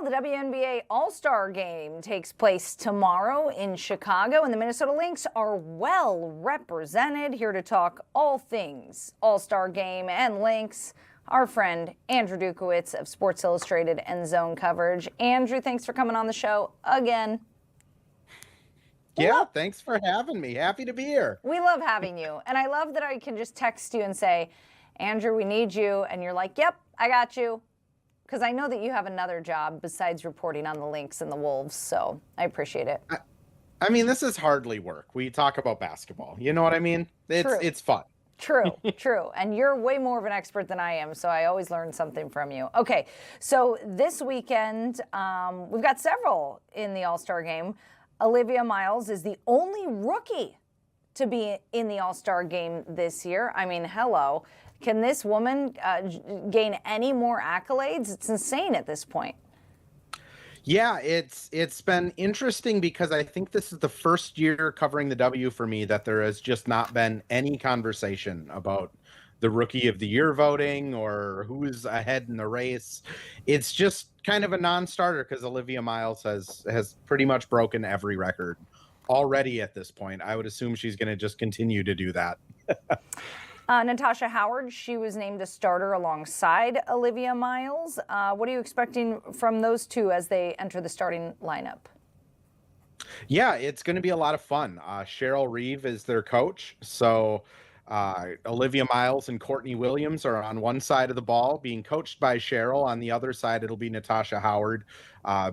S1: the WNBA All-Star Game takes place tomorrow in Chicago, and the Minnesota Lynx are well represented. Here to talk all things All-Star Game and Lynx, our friend Andrew Dukowitz of Sports Illustrated and Zone Coverage. Andrew, thanks for coming on the show again.
S14: Yeah, thanks for having me. Happy to be here.
S1: We love having you, and I love that I can just text you and say, Andrew, we need you, and you're like, yep, I got you. Because I know that you have another job besides reporting on the Lynx and the Wolves, so I appreciate it.
S14: I mean, this is hardly work. We talk about basketball. You know what I mean? It's fun.
S1: True, true. And you're way more of an expert than I am, so I always learn something from you. Okay, so this weekend, we've got several in the All-Star game. Olivia Miles is the only rookie to be in the All-Star game this year. I mean, hello. Can this woman gain any more accolades? It's insane at this point.
S14: Yeah, it's been interesting because I think this is the first year covering the W for me that there has just not been any conversation about the Rookie of the Year voting or who's ahead in the race. It's just kind of a non-starter because Olivia Miles has pretty much broken every record already at this point. I would assume she's going to just continue to do that.
S1: Natasha Howard, she was named a starter alongside Olivia Miles. What are you expecting from those two as they enter the starting lineup?
S14: Yeah, it's going to be a lot of fun. Cheryl Reeve is their coach. So Olivia Miles and Courtney Williams are on one side of the ball being coached by Cheryl. On the other side, it'll be Natasha Howard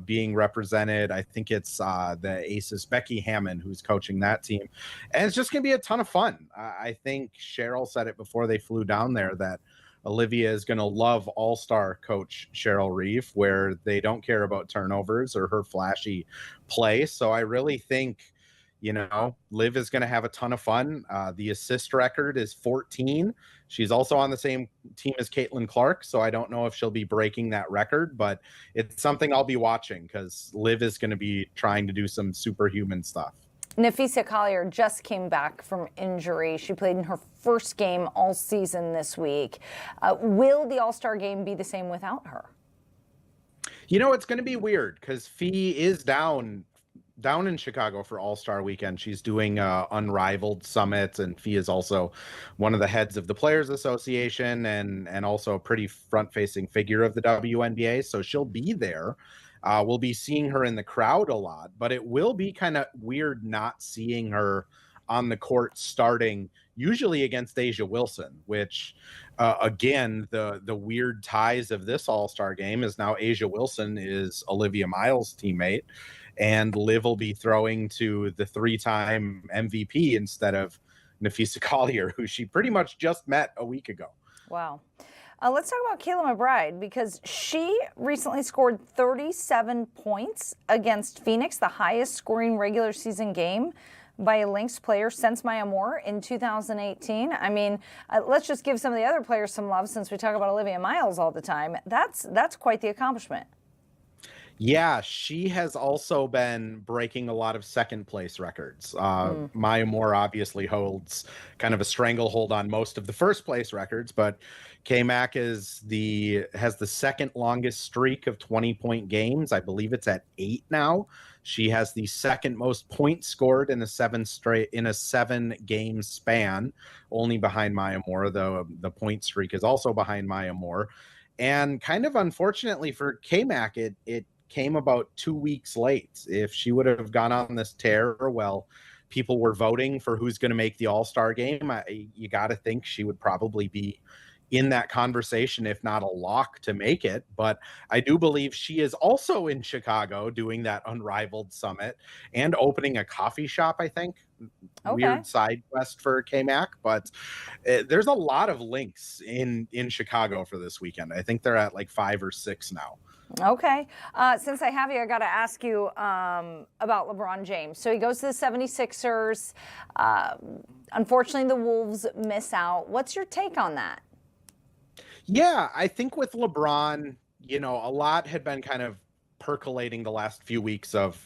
S14: being represented. I think it's the Aces Becky Hammond who's coaching that team. And it's just going to be a ton of fun. I think Cheryl said it before they flew down there that Olivia is going to love all-star coach Cheryl Reeve, where they don't care about turnovers or her flashy play. So I really think, you know, Liv is going to have a ton of fun. The assist record is 14. She's also on the same team as Caitlin Clark, so I don't know if she'll be breaking that record, but it's something I'll be watching because Liv is going to be trying to do some superhuman stuff.
S1: Napheesa Collier just came back from injury. She played in her first game all season this week. Will the All-Star game be the same without her?
S14: You know, it's going to be weird because Fee is down in Chicago for All-Star Weekend. She's doing Unrivaled Summit, and Fee is also one of the heads of the Players Association and also a pretty front-facing figure of the WNBA, so she'll be there. We'll be seeing her in the crowd a lot, but it will be kind of weird not seeing her on the court starting, usually against Asia Wilson, which, again, the weird ties of this All-Star game is now Asia Wilson is Olivia Miles' teammate, and Liv will be throwing to the three-time MVP instead of Napheesa Collier, who she pretty much just met a week ago.
S1: Wow. Let's talk about Kayla McBride because she recently scored 37 points against Phoenix, the highest scoring regular season game by a Lynx player since Maya Moore in 2018. I mean, let's just give some of the other players some love since we talk about Olivia Miles all the time. That's quite the accomplishment.
S14: Yeah, she has also been breaking a lot of second place records. Maya Moore obviously holds kind of a stranglehold on most of the first place records, but K-Mac has the second longest streak of 20-point games. I believe it's at 8 now. She has the second most points scored in a 7-game span, only behind Maya Moore, though the point streak is also behind Maya Moore. And kind of unfortunately for K-Mac, it came about 2 weeks late. If she would have gone on this tear, well, people were voting for who's going to make the All-Star game. You got to think she would probably be in that conversation, if not a lock to make it. But I do believe she is also in Chicago doing that Unrivaled Summit and opening a coffee shop, I think. Okay. Weird side quest for K-Mac, but there's a lot of links in Chicago for this weekend. I think they're at like 5 or 6 now.
S1: Okay. Since I have you, I got to ask you about LeBron James. So he goes to the 76ers. Unfortunately, the Wolves miss out. What's your take on that?
S14: Yeah, I think with LeBron, you know, a lot had been kind of percolating the last few weeks of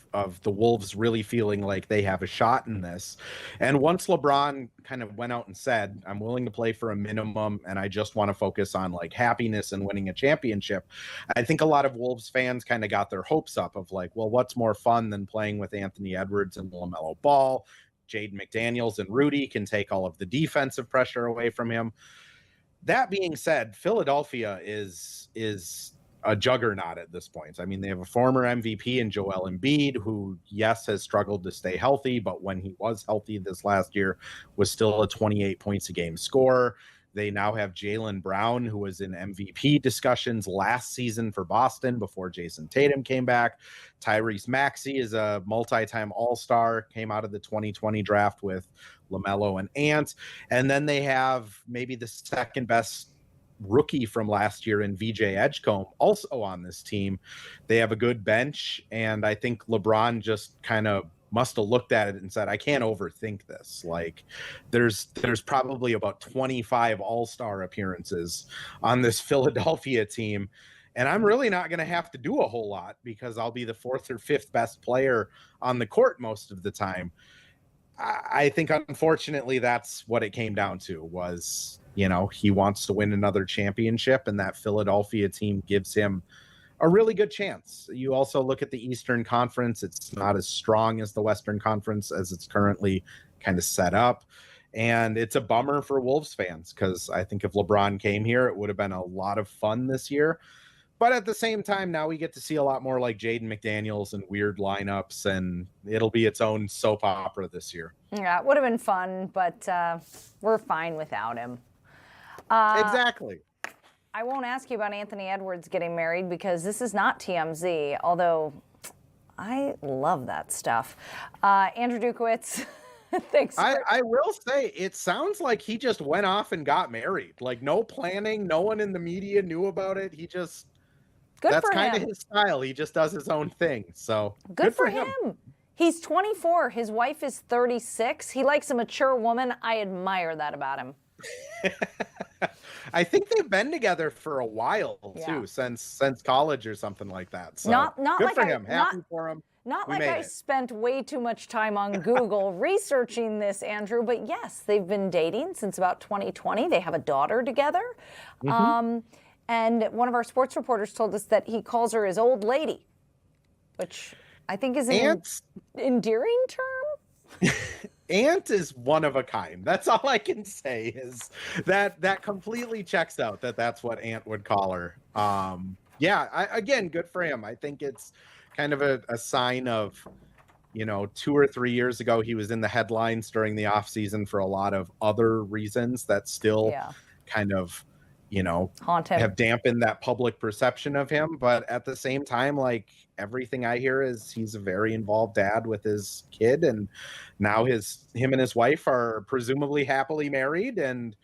S14: the Wolves really feeling like they have a shot in this. And once LeBron kind of went out and said, I'm willing to play for a minimum and I just want to focus on like happiness and winning a championship, I think a lot of Wolves fans kind of got their hopes up of like, well, what's more fun than playing with Anthony Edwards and LaMelo Ball? Jaden McDaniels and Rudy can take all of the defensive pressure away from him. That being said, Philadelphia is a juggernaut at this point. I mean, they have a former MVP in Joel Embiid, who, yes, has struggled to stay healthy, but when he was healthy this last year, was still a 28 points a game scorer. They now have Jaylen Brown, who was in MVP discussions last season for Boston before Jason Tatum came back. Tyrese Maxey is a multi-time All-Star, came out of the 2020 draft with LaMelo and Ant. And then they have maybe the second best rookie from last year in VJ Edgecombe also on this team. They have a good bench, and I think LeBron just kind of must have looked at it and said, I can't overthink this. Like there's probably about 25 all-star appearances on this Philadelphia team, and I'm really not going to have to do a whole lot because I'll be the fourth or fifth best player on the court most of the time. I think unfortunately that's what it came down to was, you know, he wants to win another championship, and that Philadelphia team gives him a really good chance. You also look at the Eastern Conference. It's not as strong as the Western Conference as it's currently kind of set up. And it's a bummer for Wolves fans because I think if LeBron came here, it would have been a lot of fun this year. But at the same time, now we get to see a lot more like Jaden McDaniels and weird lineups, and it'll be its own soap opera this year.
S1: Yeah, it would have been fun, but we're fine without him.
S14: Exactly.
S1: I won't ask you about Anthony Edwards getting married because this is not TMZ, although I love that stuff. Andrew Dukowitz, thanks.
S14: I will say, it sounds like he just went off and got married. Like, no planning, no one in the media knew about it. He just... That's kind of his style. He just does his own thing. So
S1: good for him. He's 24. His wife is 36. He likes a mature woman. I admire that about him.
S14: I think they've been together for a while too, since college or something like that. So
S1: not
S14: good
S1: like
S14: for him. Happy for him.
S1: Not like I spent way too much time on Google researching this, Andrew, but yes, they've been dating since about 2020. They have a daughter together. Mm-hmm. And one of our sports reporters told us that he calls her his old lady, which I think is an endearing term.
S14: Ant is one of a kind. That's all I can say is that completely checks out that's what Ant would call her. Again, good for him. I think it's kind of a sign of, 2 or 3 years ago, he was in the headlines during the off season for a lot of other reasons that still kind of,
S1: haunt him,
S14: have dampened that public perception of him. But at the same time, like everything I hear is he's a very involved dad with his kid, and now him and his wife are presumably happily married, and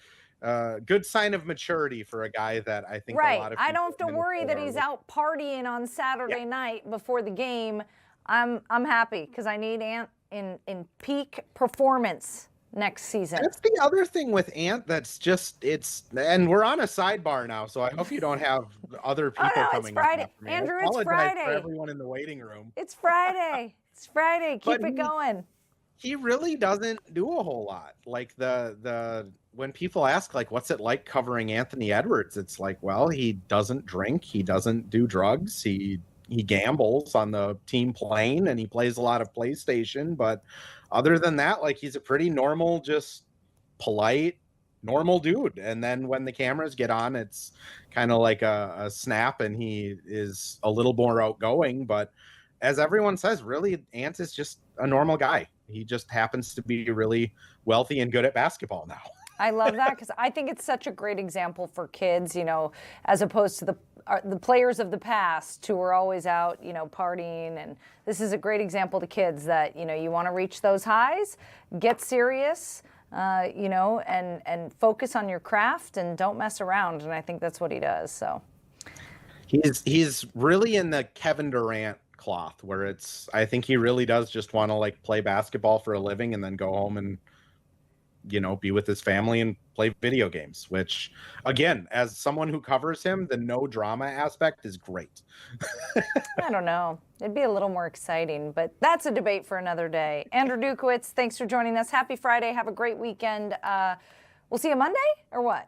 S14: good sign of maturity for a guy that I think a lot of people
S1: I don't have to worry that he's out partying on Saturday night before the game. I'm happy because I need Ant in peak performance next season.
S14: That's the other thing with Ant that's just and we're on a sidebar now, so I hope you don't have other people coming.
S1: It's Friday.
S14: Up me.
S1: Andrew, it's Friday.
S14: For everyone in the waiting room.
S1: It's Friday. It's Friday. Keep it going.
S14: He really doesn't do a whole lot. Like the when people ask like what's it like covering Anthony Edwards, it's like, well, he doesn't drink, he doesn't do drugs, he gambles on the team plane, and he plays a lot of PlayStation, but other than that, like he's a pretty normal, just polite, normal dude. And then when the cameras get on, it's kind of like a snap, and he is a little more outgoing. But as everyone says, really, Ant is just a normal guy. He just happens to be really wealthy and good at basketball now.
S1: I love that because I think it's such a great example for kids, as opposed to the players of the past who were always out, partying. And this is a great example to kids that, you want to reach those highs, get serious, and focus on your craft and don't mess around. And I think that's what he does. So
S14: he's really in the Kevin Durant cloth where I think he really does just want to like play basketball for a living and then go home and be with his family and play video games, which, again, as someone who covers him, the no drama aspect is great.
S1: I don't know. It'd be a little more exciting, but that's a debate for another day. Andrew Dukowitz, thanks for joining us. Happy Friday. Have a great weekend. We'll see you Monday or what?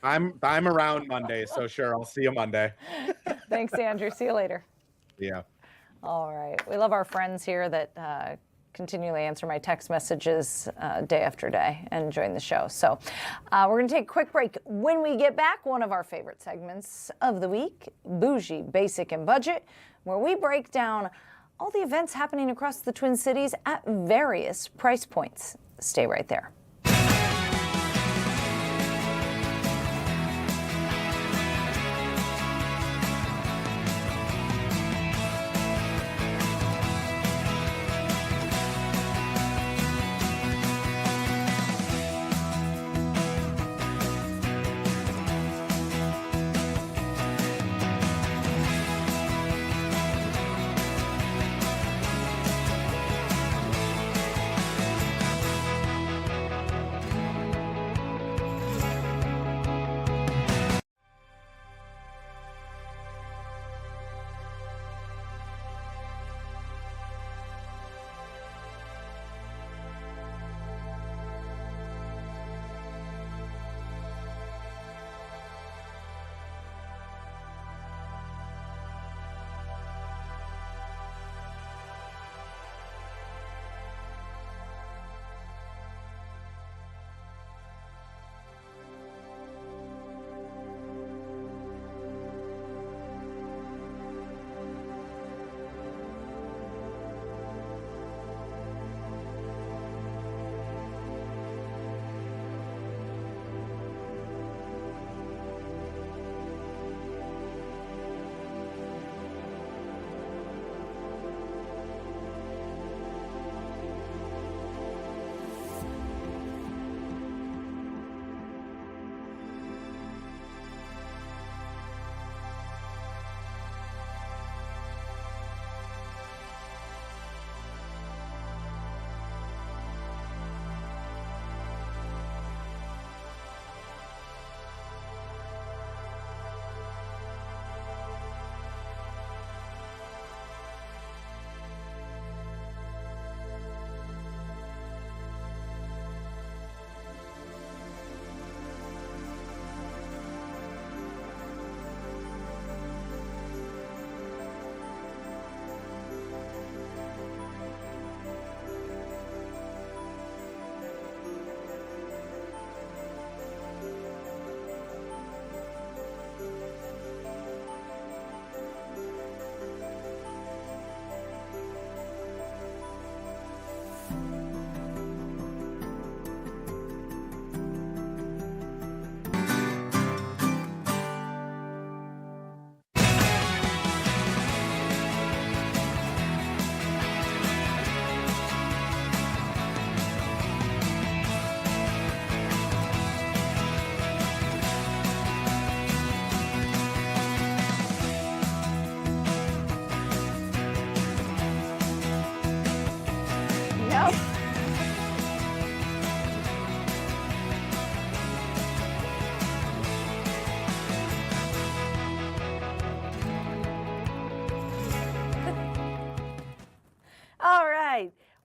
S14: I'm around Monday, so sure, I'll see you Monday.
S1: Thanks, Andrew. See you later.
S14: Yeah.
S1: All right. We love our friends here that continually answer my text messages day after day and join the show. So we're going to take a quick break. When we get back, one of our favorite segments of the week, Bougie, Basic, and Budget, where we break down all the events happening across the Twin Cities at various price points. Stay right there.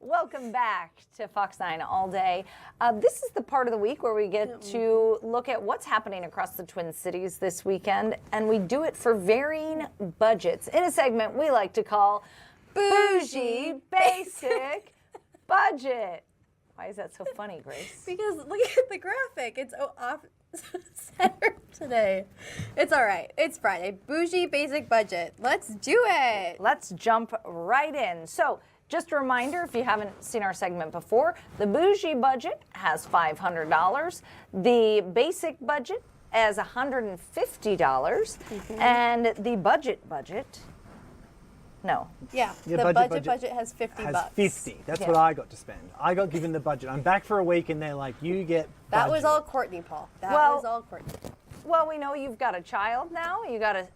S1: Welcome back to Fox 9 All Day. This is the part of the week where we get to look at what's happening across the Twin Cities this weekend, and we do it for varying budgets in a segment we like to call Bougie Basic Budget. Why is that so funny, Grace?
S13: Because look at the graphic. It's off center today. It's all right. It's Friday. Bougie Basic Budget. Let's do it.
S1: Let's jump right in. So, just a reminder, if you haven't seen our segment before, the bougie budget has $500. The basic budget has $150. And the budget, no.
S13: Yeah,
S15: Your
S13: the
S15: budget
S13: budget has 50
S15: has
S13: bucks.
S15: 50. That's what I got to spend. I got given the budget. I'm back for a week and they're like, you get
S13: That
S15: budget.
S13: was all Courtney, Paul. That was all Courtney.
S1: Well, we know you've got a child now. You got a